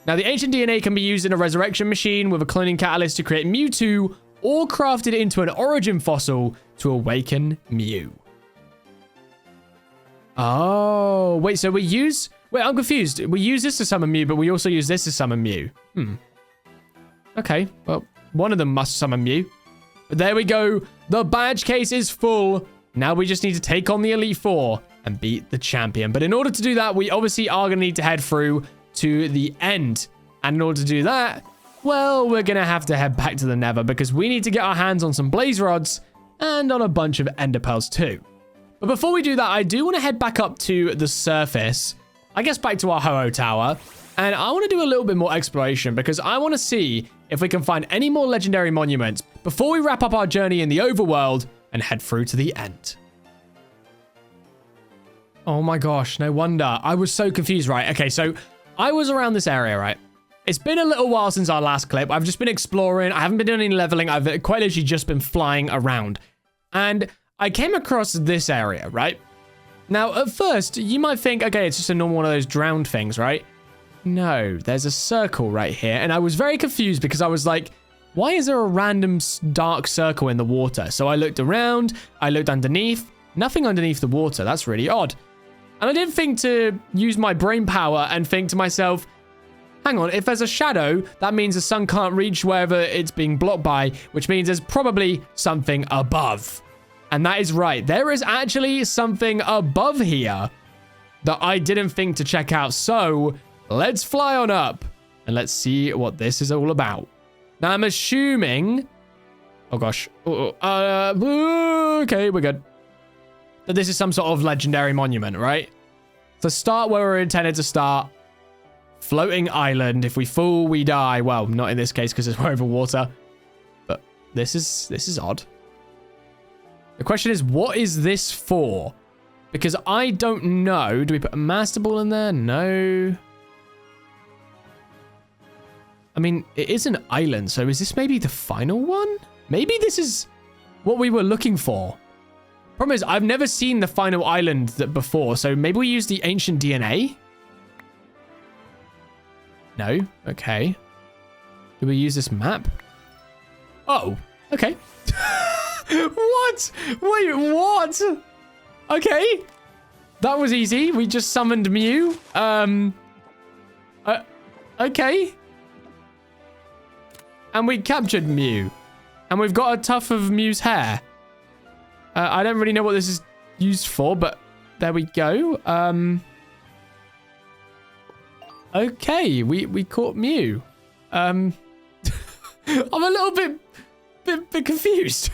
Now, the Ancient DNA can be used in a Resurrection Machine with a Cloning Catalyst to create Mewtwo, or crafted into an Origin Fossil to awaken Mew. Oh, wait, so we use... Wait, I'm confused. We use this to summon Mew, but we also use this to summon Mew. Okay, well, one of them must summon Mew. But there we go. The badge case is full. Now we just need to take on the Elite Four and beat the champion. But in order to do that, we obviously are going to need to head through to the end. And in order to do that, well, we're going to have to head back to the Nether because we need to get our hands on some Blaze Rods and on a bunch of Ender Pearls too. But before we do that, I do want to head back up to the surface. I guess back to our Ho-Oh Tower. And I want to do a little bit more exploration because I want to see if we can find any more legendary monuments before we wrap up our journey in the overworld and head through to the end. Oh my gosh, no wonder. I was so confused, right? Okay, so I was around this area, right? It's been a little while since our last clip. I've just been exploring. I haven't been doing any leveling. I've quite literally just been flying around. And I came across this area, right? Now, at first, you might think, okay, it's just a normal one of those drowned things, right? No, there's a circle right here. And I was very confused because I was like, why is there a random dark circle in the water? So I looked around, I looked underneath, nothing underneath the water. That's really odd. And I didn't think to use my brain power and think to myself, hang on, if there's a shadow, that means the sun can't reach wherever it's being blocked by, which means there's probably something above. And that is right. There is actually something above here that I didn't think to check out. So let's fly on up and let's see what this is all about. Now, I'm assuming... Oh, gosh. Okay, we're good. That this is some sort of legendary monument, right? So start where we're intended to start. Floating island. If we fall, we die. Well, not in this case because we're over water. But this is odd. The question is, what is this for? Because I don't know. Do we put a master ball in there? No. I mean, it is an island, so is this maybe the final one? Maybe this is what we were looking for. Problem is, I've never seen the final island before, so maybe we use the ancient DNA? No? Okay. Do we use this map? Oh, okay. What? Wait, what? Okay. That was easy. We just summoned Mew. Okay. And we captured Mew. And we've got a tuft of Mew's hair. I don't really know what this is used for, but there we go. Okay, we caught Mew. I'm a little bit confused.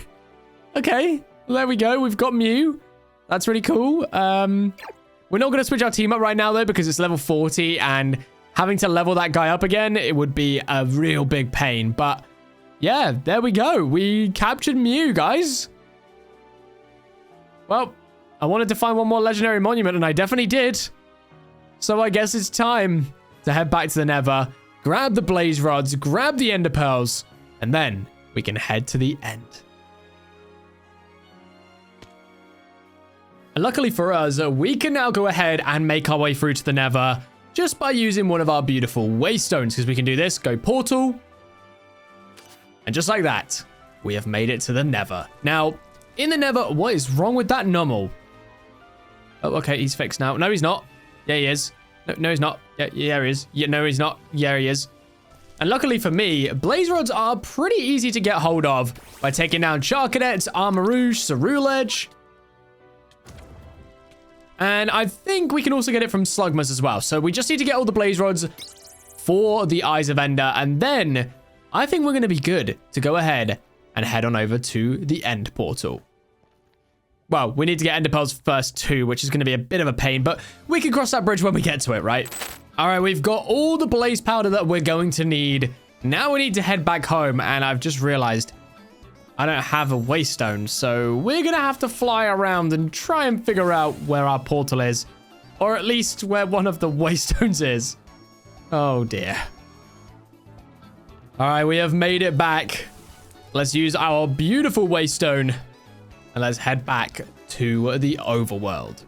Okay, there we go. We've got Mew. That's really cool. We're not going to switch our team up right now, though, because it's level 40, and having to level that guy up again, it would be a real big pain. But yeah, there we go. We captured Mew, guys. Well, I wanted to find one more legendary monument, and I definitely did. So I guess it's time to head back to the Nether, grab the blaze rods, grab the ender pearls, and then we can head to the end. And luckily for us, we can now go ahead and make our way through to the Nether just by using one of our beautiful waystones, because we can do this, go portal, and just like that, we have made it to the Nether. Now, in the Nether, what is wrong with that Nummel? Oh, okay, he's fixed now. No, he's not. Yeah, he is. No, he's not. Yeah, he is. Yeah, no, he's not. Yeah, he is. And luckily for me, blaze rods are pretty easy to get hold of by taking down Charcadets, Armarouge, Cerulege. And I think we can also get it from Slugmas as well. So we just need to get all the blaze rods for the Eyes of Ender. And then I think we're going to be good to go ahead and head on over to the end portal. Well, we need to get ender pearls first too, which is going to be a bit of a pain, but we can cross that bridge when we get to it, right? All right, we've got all the blaze powder that we're going to need. Now we need to head back home, and I've just realized I don't have a waystone, so we're going to have to fly around and try and figure out where our portal is, or at least where one of the waystones is. Oh dear. All right, we have made it back. Let's use our beautiful waystone. And let's head back to the overworld.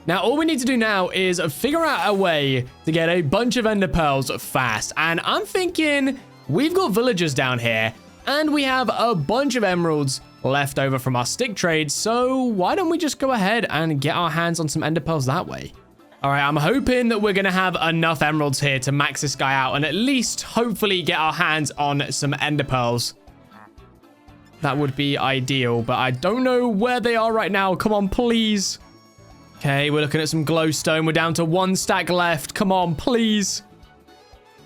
Now, all we need to do now is figure out a way to get a bunch of ender pearls fast. And I'm thinking we've got villagers down here, and we have a bunch of emeralds left over from our stick trade. So why don't we just go ahead and get our hands on some ender pearls that way? All right, I'm hoping that we're going to have enough emeralds here to max this guy out and at least hopefully get our hands on some ender pearls. That would be ideal, but I don't know where they are right now. Come on, please. Okay, we're looking at some glowstone. We're down to 1 stack left. Come on, please.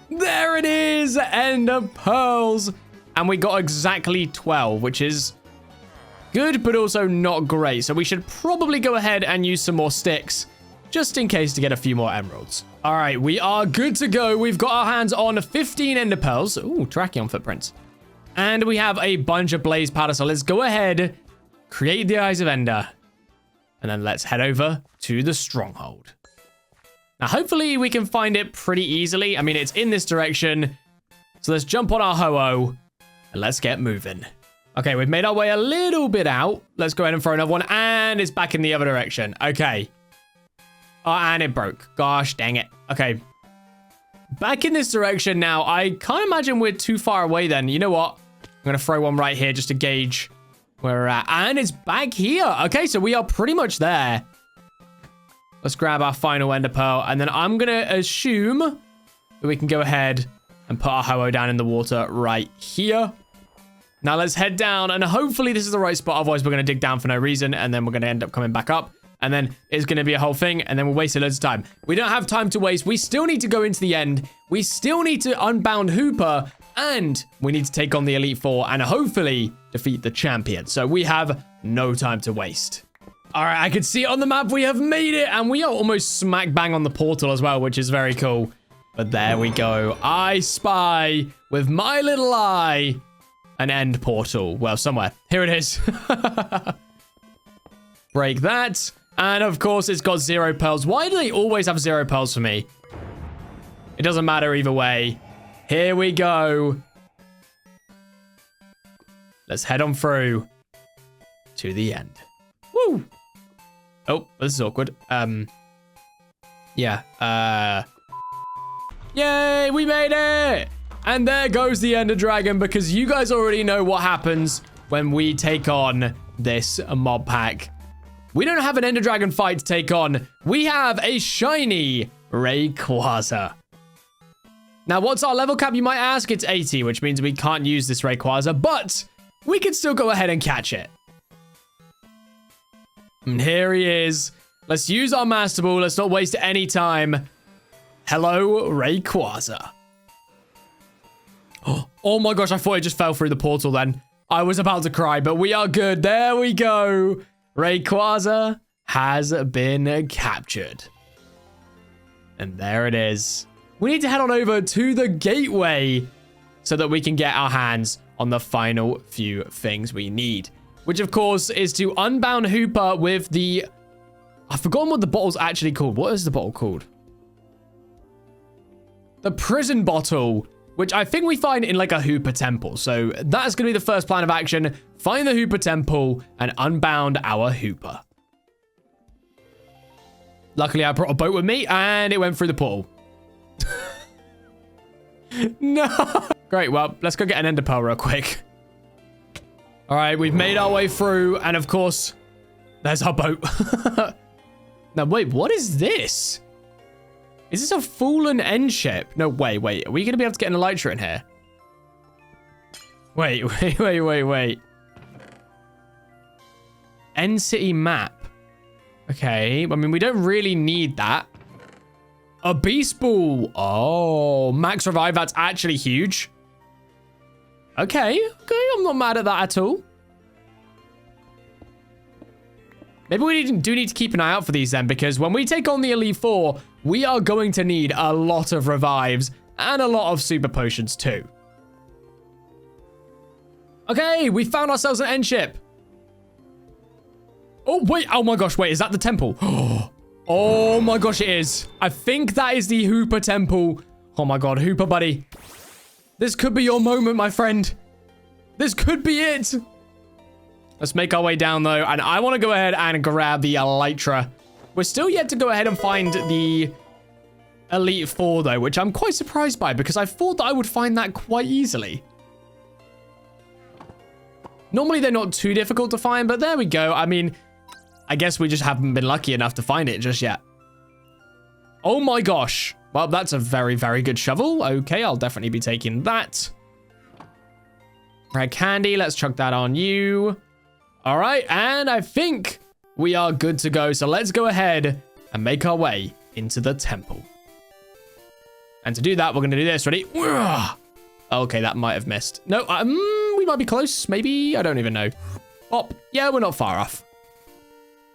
There it is, ender pearls. And we got exactly 12, which is good, but also not great. So we should probably go ahead and use some more sticks just in case to get a few more emeralds. All right, we are good to go. We've got our hands on 15 ender pearls. Ooh, Tracheon footprints. And we have a bunch of blaze powder, so let's go ahead, create the Eyes of Ender, and then let's head over to the stronghold. Now, hopefully we can find it pretty easily. I mean, it's in this direction, so let's jump on our ho-oh, and let's get moving. Okay, we've made our way a little bit out. Let's go ahead and throw another one, and it's back in the other direction. Okay. Oh, and it broke. Gosh, dang it. Okay. Back in this direction now. I can't imagine we're too far away then. You know what? I'm going to throw one right here just to gauge where we're at. And it's back here. Okay, so we are pretty much there. Let's grab our final ender pearl. And then I'm going to assume that we can go ahead and put our ho-oh down in the water right here. Now let's head down. And hopefully this is the right spot. Otherwise, we're going to dig down for no reason. And then we're going to end up coming back up. And then it's going to be a whole thing. And then we'll waste loads of time. We don't have time to waste. We still need to go into the end. We still need to unbound Hooper. And we need to take on the Elite Four and hopefully defeat the champion. So we have no time to waste. All right, I can see it on the map. We have made it. And we are almost smack bang on the portal as well, which is very cool. But there we go. I spy with my little eye an end portal. Well, somewhere. Here it is. Break that. And of course, it's got 0 pearls. Why do they always have 0 pearls for me? It doesn't matter either way. Here we go. Let's head on through to the end. Woo! Oh, this is awkward. Yeah. Yay, we made it! And there goes the Ender Dragon, because you guys already know what happens when we take on this mob pack. We don't have an Ender Dragon fight to take on. We have a shiny Rayquaza. Now, what's our level cap, you might ask? It's 80, which means we can't use this Rayquaza, but we can still go ahead and catch it. And here he is. Let's use our Master Ball. Let's not waste any time. Hello, Rayquaza. Oh my gosh, I thought it just fell through the portal then. I was about to cry, but we are good. There we go. Rayquaza has been captured. And there it is. We need to head on over to the gateway so that we can get our hands on the final few things we need. Which, of course, is to unbound Hooper with the... I've forgotten what the bottle's actually called. What is the bottle called? The prison bottle, which I think we find in like a Hooper temple. So that's going to be the first plan of action. Find the Hooper temple and unbound our Hooper. Luckily, I brought a boat with me and it went through the portal. No. Great. Well, let's go get an ender pearl real quick. All right. We've made our way through. And of course, there's our boat. Now, wait, what is this? Is this a fallen end ship? No, wait. Are we going to be able to get an elytra in here? Wait. End city map. Okay. I mean, we don't really need that. A beast ball. Oh, max revive. That's actually huge. Okay. I'm not mad at that at all. Maybe we do need to keep an eye out for these then, because when we take on the Elite Four, we are going to need a lot of revives and a lot of super potions too. Okay, we found ourselves an end ship. Oh, wait. Oh my gosh. Wait, is that the temple? Oh my gosh, it is. I think that is the Hooper temple. Oh my god, Hooper buddy. This could be your moment, my friend. This could be it. Let's make our way down, though. And I want to go ahead and grab the elytra. We're still yet to go ahead and find the Elite Four, though, which I'm quite surprised by because I thought that I would find that quite easily. Normally, they're not too difficult to find, but there we go. I mean, I guess we just haven't been lucky enough to find it just yet. Oh my gosh. Well, that's a very, very good shovel. Okay, I'll definitely be taking that. Red candy, let's chuck that on you. All right, and I think we are good to go. So let's go ahead and make our way into the temple. And to do that, we're going to do this. Ready? Okay, that might have missed. No, we might be close. Maybe. I don't even know. Oh, yeah, we're not far off.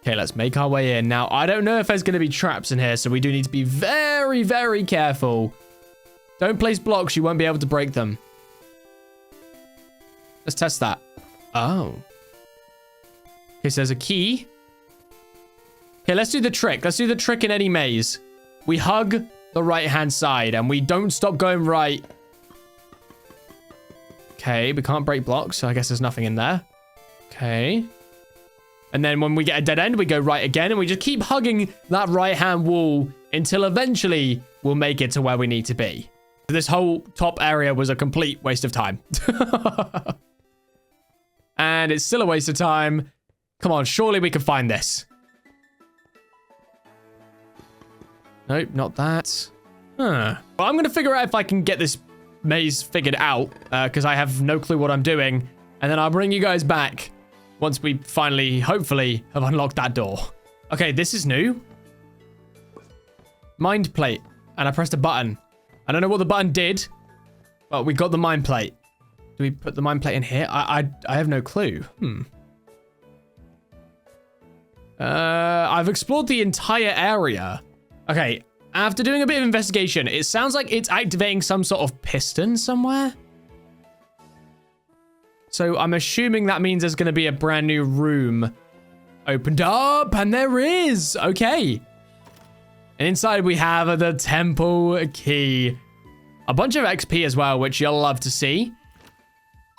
Okay, let's make our way in. Now, I don't know if there's going to be traps in here, so we do need to be very, very careful. Don't place blocks. You won't be able to break them. Let's test that. Oh. Okay, so there's a key. Okay, let's do the trick. Let's do the trick in any maze. We hug the right-hand side, and we don't stop going right. Okay, we can't break blocks, so I guess there's nothing in there. Okay. And then when we get a dead end, we go right again, and we just keep hugging that right-hand wall until eventually we'll make it to where we need to be. This whole top area was a complete waste of time. And it's still a waste of time. Come on, surely we can find this. Nope, not that. Huh. Well, I'm going to figure out if I can get this maze figured out, because I have no clue what I'm doing. And then I'll bring you guys back once we finally, hopefully, have unlocked that door. Okay, this is new. Mind plate. And I pressed a button. I don't know what the button did, but we got the mind plate. Do we put the mind plate in here? I have no clue. I've explored the entire area. Okay, After doing a bit of investigation, it sounds like it's activating some sort of piston somewhere. So I'm assuming that means there's going to be a brand new room opened up, and there is. Okay. And inside we have the temple key. A bunch of XP as well, which you'll love to see.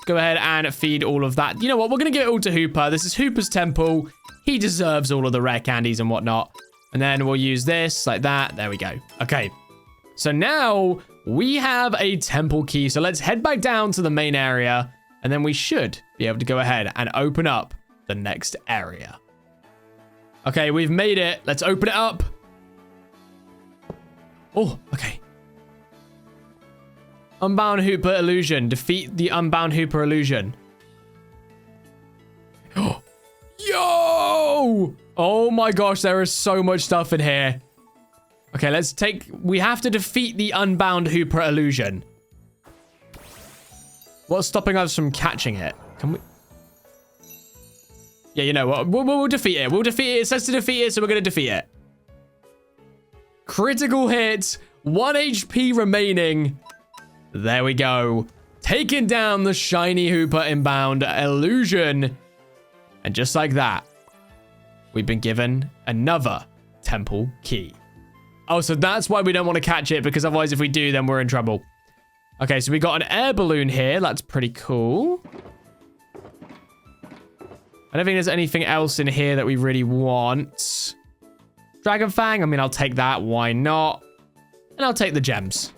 Go ahead and feed all of that. You know what? We're going to give it all to Hooper. This is Hooper's temple. He deserves all of the rare candies and whatnot. And then we'll use this like that. There we go. Okay. So now we have a temple key. So let's head back down to the main area. And then we should be able to go ahead and open up the next area. Okay, we've made it. Let's open it up. Oh, okay. Unbound Hooper illusion. Defeat the unbound Hooper illusion. Oh, yo! Oh my gosh, there is so much stuff in here. Okay, we have to defeat the unbound Hooper illusion. What's stopping us from catching it? Can we? Yeah, you know what? We'll defeat it. We'll defeat it. It says to defeat it, so we're going to defeat it. Critical hit. 1 HP remaining. There we go. Taking down the shiny Hooper inbound illusion. And just like that, we've been given another temple key. Oh, so that's why we don't want to catch it, because otherwise if we do, then we're in trouble. Okay, so we got an air balloon here. That's pretty cool. I don't think there's anything else in here that we really want. Dragon Fang. I mean, I'll take that. Why not? And I'll take the gems.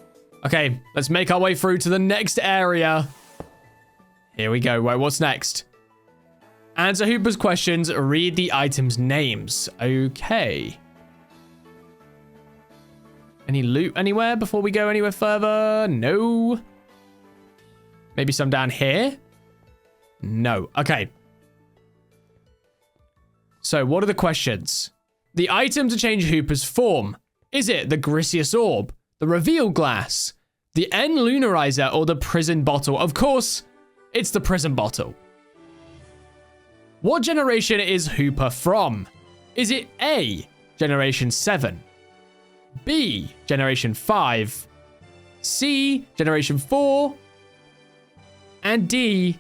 Okay, let's make our way through to the next area. Here we go. Right, what's next? Answer Hooper's questions. Read the items' names. Okay. Any loot anywhere before we go anywhere further? No. Maybe some down here? No. Okay. So, what are the questions? The item to change Hooper's form. Is it the Grisius Orb, the Reveal Glass, the N Lunarizer, or the Prison Bottle? Of course, it's the Prison Bottle. What generation is Hooper from? Is it A, Generation 7, B, Generation 5, C, Generation 4, and D,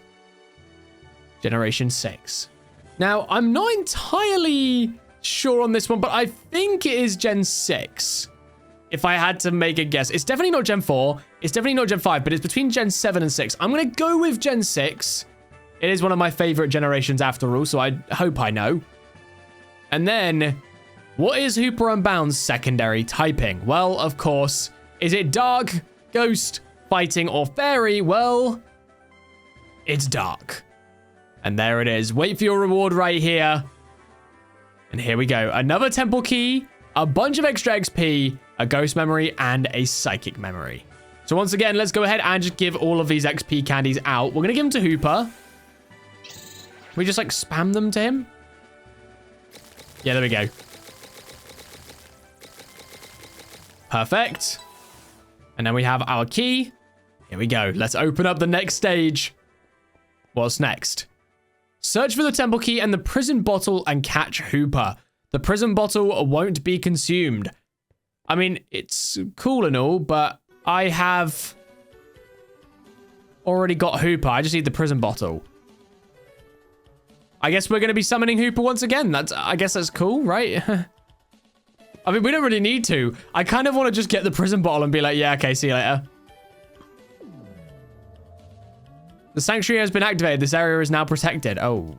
Generation 6? Now, I'm not entirely sure on this one, but I think it is Gen 6. If I had to make a guess. It's definitely not Gen 4. It's definitely not Gen 5, but it's between Gen 7 and 6. I'm going to go with Gen 6. It is one of my favorite generations after all, so I hope I know. And then, what is Hooper Unbound's secondary typing? Well, of course, is it Dark, Ghost, Fighting, or Fairy? Well, it's Dark. And there it is. Wait for your reward right here. And here we go. Another temple key, a bunch of extra XP, a ghost memory, and a psychic memory. So once again, let's go ahead and just give all of these XP candies out. We're going to give them to Hooper. We just like spam them to him. Yeah, there we go. Perfect. And then we have our key. Here we go. Let's open up the next stage. What's next? Search for the temple key and the prison bottle and catch Hooper. The prison bottle won't be consumed. I mean, it's cool and all, but I have already got Hooper. I just need the prison bottle. I guess we're going to be summoning Hooper once again. I guess that's cool, right? I mean, we don't really need to. I kind of want to just get the prison bottle and be like, yeah, okay, see you later. The sanctuary has been activated. This area is now protected. Oh.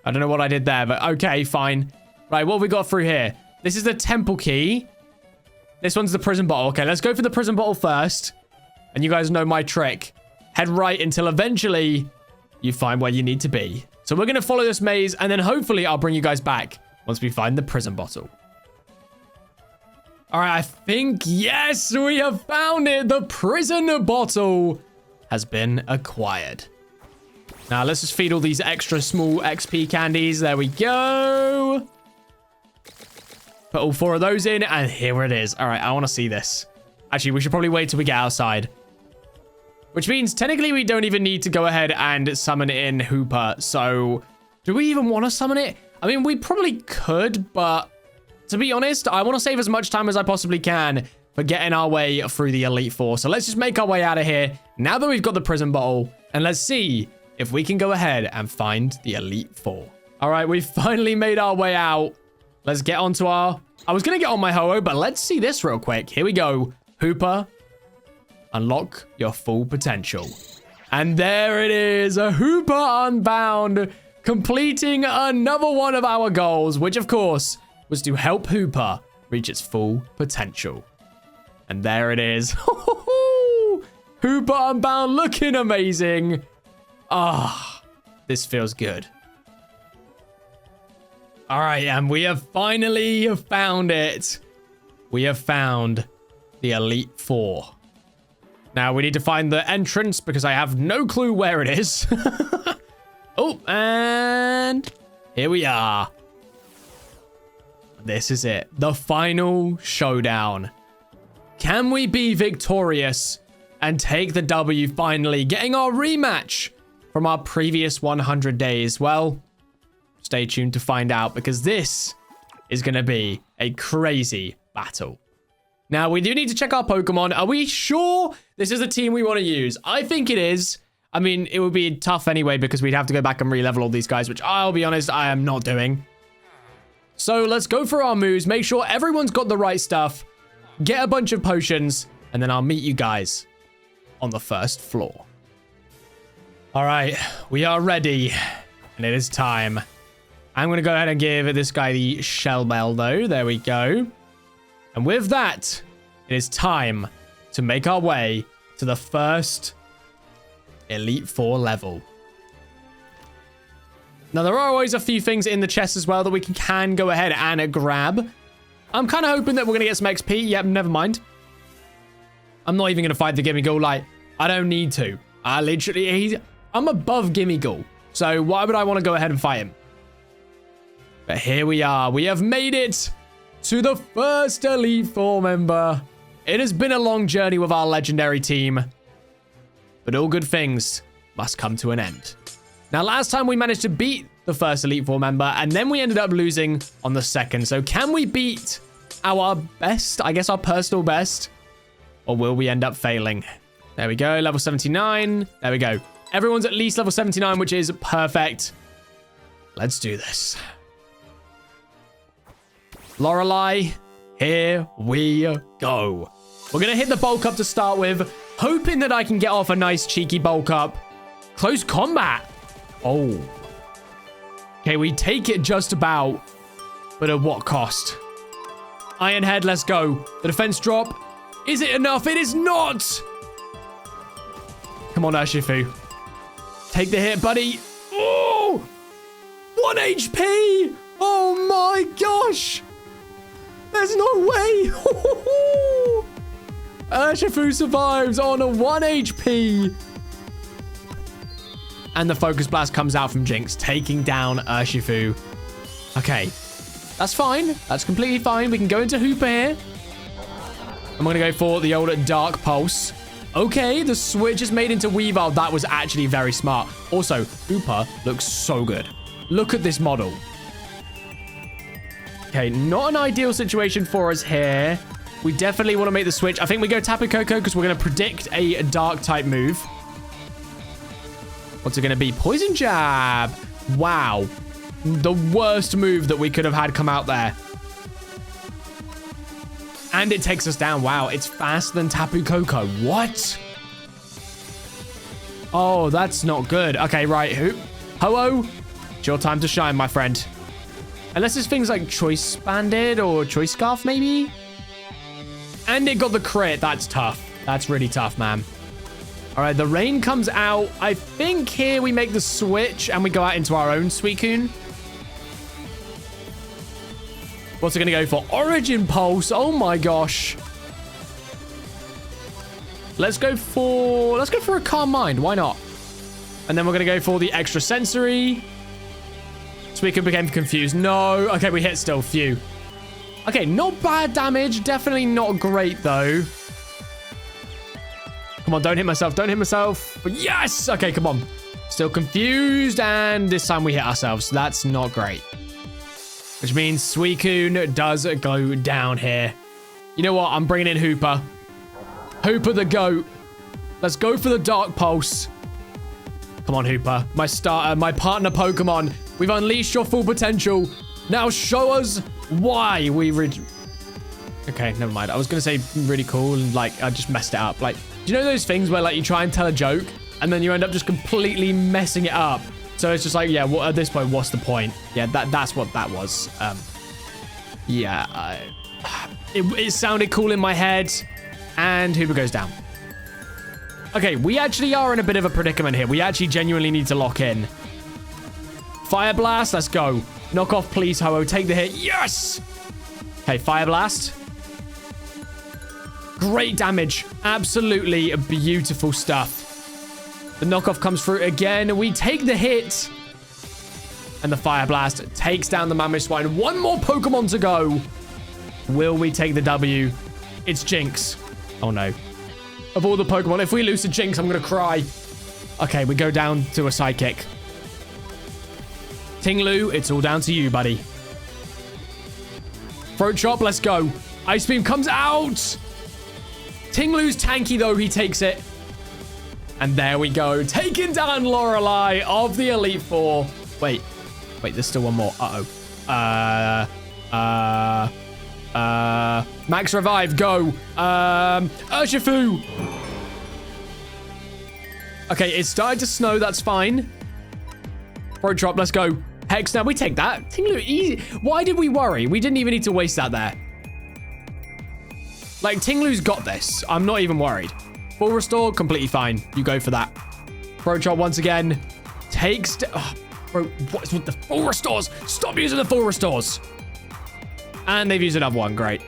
I don't know what I did there, but okay, fine. Right, what have we got through here? This is the temple key. This one's the prison bottle. Okay, let's go for the prison bottle first. And you guys know my trick. Head right until eventually you find where you need to be. So we're going to follow this maze, and then hopefully I'll bring you guys back once we find the prison bottle. All right, I think, yes, we have found it. The prison bottle has been acquired. Now, let's just feed all these extra small XP candies. There we go. Put all 4 of those in, and here it is. All right, I want to see this. Actually, we should probably wait till we get outside. Which means, technically, we don't even need to go ahead and summon in Hooper. So, do we even want to summon it? I mean, we probably could, but to be honest, I want to save as much time as I possibly can for getting our way through the Elite Four. So let's just make our way out of here now that we've got the prison bottle. And let's see if we can go ahead and find the Elite Four. All right, we've finally made our way out. Let's get onto our... I was going to get on my Ho-Oh, but let's see this real quick. Here we go. Hooper, unlock your full potential. And there it is. A Hooper Unbound, completing another one of our goals, which of course was to help Hooper reach its full potential. And there it is. Hooper Unbound looking amazing. Ah, this feels good. All right, and we have finally found it. We have found the Elite Four. Now we need to find the entrance because I have no clue where it is. Oh, and here we are. This is it. The final showdown. Can we be victorious and take the W finally, getting our rematch from our previous 100 days? Well, stay tuned to find out because this is going to be a crazy battle. Now, we do need to check our Pokemon. Are we sure this is a team we want to use? I think it is. I mean, it would be tough anyway because we'd have to go back and re-level all these guys, which I'll be honest, I am not doing. So let's go for our moves. Make sure everyone's got the right stuff. Get a bunch of potions, and then I'll meet you guys on the first floor. All right, we are ready, and it is time. I'm going to go ahead and give this guy the Shell Bell, though. There we go. And with that, it is time to make our way to the first Elite Four level. Now, there are always a few things in the chest as well that we can go ahead and grab. I'm kind of hoping that we're going to get some XP. Yep, never mind. I'm not even going to fight the Gimmighoul. Like, I don't need to. I'm above Gimmighoul. So why would I want to go ahead and fight him? But here we are. We have made it to the first Elite Four member. It has been a long journey with our legendary team, but all good things must come to an end. Now, last time we managed to beat the first Elite Four member, and then we ended up losing on the second. So can we beat our best, I guess our personal best, or will we end up failing? There we go, level 79. There we go. Everyone's at least level 79, which is perfect. Let's do this. Lorelei, here we go. We're going to hit the bulk up to start with, hoping that I can get off a nice cheeky bulk up. Close combat. Oh. Okay, we take it just about, but at what cost? Iron Head, let's go. The defense drop. Is it enough? It is not. Come on, Urshifu. Take the hit, buddy. Oh! 1 HP. Oh my gosh. There's no way. Urshifu survives on a 1 HP. And the Focus Blast comes out from Jinx, taking down Urshifu. Okay. That's fine. That's completely fine. We can go into Hooper here. I'm going to go for the old Dark Pulse. Okay, the switch is made into Weavile. That was actually very smart. Also, Hooper looks so good. Look at this model. Okay, not an ideal situation for us here. We definitely want to make the switch. I think we go Tapu Koko because we're going to predict a dark type move. What's it going to be? Poison Jab. Wow. The worst move that we could have had come out there. And it takes us down. Wow, it's faster than Tapu Koko. What? Oh, that's not good. Okay, right. Ho-Oh, it's your time to shine, my friend. Unless there's things like Choice Banded or Choice Scarf, maybe? And it got the crit. That's tough. That's really tough, man. All right, the rain comes out. I think here we make the switch and we go out into our own Suicune. What's it going to go for? Origin Pulse. Oh my gosh. Let's go for a Calm Mind. Why not? And then we're going to go for the extra sensory. Suicune became confused. No. Okay, we hit still. Phew. Okay, not bad damage. Definitely not great, though. Come on, don't hit myself. Don't hit myself. But yes! Okay, come on. Still confused, and this time we hit ourselves. That's not great. which means Suicune does go down here. You know what? I'm bringing in Hooper. Hooper the GOAT. Let's go for the Dark Pulse. Come on, Hooper. My starter, my partner Pokemon. We've unleashed your full potential. Now show us why we... Okay, never mind. I was going to say really cool and like I just messed it up. Like, do you know those things where like you try and tell a joke and then you end up just completely messing it up? So it's just like, yeah, well, at this point, what's the point? Yeah, that's what that was. Yeah, it sounded cool in my head and Hooper goes down. Okay, we actually are in a bit of a predicament here. We actually genuinely need to lock in. Fire Blast, let's go. Knock off, please, Ho-Oh. Take the hit. Yes! Okay, Fire Blast. Great damage. Absolutely beautiful stuff. The knockoff comes through again. We take the hit. And the Fire Blast takes down the Mammoth Swine. One more Pokemon to go. Will we take the W? It's Jinx. Oh, no. Of all the Pokemon, if we lose to Jinx, I'm going to cry. Okay, we go down to a Psychic. Tinglu, it's all down to you, buddy. Throat Chop, let's go. Ice Beam comes out. Tinglu's tanky, though. He takes it. And there we go. Taking down Lorelei of the Elite Four. Wait, there's still one more. Max Revive, go. Urshifu. Okay, it's starting to snow. That's fine. Throat Drop, let's go. Hex, now we take that. Tinglu, easy. Why did we worry? We didn't even need to waste that there. Like, Tinglu's got this. I'm not even worried. Full Restore, completely fine. You go for that. Throat Drop once again. Takes... Oh, bro, what is with the Full Restores? Stop using the Full Restores. And they've used another one. Great.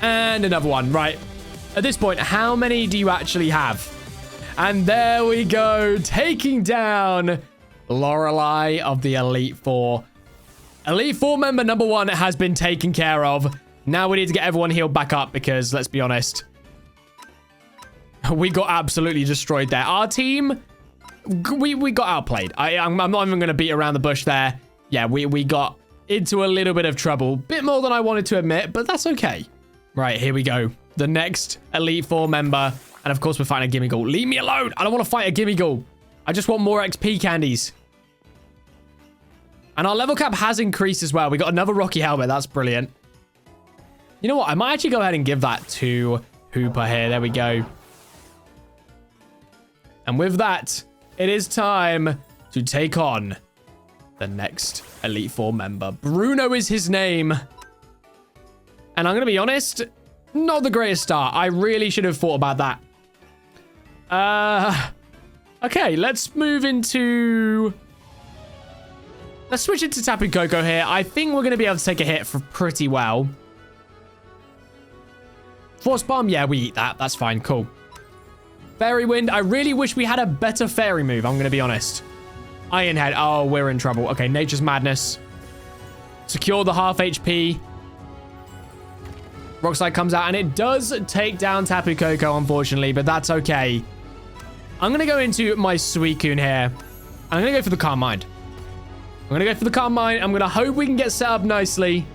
And another one. Right. At this point, how many do you actually have? And there we go. Taking down Lorelei of the Elite Four. Elite Four member number 1 has been taken care of. Now we need to get everyone healed back up because, let's be honest, we got absolutely destroyed there. Our team, we got outplayed. I'm not even going to beat around the bush there. Yeah, we got into a little bit of trouble. Bit more than I wanted to admit, but that's okay. Right, here we go. The next Elite Four member. And of course, we're fighting a Gimmighoul. Leave me alone. I don't want to fight a Gimmighoul. I just want more XP candies. And our level cap has increased as well. We got another Rocky Helmet. That's brilliant. You know what? I might actually go ahead and give that to Hooper here. There we go. And with that, it is time to take on the next Elite Four member. Bruno is his name. And I'm going to be honest, not the greatest start. I really should have thought about that. Okay, let's move into... Let's switch it to Tapu Koko here. I think we're going to be able to take a hit for pretty well. Force Bomb, yeah, we eat that. That's fine, cool. Fairy Wind, I really wish we had a better fairy move, I'm going to be honest. Iron Head, oh, we're in trouble. Okay, Nature's Madness. Secure the half HP. Rock Slide comes out, and it does take down Tapu Koko, unfortunately, but that's okay. I'm going to go into my Suicune here. I'm going to go for the Calm Mind. I'm going to go for the Calm Mind. I'm going to hope we can get set up nicely.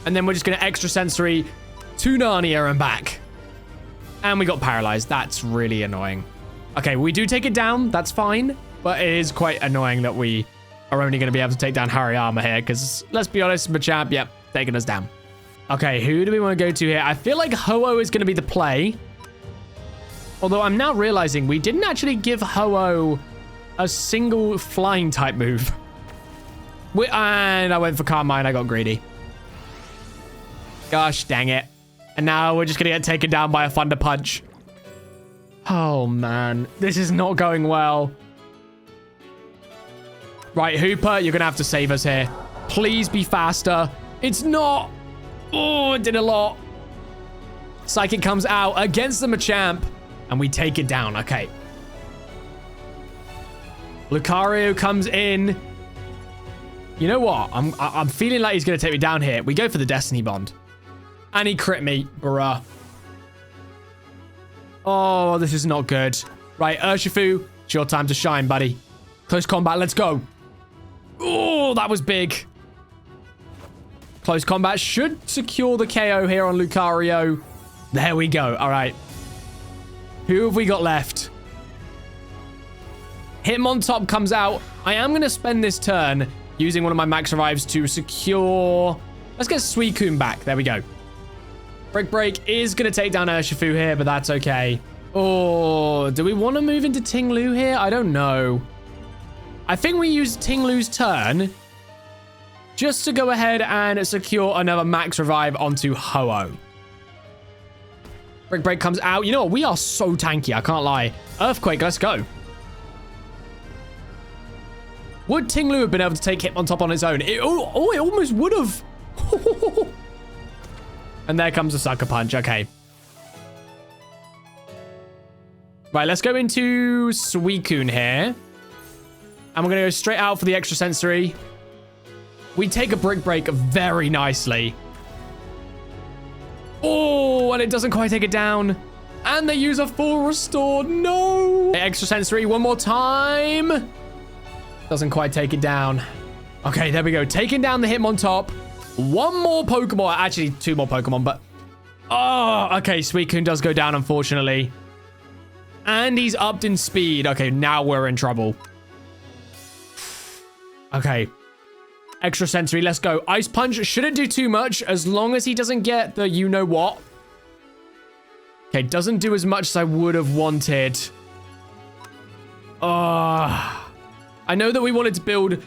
And then we're just going to Extra Sensory to Narnia and back. And we got paralyzed. That's really annoying. Okay, we do take it down. That's fine. But it is quite annoying that we are only going to be able to take down Hariyama here. Because let's be honest, Machamp, yep, taking us down. Okay, who do we want to go to here? I feel like Ho-Oh is going to be the play. Although I'm now realizing we didn't actually give Ho-Oh a single flying type move. And I went for Calm Mind. I got greedy. Gosh dang it. And now we're just going to get taken down by a Thunder Punch. Oh, man. This is not going well. Right, Hooper, you're going to have to save us here. Please be faster. It's not. Oh, it did a lot. Psychic comes out against the Machamp. And we take it down. Okay. Lucario comes in. You know what? I'm feeling like he's going to take me down here. We go for the Destiny Bond. And he crit me. Bruh. Oh, this is not good. Right, Urshifu, it's your time to shine, buddy. Close combat. Let's go. Oh, that was big. Close combat should secure the KO here on Lucario. There we go. All right. Who have we got left? Hitmontop comes out. I am going to spend this turn using one of my max revives to secure... Let's get Suicune back. There we go. Brick Break is going to take down Urshifu here, but that's okay. Oh, do we want to move into Ting-Lu here? I don't know. I think we use Ting-Lu's turn just to go ahead and secure another max revive onto Ho-Oh. Brick Break comes out. You know what? We are so tanky. I can't lie. Earthquake, let's go. Would Ting-Lu have been able to take Hitmontop on its own? It almost would have. And there comes the Sucker Punch. Okay. Right, let's go into Suicune here. And we're going to go straight out for the extra sensory. We take a Brick Break very nicely. Oh, and it doesn't quite take it down. And they use a full restore. No. Extra sensory one more time. Doesn't quite take it down. Okay, there we go. Taking down the Hitmontop. One more Pokemon. Actually, two more Pokemon, but... Oh, okay. Suicune does go down, unfortunately. And he's upped in speed. Okay, now we're in trouble. Okay. Extra sensory. Let's go. Ice Punch shouldn't do too much as long as he doesn't get the you-know-what. Okay, doesn't do as much as I would have wanted. I know that we wanted to build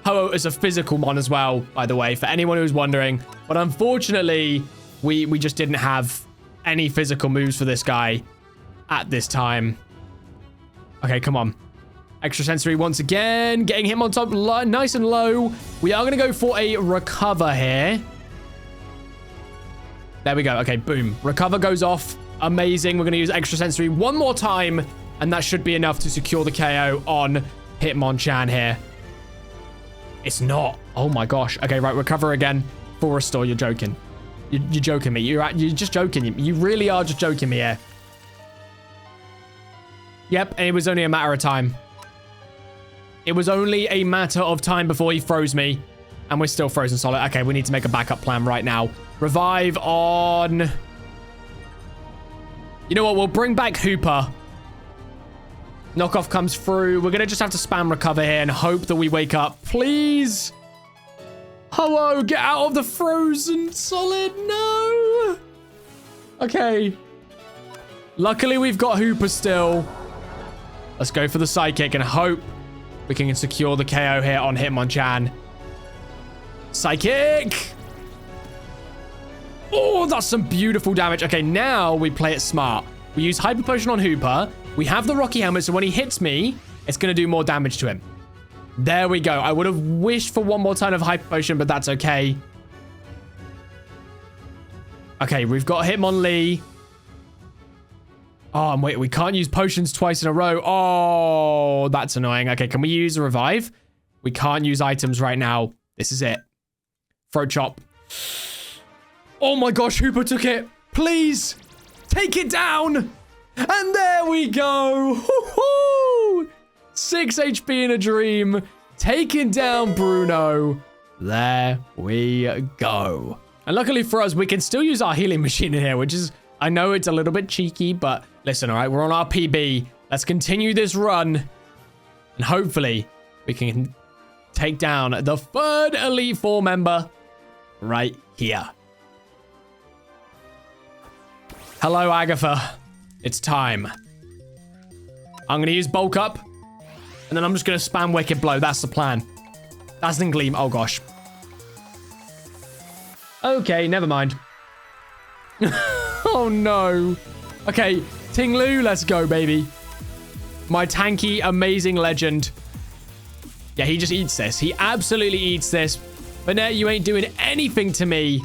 Ho-Oh as a physical mon as well, by the way, for anyone who's wondering. But unfortunately, we just didn't have any physical moves for this guy at this time. Okay, come on. Extra sensory once again. Getting him on top nice and low. We are going to go for a recover here. There we go. Okay, boom. Recover goes off. Amazing. We're going to use extra sensory one more time. And that should be enough to secure the KO on Hitmonchan here. It's not. Oh my gosh. Okay, right. Recover again. Full restore. You're joking. You're joking me. You're just joking. You really are just joking me here. Yep. And it was only a matter of time. It was only a matter of time before he froze me. And we're still frozen solid. Okay, we need to make a backup plan right now. Revive on... You know what? We'll bring back Hooper. Knockoff comes through. We're going to just have to spam recover here and hope that we wake up. Please. Ho-Oh, get out of the frozen solid. No. Okay. Luckily, we've got Hooper still. Let's go for the Psychic and hope we can secure the KO here on Hitmonchan. Psychic. Oh, that's some beautiful damage. Okay, now we play it smart. We use Hyper Potion on Hooper. We have the Rocky Helmet, so when he hits me, it's going to do more damage to him. There we go. I would have wished for one more turn of Hyper Potion, but that's okay. Okay, we've got Hitmonlee. Oh, and wait, we can't use potions twice in a row. Oh, that's annoying. Okay, can we use a revive? We can't use items right now. This is it. Throat Chop. Oh my gosh, Hooper took it. Please, take it down. And there we go. Woo-hoo! 6 HP in a dream. Taking down Bruno. There we go. And luckily for us, we can still use our healing machine in here, which is, I know it's a little bit cheeky, but listen, all right, we're on our PB. Let's continue this run. And hopefully we can take down the third Elite Four member right here. Hello, Agatha. It's time. I'm going to use Bulk Up. And then I'm just going to spam Wicked Blow. That's the plan. Dazzling Gleam. Oh, gosh. Okay, never mind. Oh, no. Okay, Ting-Lu, let's go, baby. My tanky, amazing legend. Yeah, he just eats this. He absolutely eats this. But now you ain't doing anything to me.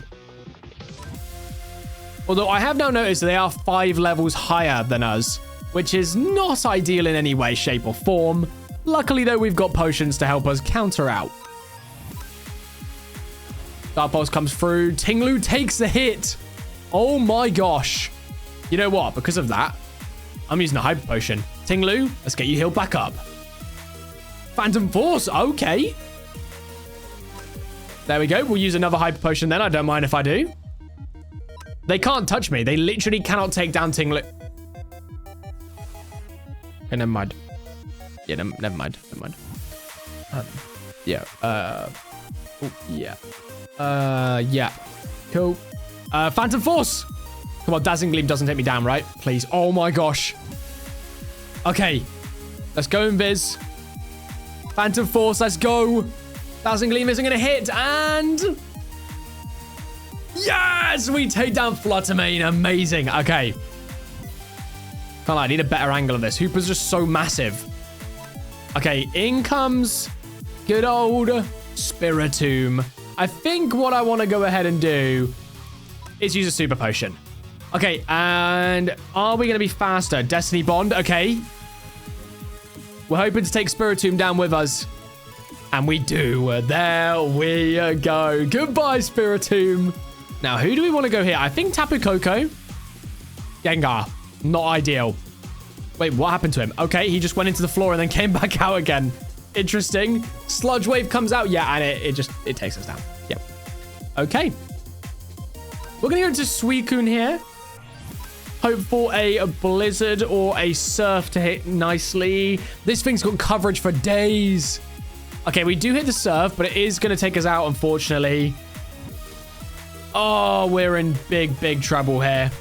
Although I have now noticed that they are 5 levels higher than us, which is not ideal in any way, shape, or form. Luckily, though, we've got potions to help us counter out. Dark Pulse comes through. Ting-Lu takes the hit. Oh my gosh. You know what? Because of that, I'm using a Hyper Potion. Ting-Lu, let's get you healed back up. Phantom Force. Okay. There we go. We'll use another hyper potion then. I don't mind if I do. They can't touch me. They literally cannot take down Tinglet. Okay, never mind. Yeah, never mind. Never mind. Yeah. Oh, yeah. Yeah. Cool. Phantom Force. Come on, Dazzling Gleam doesn't take me down, right? Please. Oh my gosh. Okay. Let's go, Invis. Phantom Force, let's go. Dazzling Gleam isn't going to hit, and... Yes! We take down Fluttermane. Amazing. Okay. Can't lie, I need a better angle of this. Hooper's just so massive. Okay, in comes good old Spiritomb. I think what I want to go ahead and do is use a super potion. Okay, and are we going to be faster? Destiny Bond, okay. We're hoping to take Spiritomb down with us. And we do. There we go. Goodbye, Spiritomb. Now, who do we want to go here? I think Tapu Koko. Gengar. Not ideal. Wait, what happened to him? Okay, he just went into the floor and then came back out again. Interesting. Sludge Wave comes out. Yeah, and it takes us down. Yep. Okay. We're going to go into Suicune here. Hope for a Blizzard or a Surf to hit nicely. This thing's got coverage for days. Okay, we do hit the Surf, but it is going to take us out, unfortunately. Oh, we're in big trouble here.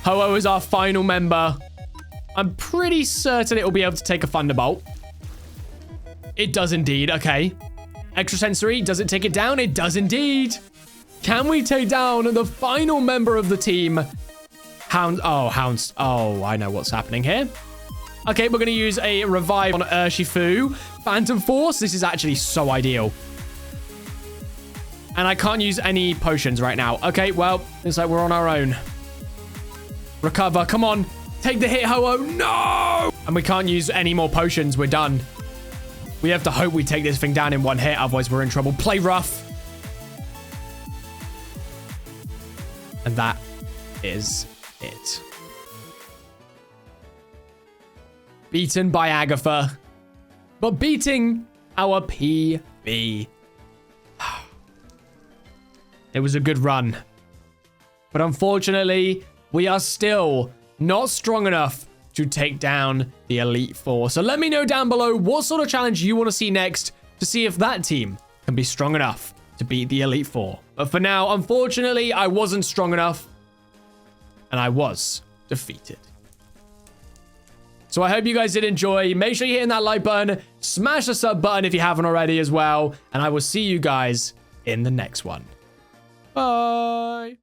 Ho-Oh is our final member. I'm pretty certain it will be able to take a Thunderbolt. It does indeed. Okay. Extrasensory. Does it take it down? It does indeed. Can we take down the final member of the team? Hounds. Oh, Hounds. Oh, I know what's happening here. Okay, we're going to use a revive on Urshifu. Phantom Force. This is actually so ideal. And I can't use any potions right now. Okay, well, it's like we're on our own. Recover. Come on. Take the hit, Ho-Oh. No! And we can't use any more potions. We're done. We have to hope we take this thing down in one hit. Otherwise, we're in trouble. Play rough. And that is it. Beaten by Agatha. But beating our PB. It was a good run. But unfortunately, we are still not strong enough to take down the Elite Four. So let me know down below what sort of challenge you want to see next to see if that team can be strong enough to beat the Elite Four. But for now, unfortunately, I wasn't strong enough. And I was defeated. So I hope you guys did enjoy. Make sure you're hitting that like button. Smash the sub button if you haven't already as well. And I will see you guys in the next one. Bye.